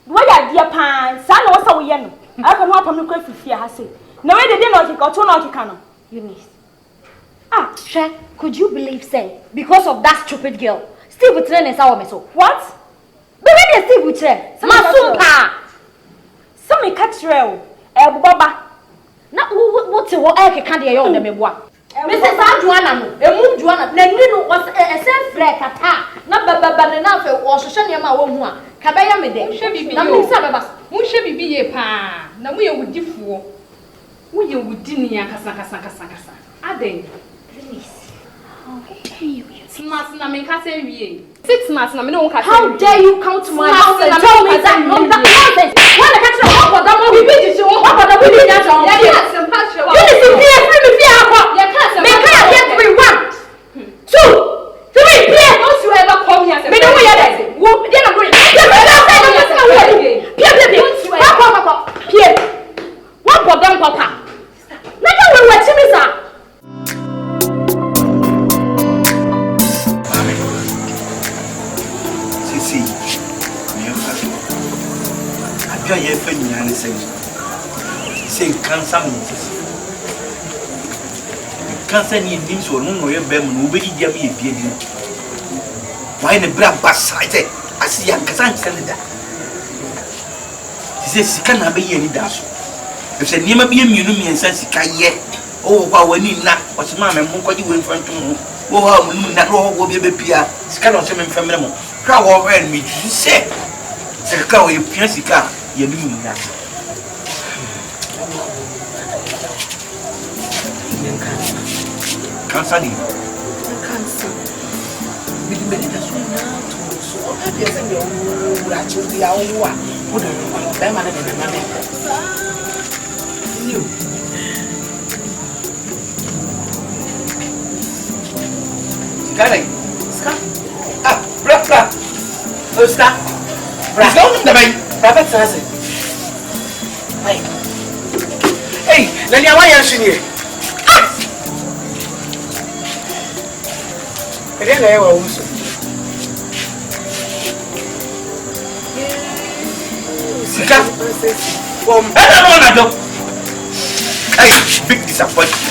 Why are dear pants? Son was so young. I can walk on the great fear, I say. No, they did not go to Nauticano. Eunice. Ah, Shay, could you believe, say, because of that stupid girl, Steve would train us our so. What? But when they Steve would train, some may catch rail, Baba. Now, what's what I can't hear on the Mebois? Mrs. Joanna, a moon Joanna, Nenino was a self flag attack, not Babana or Shania Womua, Cabaya Mede, should be a pa. Now we would differ. We would dinner Casacasa. Are they? How dare you? Smart Namin Cassie. 6 months, how dare you come to my house and tell me that nonsense? When the catch up for them, we beat you. What about the winning that on? Yes, and Pastor. You listen here, free me, make her get 3 1, 2, 3. Don't you ever come here adwa ye fa nyina ne say Nkansah means Nkansah ni nim so no ye bem no obedi dia me ye biedi why ne bra basa say asi Nkansah nsele da say sika na be ye ni da so e say niam be mienu miensa sika ye o kwa wani na o se ma me mo kwaji we mfanto ho wo ha mo na ro wo be pia sika no se me mfamre mo kwa wo wen mi say sika wo ye pia sika ye ni mi na Nkansah ni Nkansah mi di beli da so na to so o ka bi se me o ra chu bi a o wa o do no ba ma na de na me ni Sky. Ah, bra. Oh, Sky. Bra. Don't the bay. Bra says it. Hey, let me away and see you. I also. Sika. Hey, big disappointment.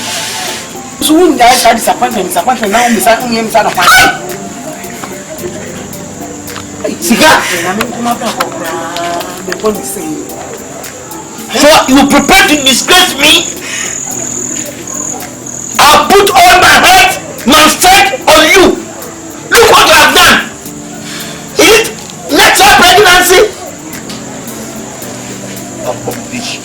So when guys are disappointment now we start on him sana fast. Sika. So you prepare to disgrace me? I'll put all my heart, my strength on you. Look what you have done. Is it natural pregnancy? Abomination.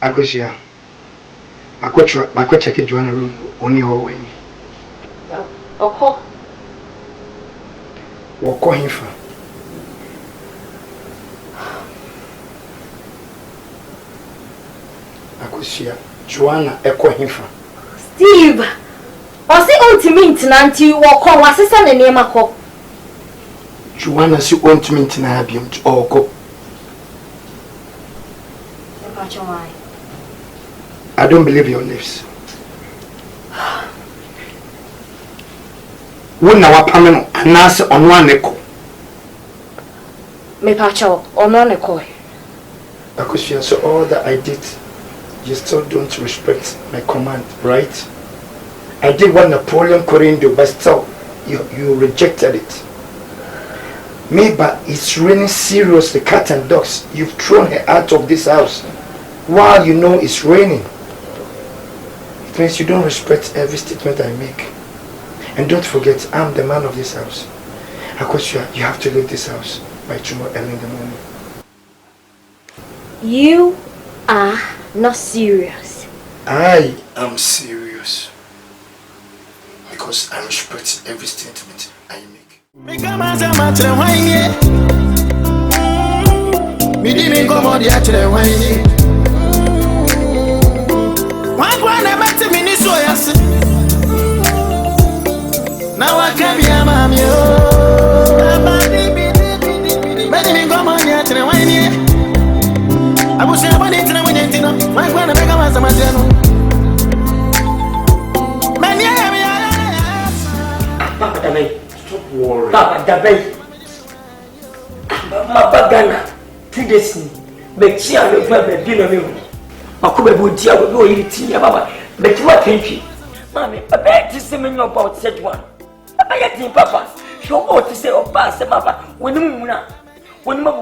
Akwesi, I check it Joanna room only hallway. Oko. Woko hifa. Akwesi, Joanna eko hifa. Steve, o si ultimate nanti woko wasisa ne niema ko. Joanna si ultimate na abiem oko. Why? I don't believe your lips. When na wapameno anase onwa neko. Me pacho onwa neko. Akwesi, so all that I did, you still don't respect my command, right? I did what Napoleon couldn't do, but still, you rejected it. Me, but it's raining seriously, cat and dogs. You've thrown her out of this house while you know it's raining. It means you don't respect every statement I make. And don't forget, I'm the man of this house. Akwesi, you have to leave this house by tomorrow early in the morning. You are not serious. I am serious. Because I respect every statement I make. Now I can't be a mommy. I was never need to know when you know. My grand make a master, my general. Papa Dabe, stop worrying. Papa Dabe, Papa Ghana, 2 days. But you are the dinner meal. Makuba would deal with you eating your Baba. But you are thinking, Mammy, I bet to say me about such one. I bet you, Papa. Show out to say, oh, pass the Papa. When you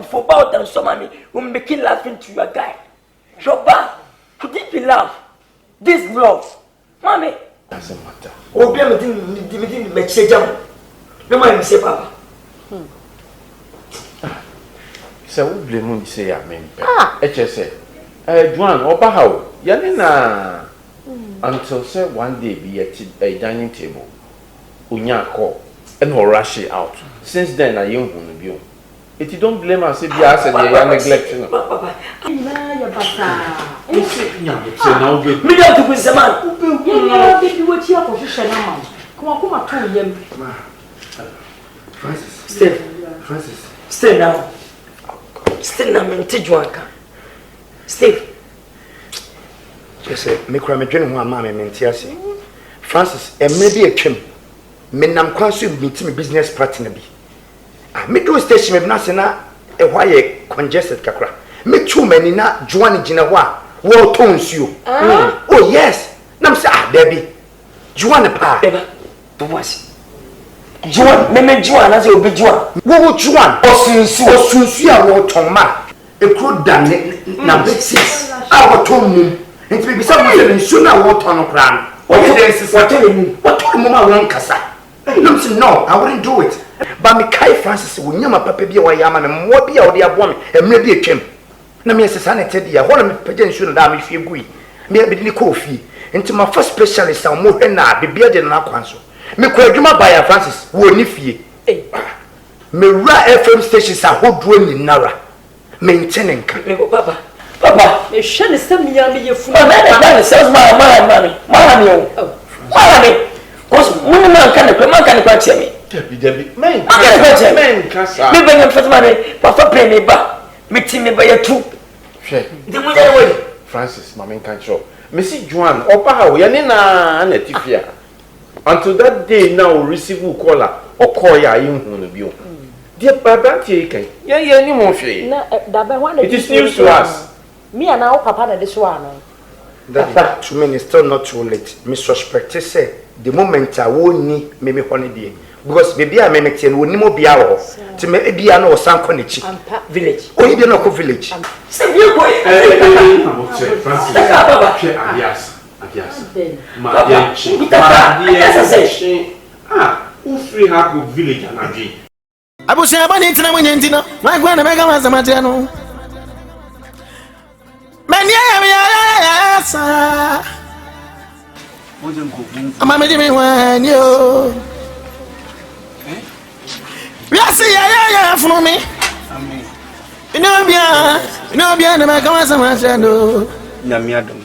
for about and so mammy will make you laughing to your guy. Show back. Could it be love? This love, Mammy. Doesn't matter. Oh, be able to make say jump. No man say Papa. So we blame you say amen. HSA. Juan, Opa how? Yanina. Until say one day be at a dining table. Unya call and or rush it out. Since then I young who be. If you don't blame us if you ask and you are neglecting. Papa. Me don't do with the man. Yeah, baby, what you are professional man. Come on, to him. Francis. Stay. Francis. Stay now. Stay now, me take you Stay. Just say, me cry me dream one mama me ntiase. Francis, and maybe a chim. Me nam kwanso meet me business partner bi. Me do station me na se na e hwa ye congested kakra. Me two many na Joan gina hwa. Wo to nsuo. Oh yes. Nam say baby. Joan pa. Beba. To was. Joan, me Joan na say obi Joan. Wo Joan. Osunsu a wo ton ma. E kro dan na basis. A wo ton mum. Enti be bisa mo say nsuo na wo ton no kra. What told him I won't kasa? No, I wouldn't do it. But me Kai Francis will never papa be away yaman and more be out there woman and maybe a chim. Na me Asante dear, what am I pretending that me feel good? Maybe the coffee. Into my first specialist, I'll move and be better than our council. Me Kwadwo by Francis, won't if ye. Me ra FM stations are whole dwelling in Nara. Maintaining Papa. Papa, you shouldn't send me your food. That says mommy. Because women can't catch me. Debbie, man, Nkansah. Me bring first money, Papa pay me back. Me team me by a two. Francis, Mamma Nkansah. Missy Juan, Opa how Yanina and Etifia. Until that day now receive caller or call ya in you. Dear Baba taken. Yeah, any more fee. It is news to us. Me and our papa this one. That to me is still not too late. Miss Suspect say the moment I won't need me holiday. Because baby I may make ten will no be our to me be an or some conichi village. Oh, you don't know village. Say you boy. Who free have good village and agree? I was saying about it now when you know. My grand mega was a matano. Yes, I'm a medium when you. Yeah, for me. You know, be a mega was a matano. Namiadum.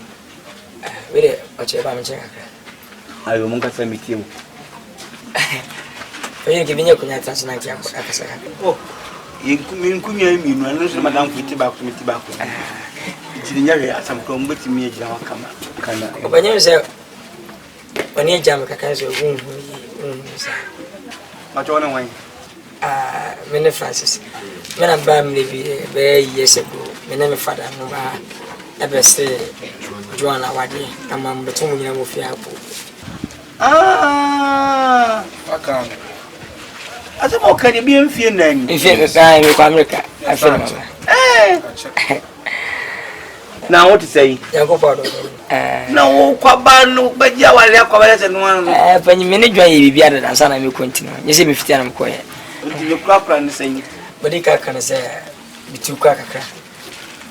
Wait it, watch it, I'm checking. I will make a meeting. You're giving your attention. Oh, you couldn't mean, and Madame Fitibak to Mitibaco. Some come with me, come. When you say, when you jam, I can't say, but on away. Many Francis, when I'm family very years ago, my name is Father, ever say, Joanna Wadi, I'm between you with your apple. Ah. Aka. Asa mo ka de bi mfie nan. Mfie ka me kwa America. Afie mama. Na what say? Yakopa do. Na wo kwaba no bagia wale kwaba se no ano. Panyi me ne dwan ye bibia da dansa na me continue. Nyese me fitia na me koye. Nti me kura ne say. Bodi ka kana se bitu kwa kakra.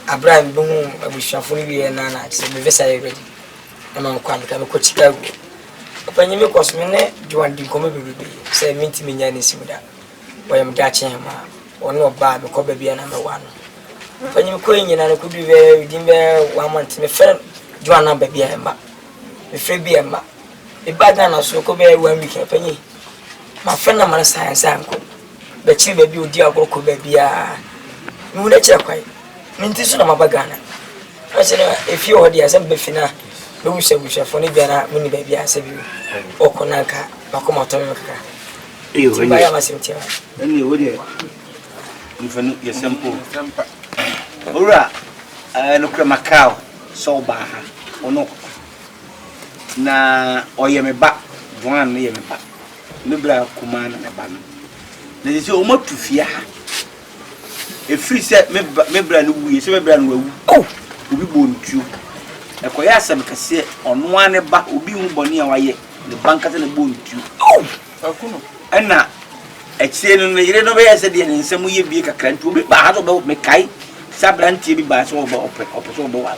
Abraham bu abushafo ni bi na na se me visa ye ready. Na ma kwa me ka me ko Chicago. Panyi me ko so me ne dwan di ko me bibi. Se minti me nya ne simuda. Wa yam da chen ma. Ono ba me ko ba bia na me wa no. Panyi me ko nyina na ko bi be dimbe 1 month me friend Joan na baby emba. Me free bi emba. E baga na so ko be 1 week panyi. Ma friend na man science anko. Be chi baby odi agoroko baby a. Mu na che kwai. Me nti so na mabaga na. I say if you odi asem be fina. Be wu she for ni bia na me ni baby a se bi. Okonanka ba ko moto me kaka. Eyo eni. Ba ya masimtia. Eni odi. Mfano ya sample. Ora no kra makao so ba ha ono na oyeme ba Joan ne yeme ba ne bra kuma na ba no na se o matufia ha e free se me bra no wu se me bra no wu obi bontu e ko ya asem kase ono ane ba obi hu boni a waye ne banka se ne bontu akuno ena e tie no ne yire no be ya se de ne nsem ye bie kakra ntu obi ba ha so be me kai sabrantie bi ba so obo so obo wa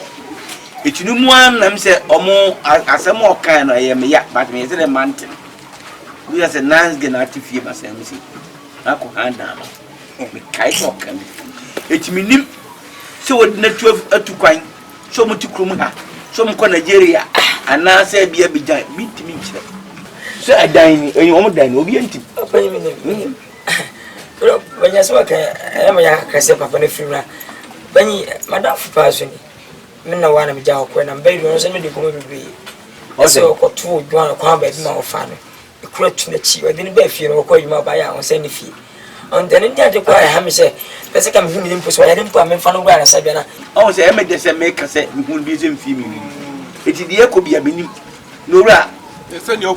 etinu mu anam se omo asem okan no ye me ya but me se the mountain we as a nice gena atifie ba se me si ako handa no me kai so kan etimi nim se wodi na 12 atukwan so mo tikrum ha so mo ko Nigeria ana se bia bijan bitimi kire so adan ni enyi omo dan ni obi antim Panyi me ne. Bro, banya so ka e ma ya kase papa ne firina. Banyi madam fupaso ni menna wana me jawo ko na mbe no se me de ko me bibi ese ko tu dwan ko ba bi ma ofa no e kura tu na chi o de ni ba fie no ko yuma ba ya on se ni fie on de ni ade ko ha me se pese ka me hu ni mpo so ya de mpo a me fa no gwa na sabia na on se e me de se me ka se hu bi se mfie mi eti de ko bia benim no ra se ni ba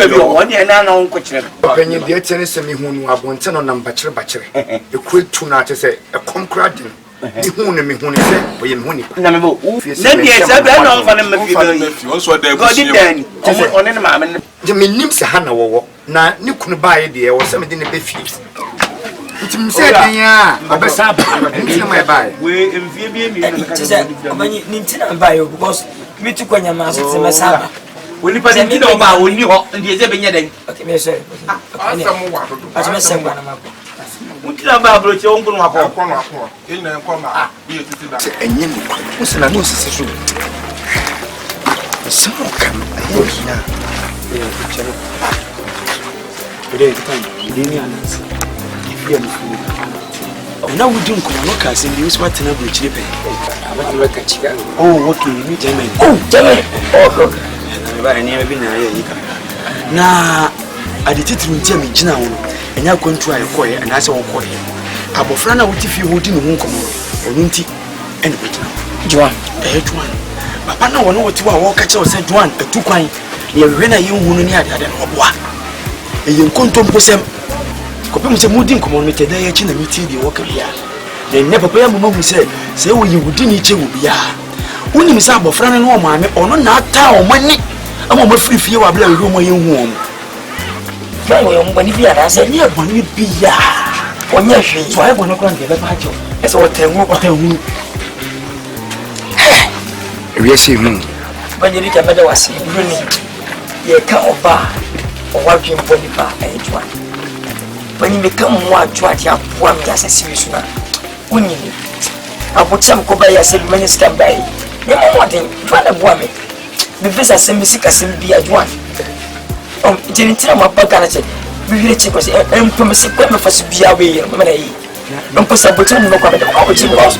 bi o ni na na on ko kire panyi de tene se me hu no abonte no na mbakire bakire e kura tu na te se e konkra din me hu ne se o ye me hu ni na me bo na dia se ba na on fa na me fi be on so da bu si on ne ma me je me nim se ha na wo na ni kunu ba ye de wo se me de ne be fi ntim se den ya obesa ba ntim ma ba we mfie bi mi na ka se abanyi nintina ba yo because me tu kwanya ma so se me saba woni pa ni do ba woni ho ndie se be nya den okay me se Asamu wa do asema se ngwa na ma mutila ba bro che onko no akọ no akọ ina enko ma bi etiti da enye ni kwa usina no sisi so so kam ayo na chere ode time ni anansi ifia mfu na wudin ko no ka se bi uswa tena bro chire pe abati ka Chicago oh okay ni Germany oh na ba ni bi na ya yika na ade titru ntia me gina wo enya kwantu ayi koye na ase wo koye abofra na wuti fi hodi ne hu nkomo onu nti ene betina Joan Joan papa na wono woti wa wo ka che wo se Joan atukwan ye hwe na ye hu no ni ade no boa eye nkonto mposem kopem se mudi nkomo no te da ye chi na miti bi wo ka bia ne papa ya mama hu se wo ye wudi ni che wo bia woni mi sa abofra na no maame ono na ata o mani ama mo free fie wa bla we mo ye hu o Bawo yo mbani bia da se ni abani bia onye hwe so ayi bono kran de be pa cho ese wotengu we see mu banyeri ka meda wase bruni ye ka oba o wadwe mboni ba ejwa bani me ka mu adwa ti apoa me asasi wi suna unyi abucham ko ba ya se bi mani ska bai ne mo waden twa na boa me me visa se mi sika se bi adwa jeni tira ma baga na che bibire che ko se empom se ko me fasu bia we ye me na yi empom se botu no ko be ko chi boss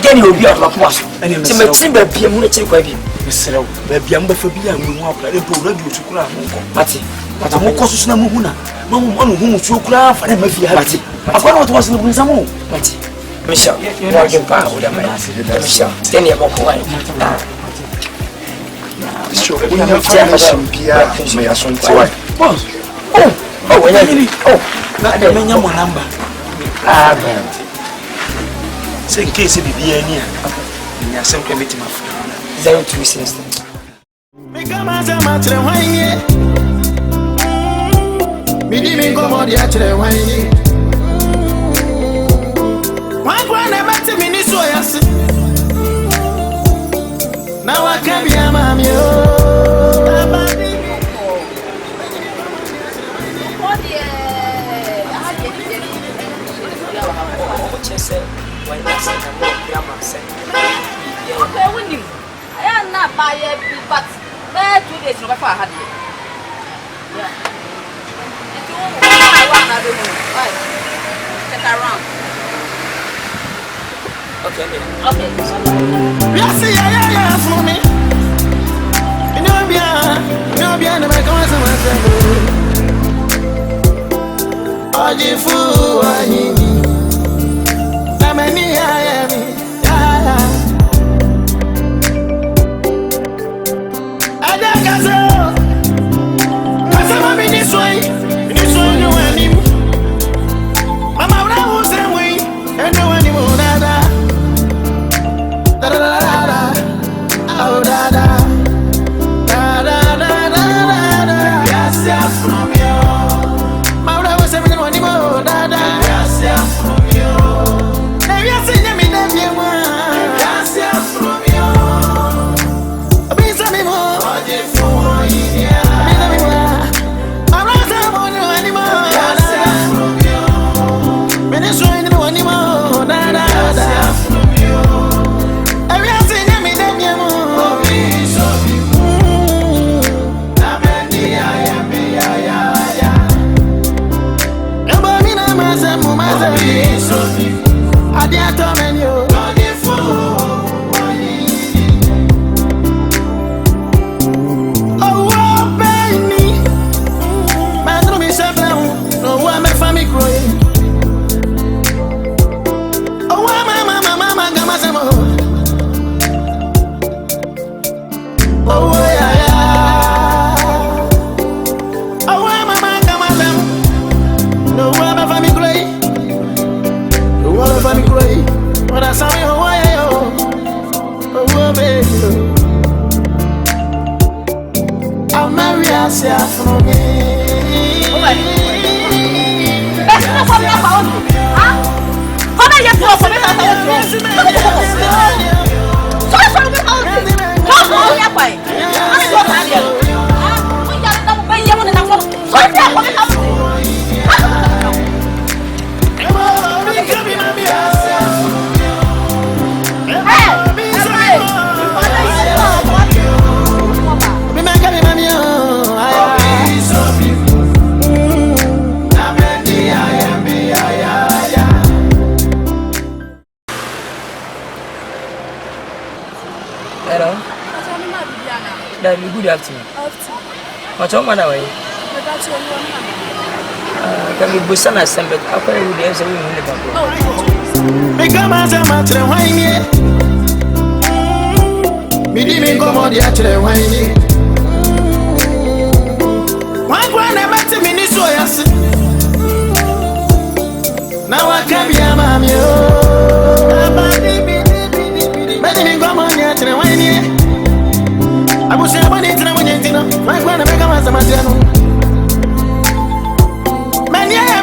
gani obi a ma ko so se me chi ba bia mu na chi ko bi mesrew ba bia mba fa bia mu ho akra de po radio tukura mu ko mati mo ko so na mu hu na ma mu anu hu mu tukura fa na ma fi ha mati akwa na to wasu bu nsamu mati misha wa ge pa o da ma misha gani ya ko wa Sure, we have information via my Asante. Boss. Oh, when you not the many more number. So in case it be any, you are some committee of 0260. Become as a matter of one year. Me didn't go on the actual 1 year. One I met him in his way. Now I can be a mammy. Okay, we knew. I am not by a but 2 days before I had it. Yeah. Check around. Okay. Yes, yeah, for me. You know, behind the back of my oh, you fool, I'm a near, I don't know. I'm in this way, you and him. Mama, I was that way, and no anymore. Da da da da da, oh da da, da da da da da. Yes, yes, from you. My brother was saying one more, da da. Yes, yes, from you. Now you see me, yes, yes, from you. Be some more. Oh, you fool, yeah. Be some more. My brother won't do anymore. Yes, yes, from you. Me this one do anymore, da da da. I dare torment you. Oh, baby, my drum is a brown. No one my family growing. Oh, mama, gamma. Oh, yeah. Oh, mama, gamma. No one my family growing. But I saw you away, oh, baby. I'll marry us for me. That's not what I'm about. How are you going for me? Good afternoon. What's on my way? Can we boost an assembly? I'll pay with the answer we will never become as a matter of 1 year. Me didn't come on the actual 1 year. One I met him in this way. Now I can be a mammy. Me didn't come on the actual 1 year. I was saying, I need to know when you know. My grand make a mass of material. Man, yeah.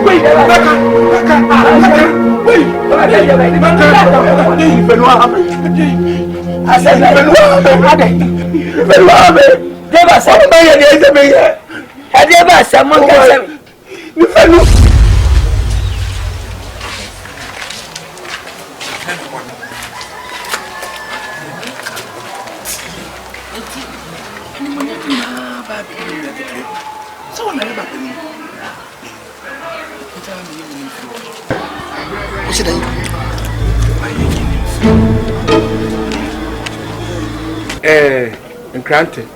Wait, Nkansah,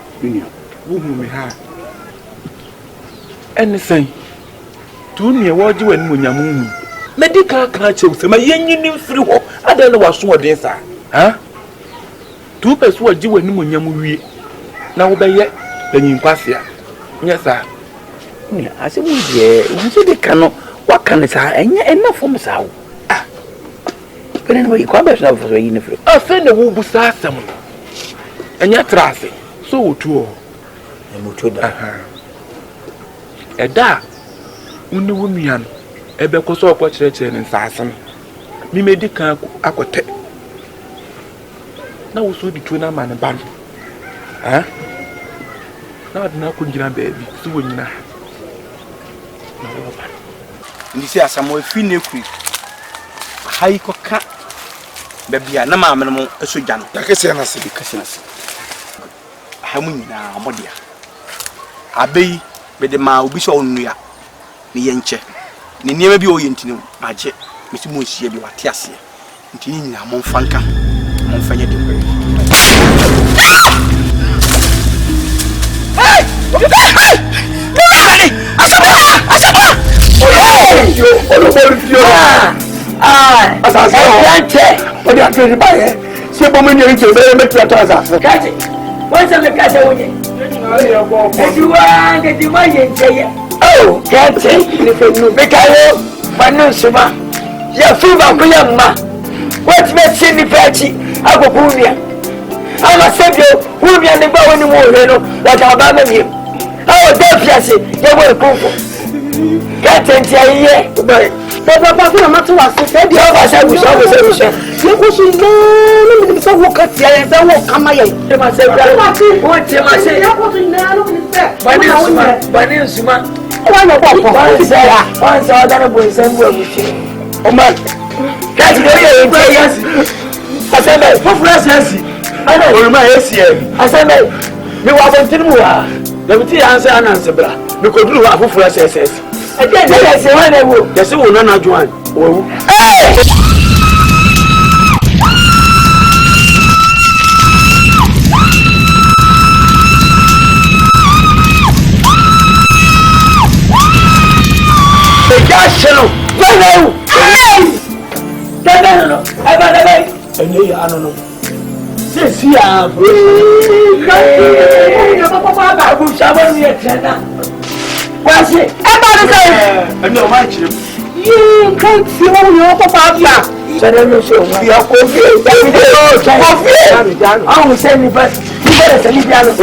who me ha? Anything. To me, what you and Munyamu. Medical catches, my yen free ho. I don't know what's what this are. Huh? 2 pers what you and Munyamu. Now, by yet, then in Nkansah. Yes, sir. I said, we say cannot. What can it say? And enough from us out. But anyway, you come back now for the free. I send the woo some. And yet, traffic. So, too. A da, when the woman, a becoso of what church and fasten. Me made the car aquate. Now, so between a man and band. Huh? Now, couldn't you, baby? So, when you know. You see, as I'm with Finny Creek. High cock. Baby, I'm a mamma, a sujan. Like I said, I see Cassius. Hamuna, Modia. Abbey, but the ma will be so near the yenche. The never be oriented, my jet, Mr. Monsieur, you are Tiasia. Intina, Monfanka, Monfanya. Once I'm a cat, if you want to do my oh, can't say anything. But no, Suma, you're full of Yamma. What's my silly patchy? I go Bumia. I'm a savior, who be on the bow anymore, like I'll ban him. Oh, that's it. You will go for can't say, but I'm not to us. The other was always a you go so no, so walk at the end, I won't come my end. Myself, what you must say, but it's my once I got a boy, same way with you. Oh, man, catch the Asante, for Francis. I know my SCM. Asante, you are on Timua. Let me answer an answer, because you have a Francis. I can't say when I will. There's a woman not one. Hey! I don't know. This year, what's it? I know my chip. You can't see your papa. So then you show me your coffee. I will send you back. You better send me down.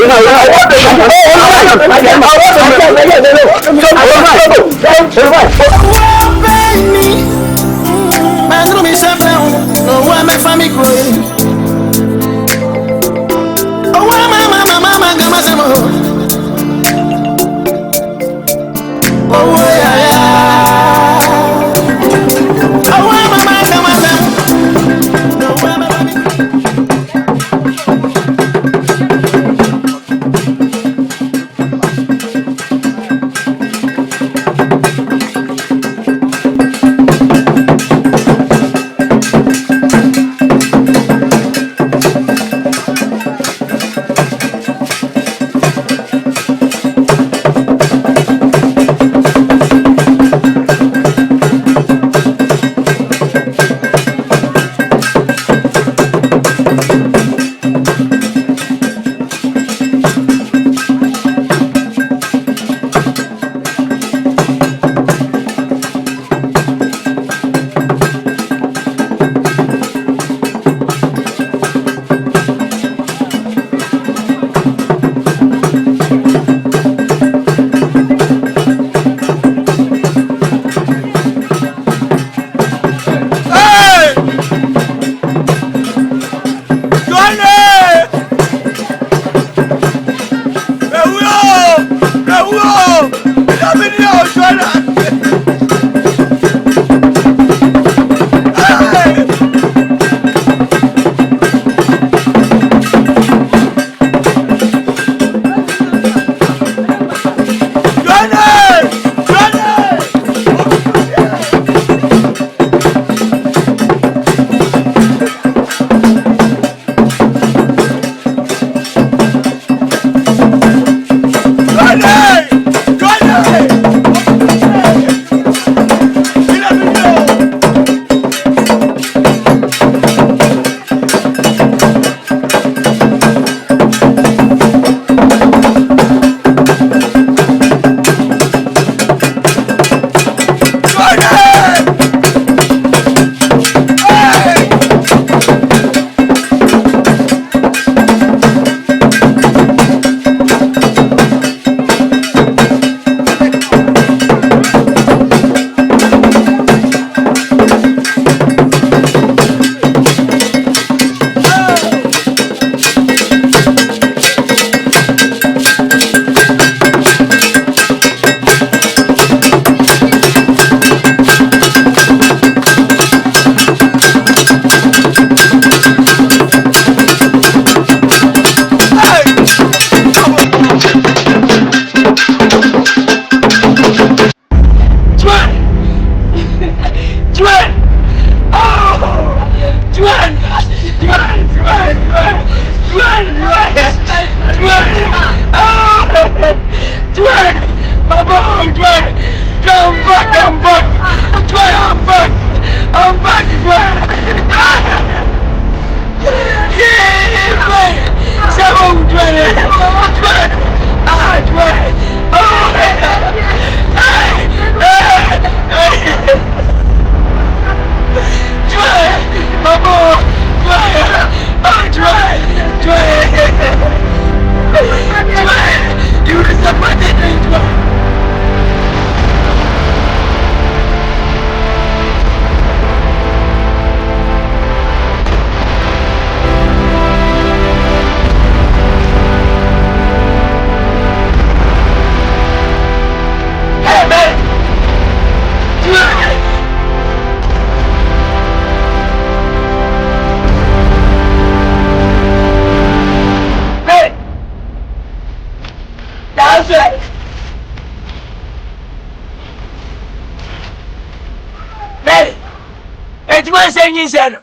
Ati man say nyinsa no.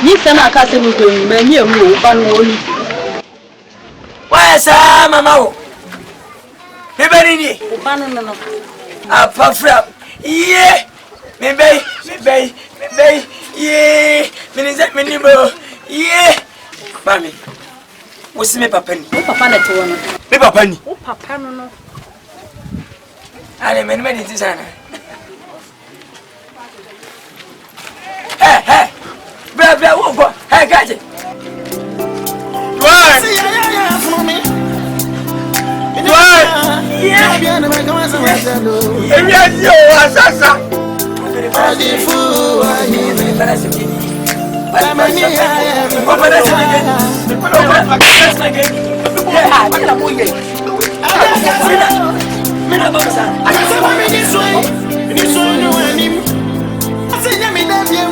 Nyinsa na aka se mu ko ma nyi emu o ba no oni. Wa sa mama wo. Me bari ni. O ba no no. Apa fra. Ye. Me bay. Ye. Me ni bo. Ye. Mami. Wo si me papa ni. O papa na te wono. Me papa ni. O papa no no. Ale me ni ti sana. Hey. Bra wo go. Hey gaje. What?